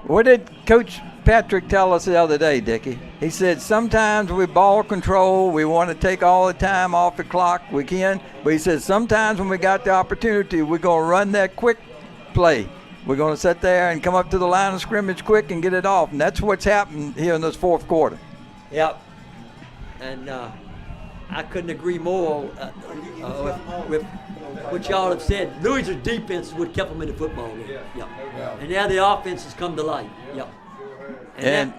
What did Coach Patrick tell us the other day, Dickie? He said sometimes we ball control, we want to take all the time off the clock we can, but he said sometimes when we got the opportunity, we're going to run that quick play. We're going to sit there and come up to the line of scrimmage quick and get it off, and that's what's happened here in this fourth quarter. Yep. And I couldn't agree more with what y'all have said. Louisa's defense is what kept them in the football game. Yep. Yeah. And now the offense has come to light. Yep. And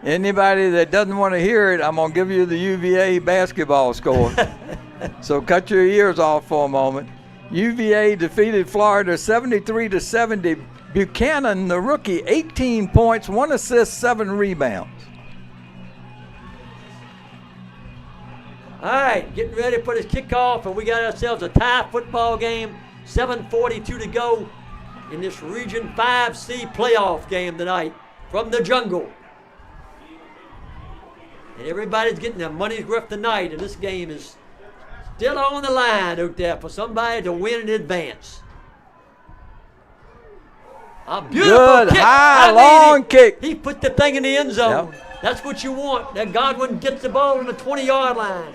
anybody that doesn't want to hear it, I'm going to give you the UVA basketball score. So cut your ears off for a moment. UVA defeated Florida 73-70. Buchanan, the rookie, 18 points, 1 assist, 7 rebounds. All right, getting ready for this kickoff, and we got ourselves a tie football game. 7:42 to go in this Region 5C playoff game tonight from the jungle. And everybody's getting their money's worth tonight, and this game is still on the line out there for somebody to win in advance. A beautiful Good, kick. high, long kick. He put the thing in the end zone. Yep. That's what you want. That Godwin gets the ball on the 20-yard line.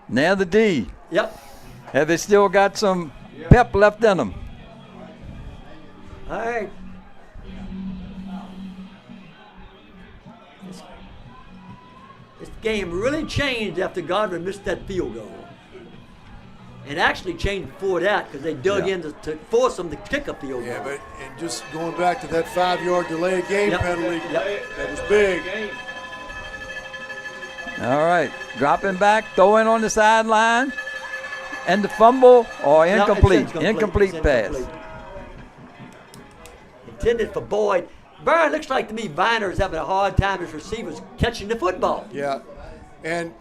Now the D. Yep. Have they still got some pep left in them? All right. This game really changed after Godwin missed that field goal. And actually changed before that because they dug in to force them to kick a field goal. Yeah, but and just going back to that 5-yard delay game penalty, that was big. All right, dropping back, throwing on the sideline, and the fumble or incomplete. Incomplete pass. Intended for Boyd. Byron, looks like to me Viner's having a hard time as receivers catching the football. Yeah, and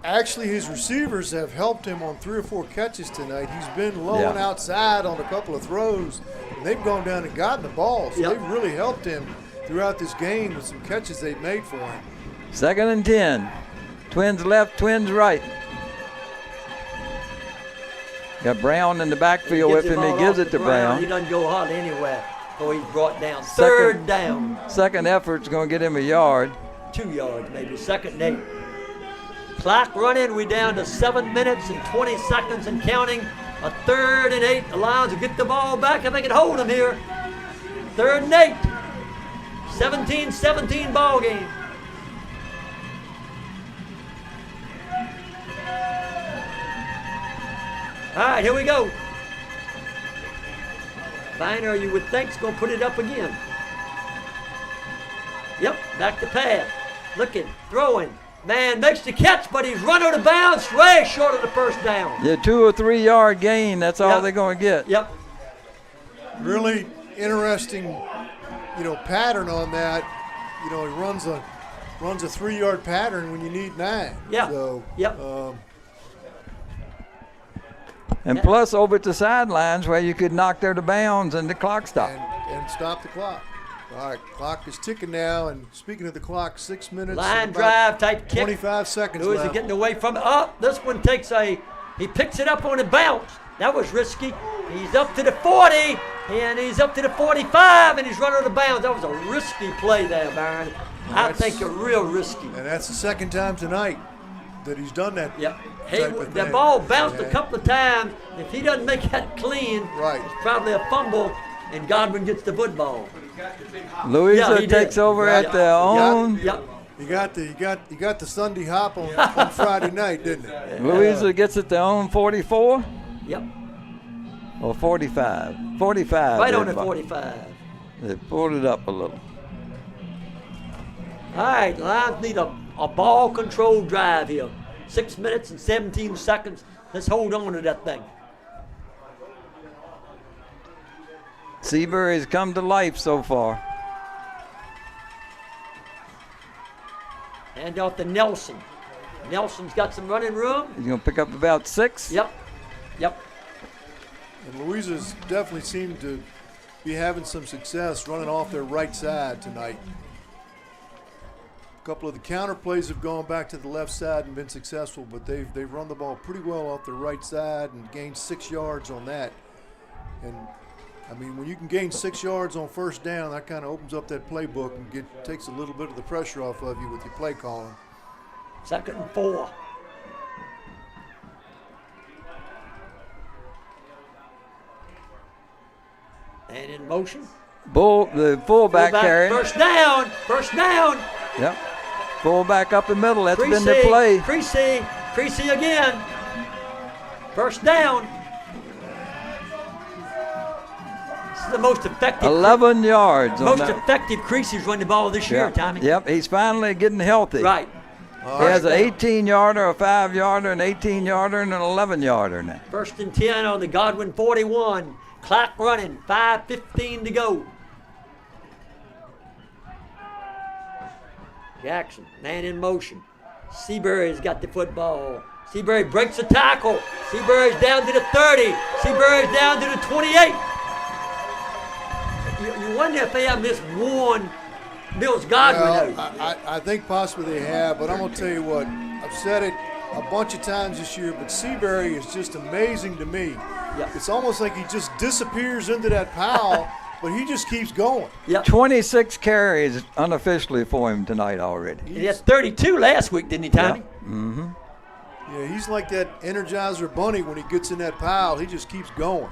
actually his receivers have helped him on 3 or 4 catches tonight. He's been low and outside on a couple of throws, and they've gone down and gotten the ball. So they've really helped him throughout this game with some catches they've made for him. 2nd and 10. Twins left, Twins right. Got Brown in the backfield with him. He gives it to Brown. He doesn't go hardly anywhere before he's brought down. Third down. Second effort's going to get him a yard. 2 yards maybe. 2nd and 8. Clock running. We down to 7 minutes and 20 seconds and counting. A 3rd and 8. The Lions will get the ball back if they can hold them here. 3rd and 8. 17-17 ball game. All right, here we go. Viner, you would think, is going to put it up again. Yep, back to pass. Looking, throwing. Man makes the catch, but he's run out of bounds, way short of the first down. Yeah, 2 or 3 yard gain. That's all they're going to get. Yep. Really interesting, pattern on that. He runs a 3-yard pattern when you need 9. Yeah. So, And plus over at the sidelines where you could knock there to bounds and the clock stopped. And stop the clock. All right, clock is ticking now. And speaking of the clock, 6 minutes. Line drive type kick. 25 seconds Louisa left. getting away from it. Oh, this one he picks it up on a bounce. That was risky. He's up to the 40, and he's up to the 45, and he's running out of bounds. That was a risky play there, Byron. I think a real risky. And that's the second time tonight that he's done that. Yep. The ball bounced a couple of times. If he doesn't make that clean, it's probably a fumble, and Godwin gets the football. Louisa takes over at their own. Yep. You got the Sunday hop on Friday night, didn't it? Louisa gets at their own 44. Yep. Or 45. 45. Right on the 45. They pulled it up a little. All right, Lions need a ball control drive here. 6 minutes and 17 seconds. Let's hold on to that thing. Seabury's come to life so far. Hand off to Nelson. Nelson's got some running room. He's going to pick up about 6. Yep. And Louisa's definitely seemed to be having some success running off their right side tonight. A couple of the counter plays have gone back to the left side and been successful, but they've run the ball pretty well off their right side and gained 6 yards on that. And I mean, when you can gain 6 yards on first down, that kind of opens up that playbook and takes a little bit of the pressure off of you with your play calling. 2nd and 4. And in motion. The fullback carrying. First down. Yep. Fullback up the middle. That's Creasy, been the play. Creasy again. First down. This is the most effective. 11 yards. Most effective Creasy's run the ball this year, Tommy. Yep, he's finally getting healthy. Right. He has an 18-yarder, a 5-yarder, an 18-yarder, and an 11-yarder now. 1st and 10 on the Godwin 41. Clock running. 5:15 to go. Jackson, man in motion. Seabury's got the football. Seabury breaks a tackle. Seabury's down to the 30. Seabury's down to the 28. You wonder if they have missed one Mills Godwin. Well, I think possibly they have, but I'm going to tell you what. I've said it a bunch of times this year, but Seabury is just amazing to me. Yep. It's almost like he just disappears into that pile, but he just keeps going. Yep. 26 carries unofficially for him tonight already. He had 32 last week, didn't he, Tommy? Yeah. Mm-hmm. Yeah, he's like that Energizer bunny when he gets in that pile. He just keeps going.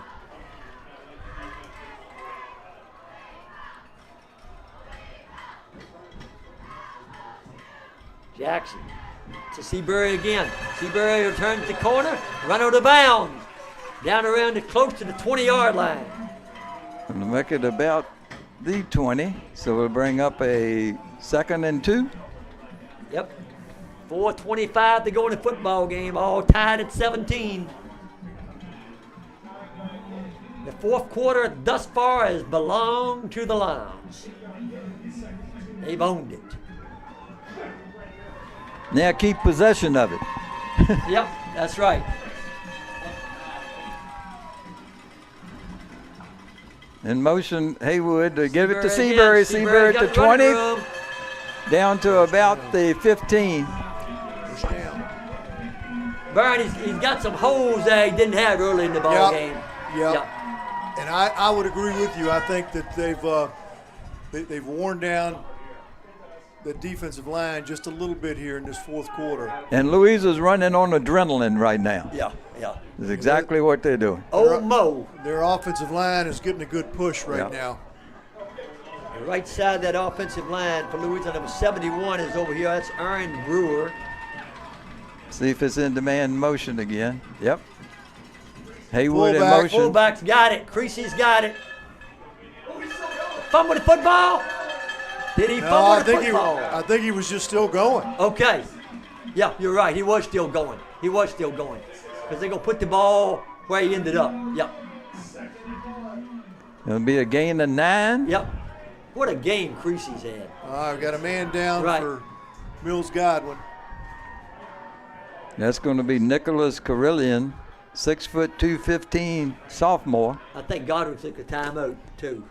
Jackson to Seabury again. Seabury returns the corner, run out of bounds. Down around close to the 20-yard line. And to make it about the 20, so we'll bring up a 2nd and 2. Yep. 4:25 to go in the football game, all tied at 17. The 4th quarter thus far has belonged to the Lions. They've owned it. Now keep possession of it. Yep, that's right. In motion, Haywood to give it to Seabury Seabury. again. Seabury at the 20, Room. down to about the 15. Byron, he's got some holes that he didn't have early in the ball game. Yep. And I would agree with you. I think that they've worn down the defensive line just a little bit here in this 4th quarter. And Louisa's running on adrenaline right now. Yeah. That's exactly what they're doing. Oh, Mo. Their offensive line is getting a good push right now. The right side of that offensive line for Louisa, number 71 is over here. That's Aaron Brewer. See if it's in demand motion again. Yep. Haywood in motion. Fullback's got it. Creasy's got it. Fumble the football. Did he fumble the football? I think he was just still going. Okay. Yeah, you're right. He was still going. Because they're going to put the ball where he ended up. Yep. It'll be a gain of 9. Yep. What a game Creasy's had. I've got a man down for Mills Godwin. That's going to be Nicholas Carillion, 6'2", 215, sophomore. I think Godwin took a timeout, too.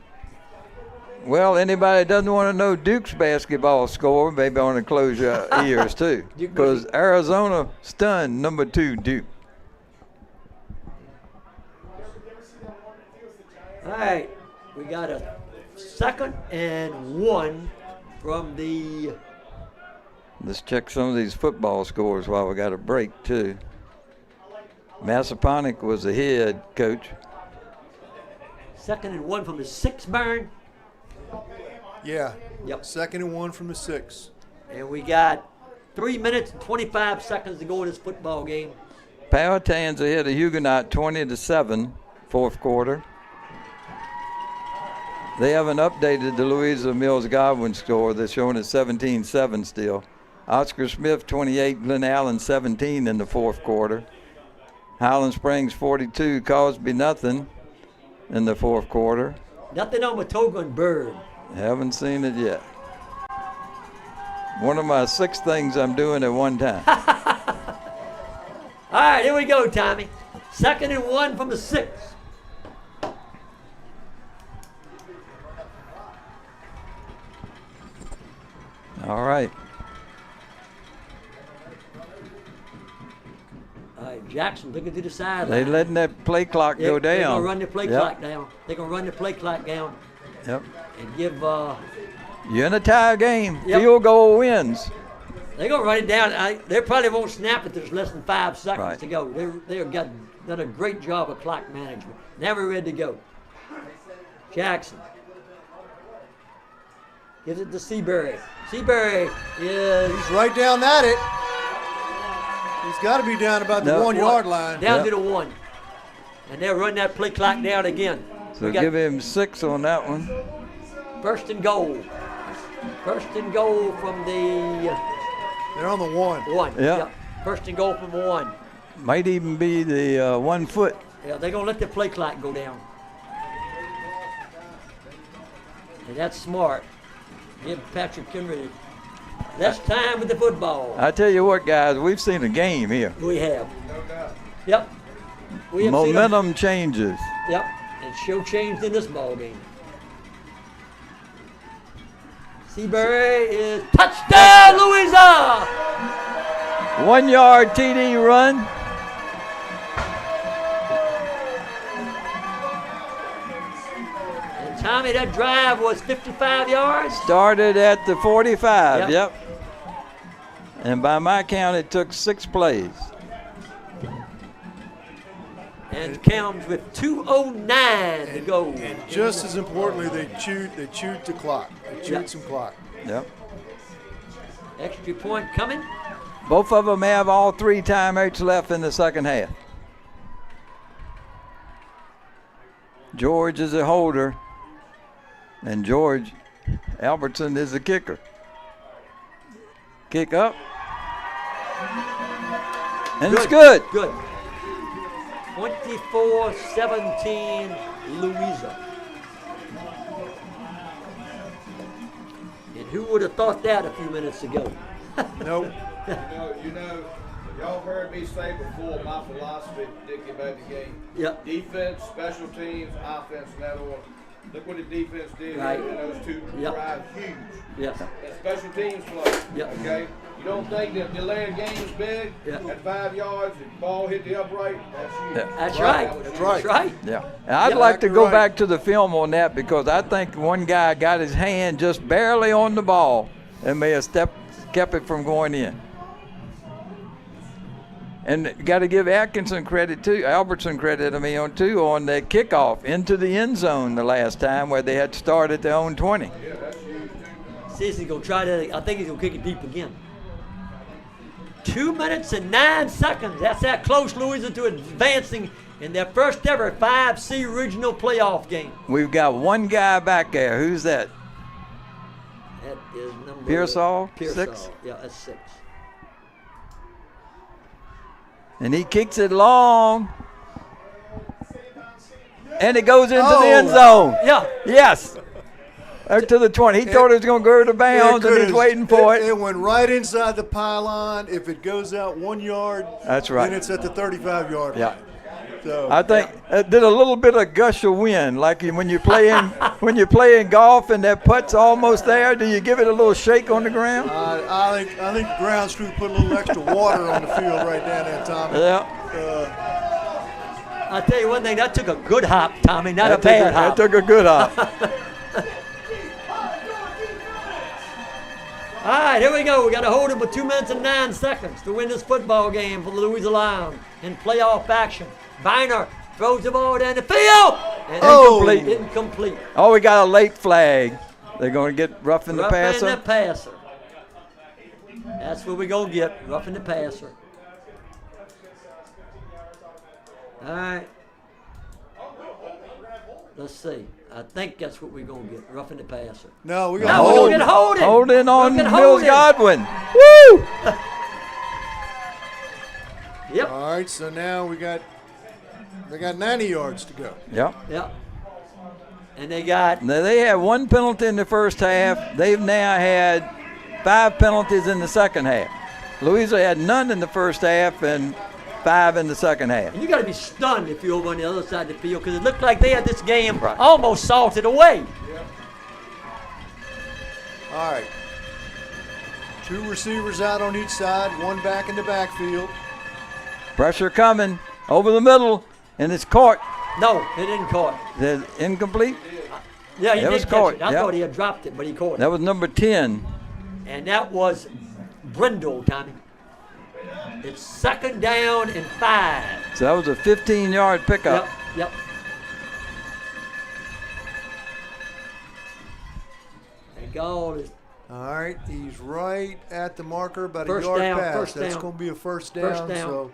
Well, anybody that doesn't want to know Duke's basketball score, maybe want to close your ears, too. Because Arizona stunned number 2 Duke. All right. We got a 2nd and 1 from the... Let's check some of these football scores while we got a break, too. Massaponack was ahead, Coach. 2nd and 1 from the 6, Byron. Yeah. Yep. 2nd and 1 from the 6. And we got 3 minutes and 25 seconds to go in this football game. Powhatan's ahead of Huguenot 20-7, 4th quarter. They haven't updated the Louisa Mills Godwin score. They're showing it 17-7 still. Oscar Smith 28, Glen Allen 17 in the 4th quarter. Highland Springs 42, Cosby nothing in the 4th quarter. Nothing on Matoga and Bird. Haven't seen it yet. One of my 6 things I'm doing at one time. All right, here we go, Tommy. 2nd and 1 from the 6. All right. All right, Jackson looking to the sideline. They letting that play clock go down. They're going to run the play Yep. clock down. They're going to run the play clock down Yep. and give You're in a tie game. Yep. Field goal wins. they're going to run it down. They probably won't snap it. There's less than 5 seconds Right. to go. They've done a great job of clock management. Now we're ready to go. Jackson gives it to Seabury. Seabury is He's right down at it. He's got to be down about the No. 1 yard line. down Yep. to the 1. And they'll run that play clock down again. So We got give him 6 on that one. 1st and goal. 1st and goal from the They're on the 1. 1. Yeah. 1st and goal from the 1. Might even be the 1 foot. Yeah, they're going to let the play clock go down. And that's smart. Give Patrick Henry less time with the football. I tell you what, guys, we've seen a game here. We have. No doubt. Yep. We have seen 'em. Momentum changes. Yep. And show changed in this ball game. Seabury is touchdown, Louisa! 1 yard TD run. And Tommy, that drive was 55 yards. Started at the 45. Yep. Yep. And by my count, it took 6 plays. And counts with 2:09 to go. Just as importantly, they chewed the clock. They chewed Yep. some clock. Yep. Extra point coming. Both of them have all 3 timeouts left in the second half. George is a holder, and George Albertson is a kicker. Kick up. And it's good. Good. 24-17, Louisa. And who would have thought that a few minutes ago? Nope. You know, y'all heard me say before my philosophy, Dickie, about the game. Yep. Defense, special teams, offense, in that order. Look what the defense did Right. in those 2 Yep. drives, huge. Yes. And special teams play. Yep. Okay? You don't think that delay of game is big? Yep. At 5 yards, the ball hit the upright, that's huge. Yeah. That's Right. right. That's That's right. right. Yeah. And I'd Yeah, like to exactly go right. back to the film on that because I think one guy got his hand just barely on the ball and may have kept it from going in. And got to give Atkinson credit too, Albertson credit, on the kickoff into the end zone the last time where they had to start at their own 20. Yeah, that's huge, too. See, he's going to try to, I think he's going to kick it deep again. 2 minutes and 9 seconds. That's that close, Louisa, to advancing in their first ever 5C regional playoff game. We've got one guy back there. Who's that? That is number Pearsall? Pearsall. 6? Yeah, that's 6. And he kicks it long. And it goes into the end zone. Yeah. Yes. Up to the 20. He thought it was going to go to bounds, and he's waiting for it. It went right inside the pylon. If it goes out 1 yard, That's right. then it's at the 35-yard Yeah. line. So I think it did a little bit of gush of wind, like when you play in golf and that putt's almost there. Do you give it a little shake on the ground? I think grounds crew put a little extra water on the field right down there, Tommy. Yeah. I'll tell you one thing, that took a good hop, Tommy, not a bad hop. That took a good hop. All right, here we go. We got to hold him with 2 minutes and 9 seconds to win this football game for the Louisa Lions in playoff action. Viner throws the ball down the field. And Incomplete. Incomplete. Oh, we got a late flag. They're going to get roughing the passer. Roughing the passer. That's what we're going to get, roughing the passer. All right. Let's see. I think that's what we're going to get, roughing the passer. No, we No, got we're Hold- going to get holding. Holding on We're gonna Mills hold him. Godwin. Woo! Yep. All right, so now they got 90 yards to go. Yep. Yep. And they got Now, they had one penalty in the first half. They've now had 5 penalties in the second half. Louisa had none in the first half, and 5 in the second half. And you got to be stunned if you're over on the other side of the field because it looked like they had this game almost salted away. All right. 2 receivers out on each side, 1 back in the backfield. Pressure coming over the middle, and it's caught. No, it didn't caught. The incomplete. Yeah, he That was did caught, catch it. I yeah. thought he had dropped it, but he caught it. That was number 10. And that was Brindle, Tommy. It's 2nd down and 5. So that was a 15-yard pickup. Yep. And God is All right, he's right at the marker, about First a yard down, past. first That's down. going to be a first down. First down. So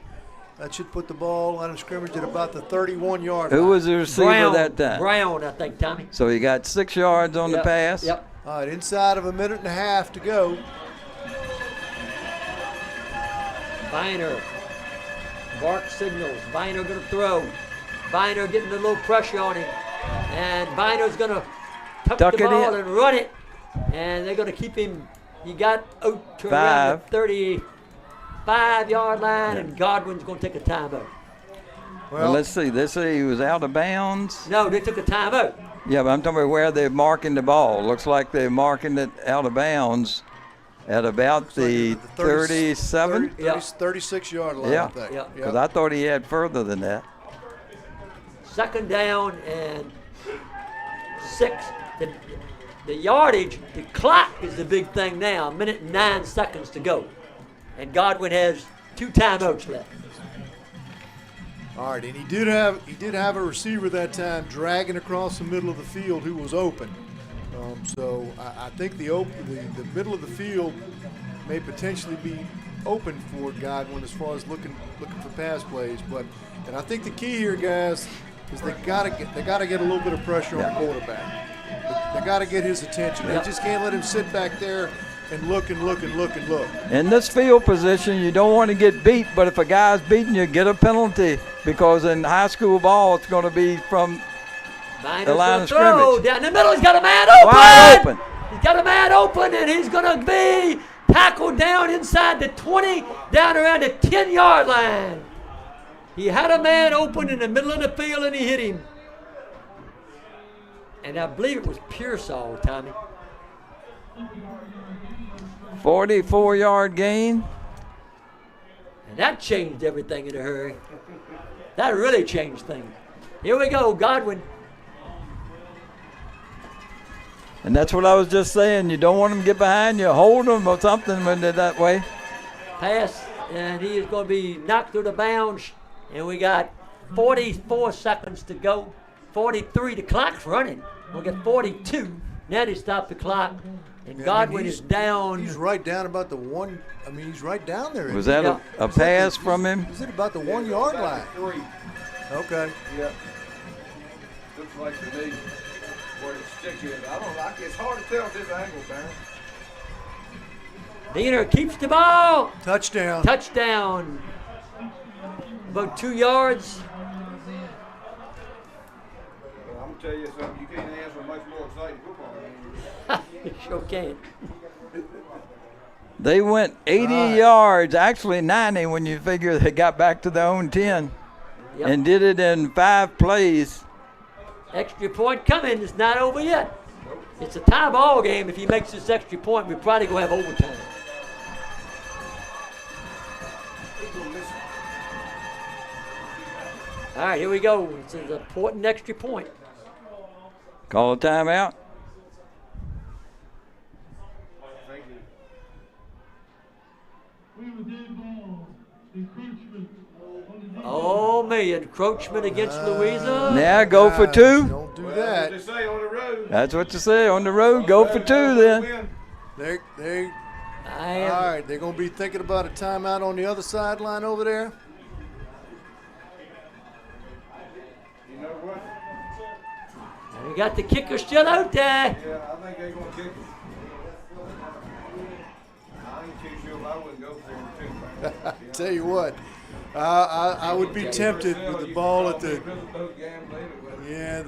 that should put the ball line of scrimmage at about the 31-yard Who line. was the receiver that time? Brown, I think, Tommy. So he got 6 yards on the pass. Yep. All right, inside of a minute and a half to go. Viner. Bark signals. Viner going to throw. Viner getting a little pressure on him. And Viner's going to tuck Duck the it ball in. and run it. And they're going to keep him. He got out to around the 35-yard line, and Godwin's going to take a timeout. Well, let's see. They say he was out of bounds. No, they took a timeout. Yeah, but I'm talking about where they're marking the ball. Looks like they're marking it out of bounds at about the 37. 36-yard line, Yeah, I think. Yeah. because I thought he had further than that. 2nd down and 6. The yardage, the clock is the big thing now. 1 minute and 9 seconds to go. And Godwin has 2 timeouts left. All right, and he did have a receiver that time dragging across the middle of the field who was open. So I think the middle of the field may potentially be open for Godwin as far as looking for pass plays. And I think the key here, guys, is they gotta get a little bit of pressure on the quarterback. They gotta get his attention. They just can't let him sit back there and look. In this field position, you don't want to get beat, but if a guy's beating you, get a penalty, because in high school ball, it's going to be from Viner's the line of gonna throw scrimmage. down the middle. He's got a man open. Wide open. He's got a man open, and he's going to be tackled down inside the 20, down around the 10-yard line. He had a man open in the middle of the field, and he hit him. And I believe it was Pearsall, Tommy. 44-yard gain. And that changed everything in a hurry. That really changed things. Here we go, Godwin. And that's what I was just saying. You don't want them to get behind you. Hold them or something when they're that way. Pass, and he is going to be knocked through the bounds. And we got 44 seconds to go. 43, the clock's running. We got 42. Now they stop the clock. And Godwin is down. He's right down about the one. I mean, he's right down there. Was that a pass from him? Is it about the 1-yard line? 3. Okay. Yeah. Looks like to me where the stick is. I don't like it. It's hard to tell this angle, man. Diener keeps the ball. Touchdown. Touchdown. About 2 yards. Well, I'm going to tell you something. You can't answer a much more exciting football game. You sure can. They went 80 yards, actually 90 when you figure they got back to their own 10, Yep. and did it in 5 plays. Extra point coming. It's not over yet. It's a tie ball game. If he makes this extra point, we're probably going to have overtime. All right, here we go. It's an important extra point. Call a timeout. We have a dead ball. Encroachment. Oh, me. Encroachment against Louisa. Now go for 2. Don't do Well, that. that's what they say on the road. That's what you say on the road. Go for 2 then. They I all am. right. They're gonna be thinking about a timeout on the other sideline over there. You know what? We got the kicker still out there. Yeah, I think they're going to kick it. I ain't too sure if I wouldn't go for it. Tell you what, I would be tempted with the ball at the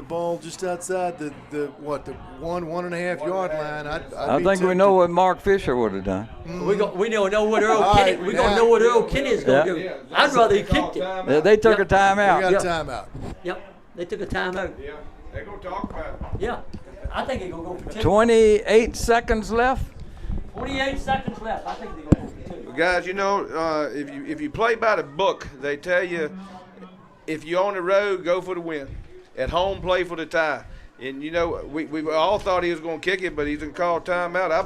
ball just outside the 1.5 yard line. I think we know what Mark Fisher would have done. We don't know what Earl Kinney. We're gonna know what Earl Kinney is gonna do. I'd rather he kicked it. Yeah, they took a timeout. We got a timeout. Yep, they took a timeout. Yeah, they're gonna talk about it. Yeah, I think they're gonna go for 2. 28 seconds left. 28 seconds left. I think they're gonna go for 2. Guys, you know, if you play by the book, they tell you if you're on the road, go for the win. At home, play for the tie. And you know, we all thought he was going to kick it, but he's going to call timeout. I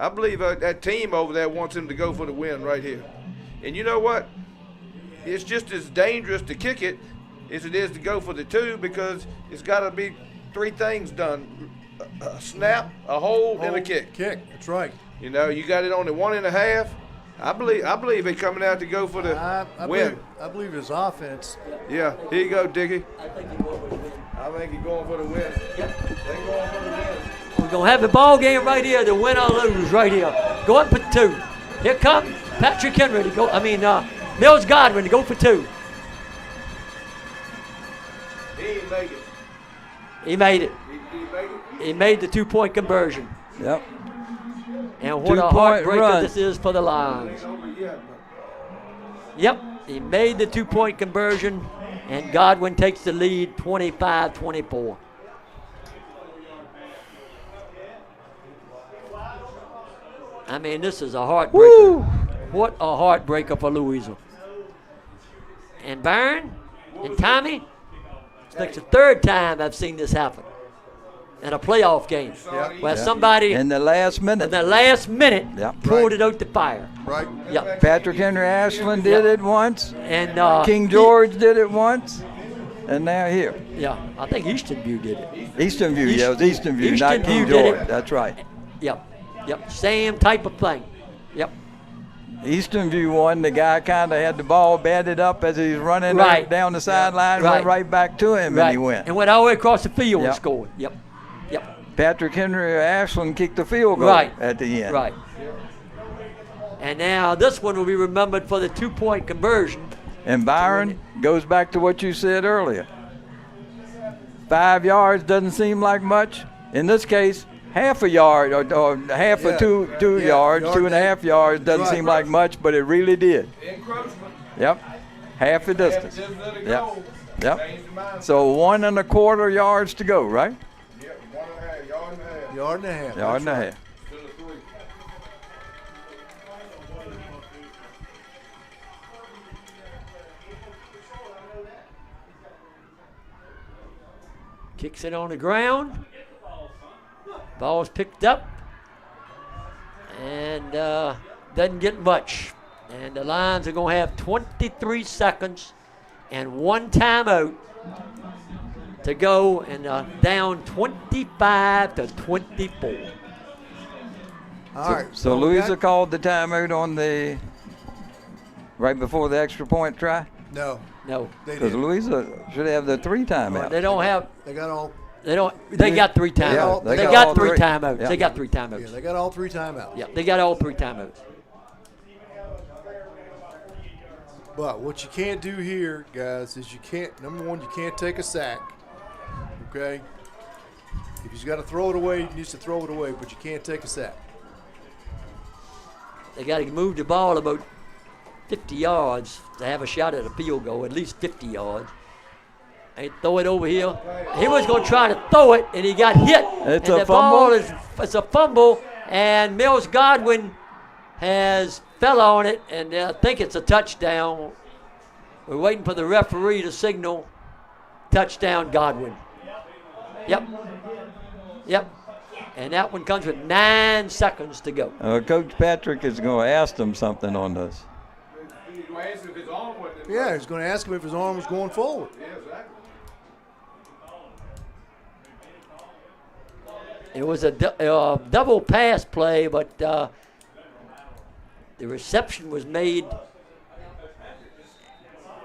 believe that team over there wants him to go for the win right here. And you know what? It's just as dangerous to kick it as it is to go for the 2, because it's got to be 3 things done: a snap, a hold, and a kick. Kick. That's right. You know, you got it on the 1.5. I believe they're coming out to go for the win. I believe his offense. Yeah, here you go, Dickie. I think they're going for the win. I think he's going for the win. Yep. They're going for the win. We're gonna have the ball game right here. The win or lose right here. Go up for 2. Here comes Patrick Henry to go. Mills Godwin to go for 2. He didn't make it. He made it. Did he make it? He made the 2-point conversion. Yep. And what a 2-point heartbreaker run. this is for the Lions. Ain't over yet, but Yep, he made the 2-point conversion, and Godwin takes the lead 25-24. I mean, this is a heartbreaker. Woo! What a heartbreaker for Louisa. And Byron and Tommy, it's like the 3rd time I've seen this happen in a playoff game, where somebody In the last in minute. the last minute Yep. pulled it out the fire. Right. Yep. Patrick Henry Ashland did it once. And King George did it once. And now here. Yeah, I think Easton View did it. Eastern View. Yeah, it was Eastern View, Eastern not King View did George. it. That's right. Yep, same type of thing. Yep, Eastern View won. The guy kind of had the ball batted up as he's running Right. down the sideline, Right. went right back to him, right. and he went. And went all the way across the field and Yep. scored. Yep. Patrick Henry Ashland kicked the field goal Right. at the end. Right. And now this one will be remembered for the 2-point conversion. And Byron goes back to what you said earlier. 5 yards doesn't seem like much. In this case, half a yard or half of two yards, 2.5 yards doesn't seem like much, but it really did. encroachment. Yep. Half the distance. Just let it Yep. go. Yep. Change the mind. So 1.25 yards to go, right? Yep, 1.5, yard and a half. Yard and a half. Yard and a That's half. To the 3. Kicks it on the ground. Ball's picked up. And doesn't get much. And the Lions are going to have 23 seconds and 1 timeout to go, and down 25-24. All right. So Louisa called the timeout on the right before the extra point try? No, No, they Because didn't. Louisa should have the 3 timeouts. they don't have. They got all. They don't. They got 3 timeouts. they they got got all 3 three. timeouts. Yeah. They got 3 Yeah, timeouts. they got all 3 timeouts. Yeah, they got all 3 timeouts. But what you can't do here, guys, is number one, you can't take a sack. Okay? If he's got to throw it away, he needs to throw it away, but you can't take a sack. They got to move the ball about 50 yards to have a shot at a field goal, at least 50 yards. And throw it over here. He was going to try to throw it, and he got hit. It's and a the ball fumble? it's a fumble, and Mills Godwin has fell on it, and I think it's a touchdown. We're waiting for the referee to signal touchdown Godwin. Yep. And that one comes with 9 seconds to go. Coach Patrick is going to ask them something on this. He's going to ask if his arm wasn't in Yeah, he's going to ask him if his arm was going forward. Yeah, exactly. It was a double pass play, but the reception was made.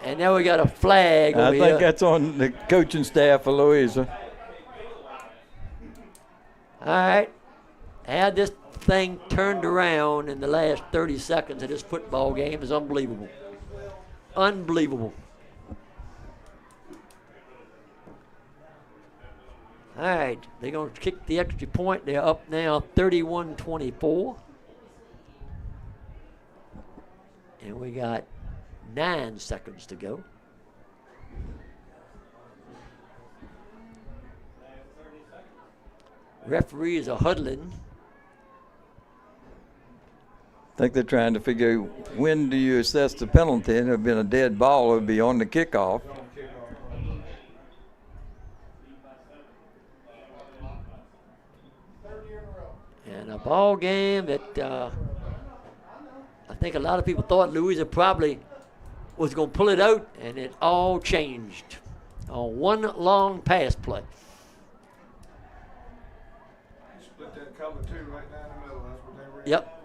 And now we got a flag over I here. think that's on the coaching staff of Louisa. All right. Had this thing turned around in the last 30 seconds of this football game is unbelievable. Unbelievable. All right, they're going to kick the extra point. They're up now 31-24. And we got 9 seconds to go. Referees are huddling. I think they're trying to figure when do you assess the penalty. It would have been a dead ball. It would be on the kickoff. And a ball game that I think a lot of people thought Louisa probably was going to pull it out, and it all changed on one long pass play. Split that cover two right down the middle. That's what they were. Yep.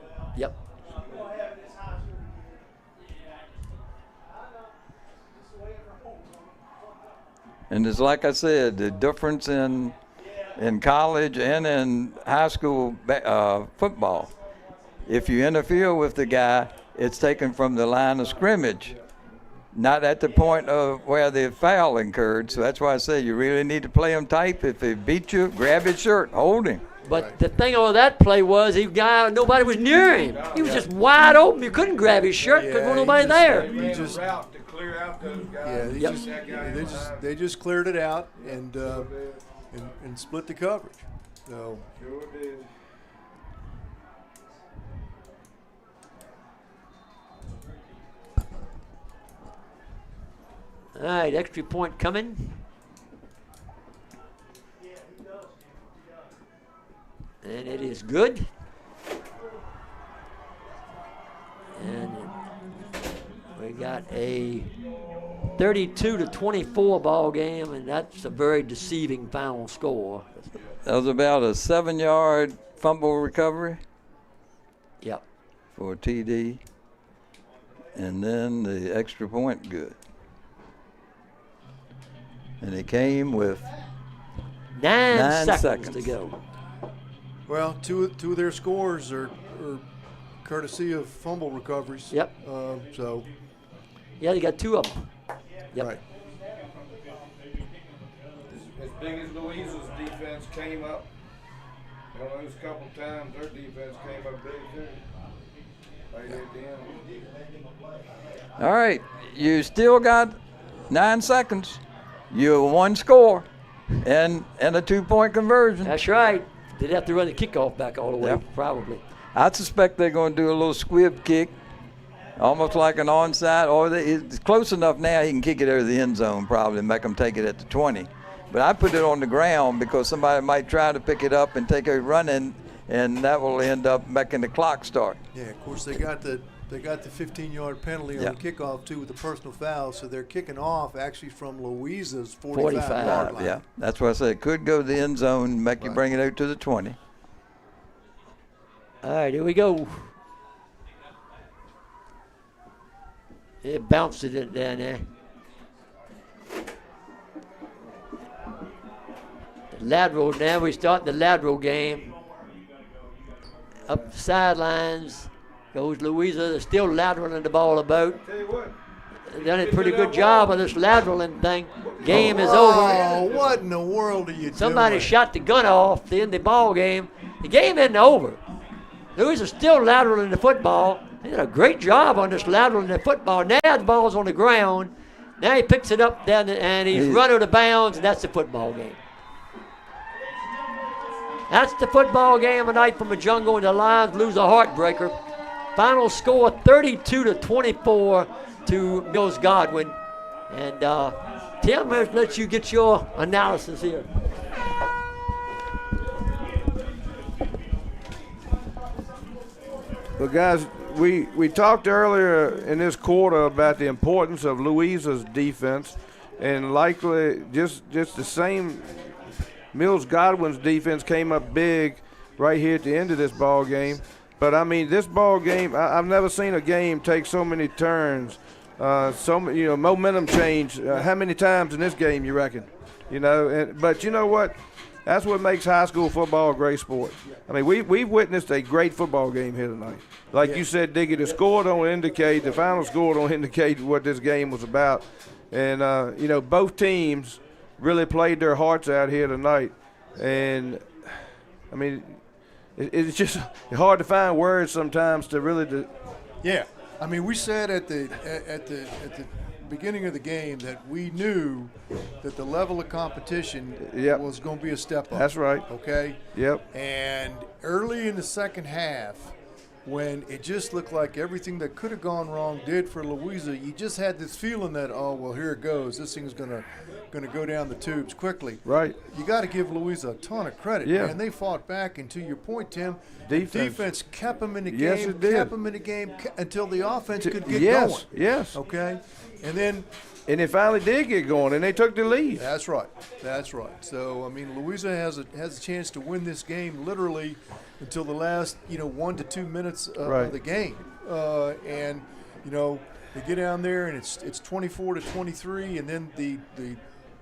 And it's like I said, the difference in college and in high school football. If you interfere with the guy, it's taken from the line of scrimmage, not at the point of where the foul incurred. So that's why I say you really need to play him tight. If he beat you, grab his shirt, hold him. But the thing on that play was nobody was near him. He was just wide open. You couldn't grab his shirt because there was nobody there. He just route to clear out those guys. Yeah, they just cleared it out and split the coverage. So Sure did. All right, extra point coming. And it is good. And we got a 32-24 ball game, and that's a very deceiving final score. That was about a 7-yard fumble recovery. Yep. For a TD. And then the extra point good. And it came with 9 seconds to go. Well, two of their scores are courtesy of fumble recoveries. Yep. So. Yeah, you got 2 of them. Yep. Right. As big as Louisa's defense came up, on those couple times, their defense came up big too. Right at the end. All right, you still got 9 seconds. You 1 score and a 2-point conversion. That's right. They'd have to run the kickoff back all the way, Yep. probably. I suspect they're going to do a little squib kick, almost like an onside, or it's close enough now he can kick it over the end zone probably and make them take it at the 20. But I put it on the ground because somebody might try to pick it up and take a running, and that will end up making the clock start. Yeah, of course they got the 15-yard penalty on the kickoff too with the personal foul, so they're kicking off actually from Louisa's 45-yard line. Yeah, that's why I said it could go to the end zone, make you bring it out to the 20. All right, here we go. It bounced it down there. The lateral, now we start the lateral game. Up the sidelines goes Louisa. They're still lateraling the ball about. Tell you what. They've done a pretty good job of this lateraling thing. Game is over. Oh, what in the world are you doing? Somebody shot the gun off to end the ball game. The game isn't over. Louisa still lateraling the football. They did a great job on this lateraling the football. Now the ball's on the ground. Now he picks it up down and he's run out of bounds, and that's the football game. That's the football game tonight from the jungle, and the Lions lose a heartbreaker. Final score 32-24 to Mills Godwin. And Tim, let's let you get your analysis here. Well, guys, we talked earlier in this quarter about the importance of Louisa's defense, and likely just the same. Mills Godwin's defense came up big right here at the end of this ball game. But I mean, this ball game, I've never seen a game take so many turns, momentum change. How many times in this game you reckon? But you know what? That's what makes high school football a great sport. I mean, we've witnessed a great football game here tonight. Like you said, Dickie, the final score don't indicate what this game was about. And, both teams really played their hearts out here tonight. And, I mean, it's just hard to find words sometimes to really Yeah. I mean, we said at the beginning of the game that we knew that the level of competition was going to be a step up. That's right. Okay? Yep. And early in the second half, when it just looked like everything that could have gone wrong did for Louisa, you just had this feeling that, oh, well, here it goes. This thing's going to go down the tubes quickly. Right. You got to give Louisa a ton of credit. Yeah. And they fought back, and to your point, Tim, defense kept them in the game. Yes, it did. Kept them in the game until the offense could get going. Yes. Okay? And then it finally did get going, and they took the lead. That's right. So, I mean, Louisa has a chance to win this game literally until the last, 1 to 2 minutes of the game. And, they get down there, and it's 24-23, and then the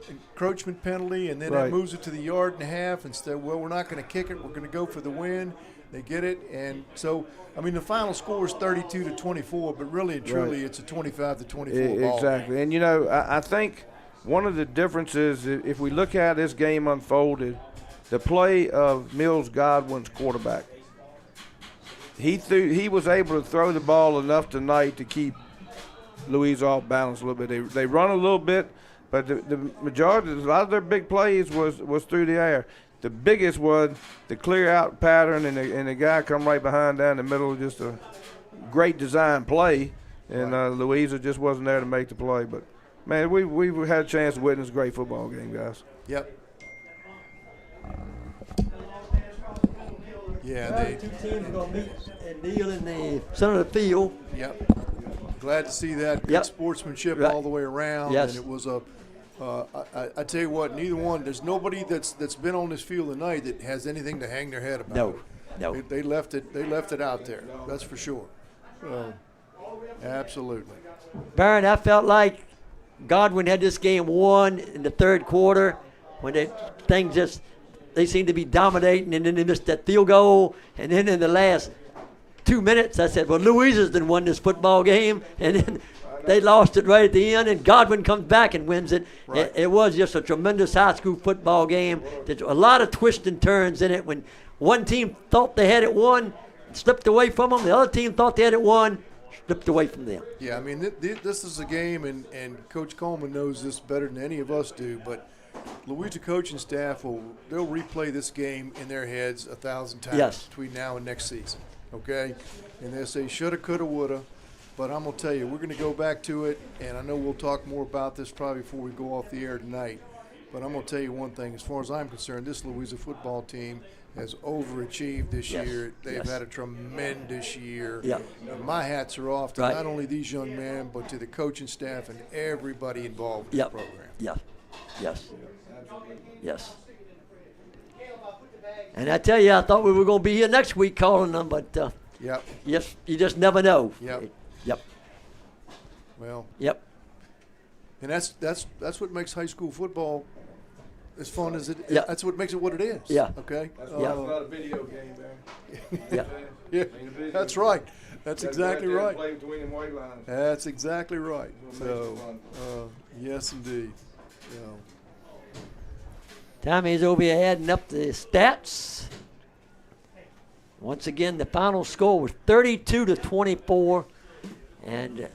encroachment penalty, and then that moves it to the yard and a half. Instead, well, we're not going to kick it. We're going to go for the win. They get it, and so I mean the final score is 32-24, but really and truly it's a 25-24 ball. Exactly, and I think one of the differences, if we look at this game unfolded, the play of Mills Godwin's quarterback, he was able to throw the ball enough tonight to keep Louisa off balance a little bit. They run a little bit, but the majority, a lot of their big plays was through the air. The biggest was the clear out pattern, and the guy come right behind down the middle, just a great design play, and Louisa just wasn't there to make the play. But, man, we had a chance to witness a great football game, guys. Yep. Yeah, the two teams are going to meet and kneel in the center of the field. Yep. Glad to see that. Good sportsmanship all the way around. Yes. And it was I tell you what, neither one. There's nobody that's been on this field tonight that has anything to hang their head about. No. They left it out there. That's for sure. Absolutely. Baron, I felt like Godwin had this game won in the third quarter when they seemed to be dominating, and then they missed that field goal, and then in the last 2 minutes I said, well, Louisa's done won this football game, and then they lost it right at the end, and Godwin comes back and wins it. Right. It was just a tremendous high school football game. There's a lot of twists and turns in it. When one team thought they had it won, slipped away from them. The other team thought they had it won, slipped away from them. Yeah, I mean, this is a game, and Coach Coleman knows this better than any of us do, but Louisa coaching staff they'll replay this game in their heads 1,000 times between now and next season, okay? And they'll say shoulda, coulda, woulda. But I'm going to tell you, we're going to go back to it, and I know we'll talk more about this probably before we go off the air tonight. But I'm going to tell you one thing. As far as I'm concerned, this Louisa football team has overachieved this year. They've had a tremendous year. Yeah. And my hats are off to not only these young men, but to the coaching staff and everybody involved in the program. Yes. And I tell you, I thought we were going to be here next week calling them, but yes, you just never know. Yep. Well. Yep. And that's what makes high school football as fun as it. Yeah. That's what makes it what it is. Yeah. Okay. That's not a video game, man. Yeah. That's right. That's exactly right. Play between them white lines. That's exactly right. So, yes, indeed. Tommy's over here adding up the stats. Once again, the final score was 32-24, and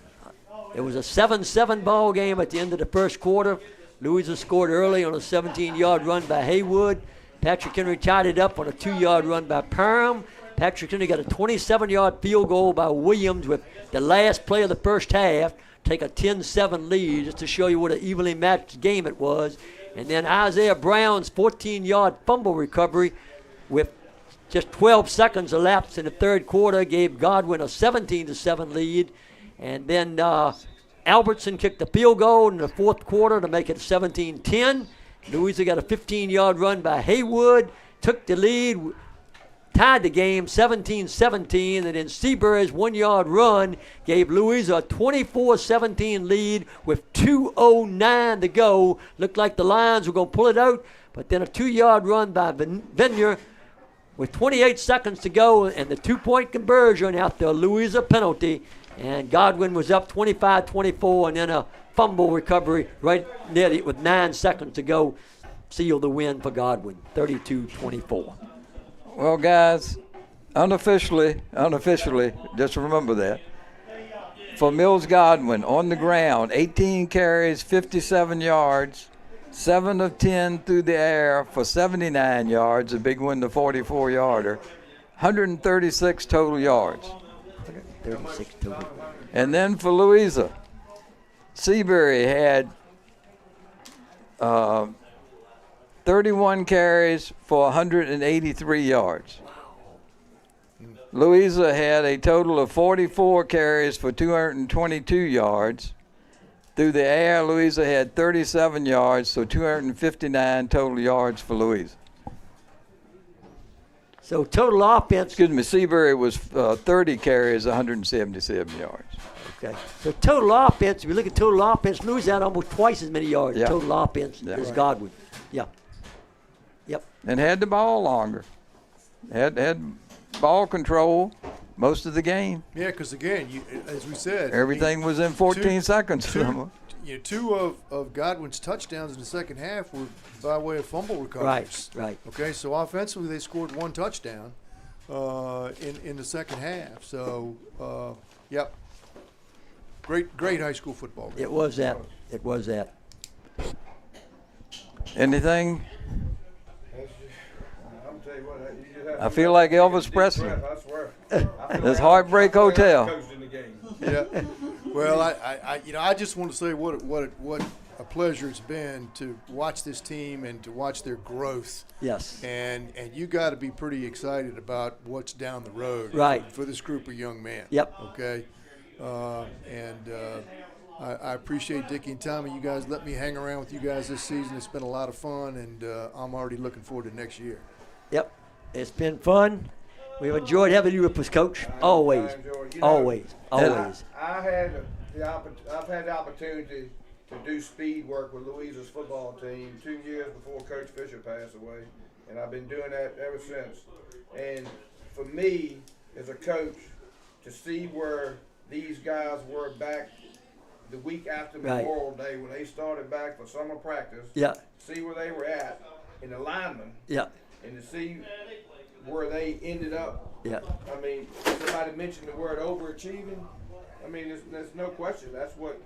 it was a 7-7 ball game at the end of the first quarter. Louisa scored early on a 17-yard run by Haywood. Patrick Henry tied it up on a 2-yard run by Perham. Patrick Henry got a 27-yard field goal by Williams with the last play of the first half. Take a 10-7 lead just to show you what an evenly matched game it was. And then Isaiah Brown's 14-yard fumble recovery with just 12 seconds elapsed in the third quarter gave Godwin a 17-7 lead. And then Albertson kicked the field goal in the fourth quarter to make it 17-10. Louisa got a 15-yard run by Haywood, took the lead, tied the game 17-17, and then Seabury's 1-yard run gave Louisa a 24-17 lead with 2:09 to go. Looked like the Lions were going to pull it out, But then a 2-yard run by Vineyard with 28 seconds to go, and the 2-point conversion after a Louisa penalty, and Godwin was up 25-24, and then a fumble recovery right near it with 9 seconds to go, sealed the win for Godwin, 32-24. Well, guys, unofficially, just remember that. For Mills Godwin, on the ground, 18 carries, 57 yards, 7 of 10 through the air for 79 yards, a big one, the 44-yarder, 136 total yards. 136 total. And then for Louisa, Seabury had 31 carries for 183 yards. Louisa had a total of 44 carries for 222 yards. Through the air, Louisa had 37 yards, so 259 total yards for Louisa. So total offense. Excuse me, Seabury was 30 carries, 177 yards. Okay. So total offense, if you look at total offense, Louisa had almost twice as many yards Yeah. total offense as Godwin. Yeah. Yep. And had the ball longer. Had ball control most of the game. Yeah, because again, as we said, Everything was in 14 seconds. Two of Godwin's touchdowns in the second half were by way of fumble recoveries. Right. Okay, so offensively they scored 1 touchdown in the second half. So, yep, great high school football game. It was that. Anything? I'm tell you what, you just have I feel like Elvis Presley. I swear. This Heartbreak Hotel. Coached in the game. Yeah. Well, I just want to say what a pleasure it's been to watch this team and to watch their growth. Yes. And you got to be pretty excited about what's down the road. Right. For this group of young men. Yep. Okay. I appreciate Dickie and Tommy. You guys let me hang around with you guys this season. It's been a lot of fun, and I'm already looking forward to next year. Yep. It's been fun. We've enjoyed having you with us, Coach. Always. Always. I've had the opportunity to do speed work with Louisa's football team 2 years before Coach Fisher passed away, and I've been doing that ever since. And for me, as a coach, to see where these guys were back the week after Memorial Day when they started back for summer practice, see where they were at in the linemen, and to see where they ended up. Yeah. I mean, somebody mentioned the word overachieving. I mean, there's no question. That's what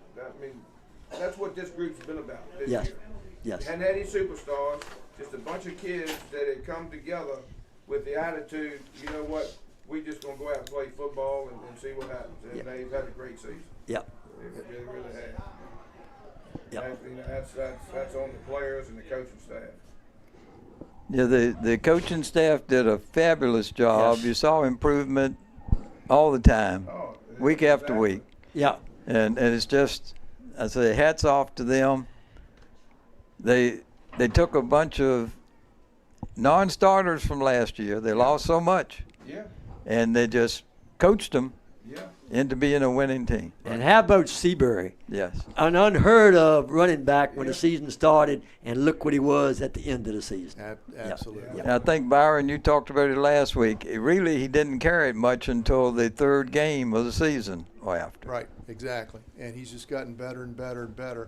this group's been about this year. Yes. And any superstars, just a bunch of kids that had come together with the attitude, you know what, we just gonna go out and play football and see what happens. And they've had a great season. Yep. They really have. Yep. That's on the players and the coaching staff. Yeah, the coaching staff did a fabulous job. Yes. You saw improvement all the time, week after week. Yeah. And it's just, I say, hats off to them. They took a bunch of non-starters from last year. They lost so much. Yeah. And they just coached them into being a winning team. And how about Seabury? Yes. An unheard of running back when the season started, and look what he was at the end of the season. Absolutely. Yeah. And I think, Byron, you talked about it last week. He didn't carry it much until the third game of the season or after. Right, exactly. And he's just gotten better and better and better.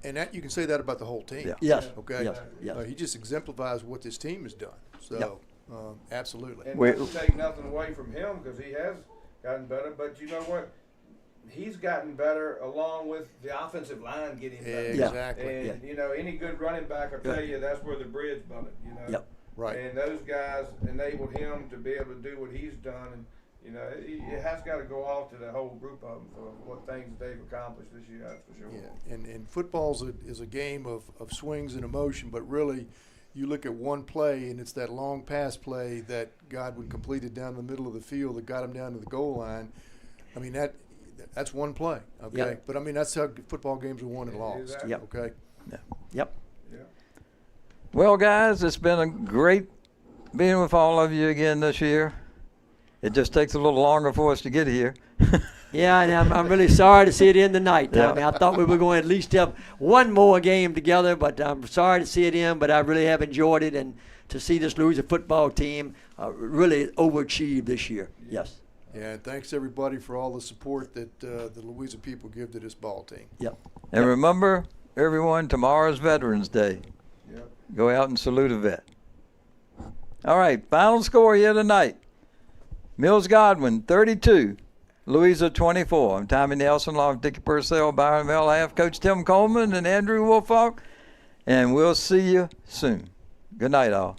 And that you can say that about the whole team. Yeah. Yes. Okay. Yes. He just exemplifies what this team has done. So, absolutely. And not to take nothing away from him because he has gotten better, but you know what? He's gotten better along with the offensive line getting better. Exactly. And, you know, any good running back will tell you that's where the bridge butted, you know. Yep. Right. And those guys enabled him to be able to do what he's done. And, you know, it has got to go off to the whole group of them for what things they've accomplished this year, that's for sure. Yeah, and football is a game of swings and emotion, but really you look at one play, and it's that long pass play that Godwin completed down the middle of the field that got him down to the goal line. I mean, that's one play, okay? Yep. But, I mean, that's how football games are won and lost, Exactly. Yep. okay? Yep. Yeah. Well, guys, it's been a great being with all of you again this year. It just takes a little longer for us to get here. Yeah, and I'm really sorry to see it end tonight, Yeah. Tommy. I thought we were going to at least have one more game together, but I'm sorry to see it end, but I really have enjoyed it, and to see this Louisa football team really overachieve this year. Yes. Yeah, and thanks everybody for all the support that the Louisa people give to this ball team. Yep. And remember, everyone, tomorrow's Veterans Day. Yep. Go out and salute a vet. All right, final score here tonight. Mills Godwin, 32. Louisa, 24. I'm Tommy Nelson, along with Dickie Purcell, Byron Melhalf, Coach Tim Coleman, and Andrew Wolfalk. And we'll see you soon. Good night, all.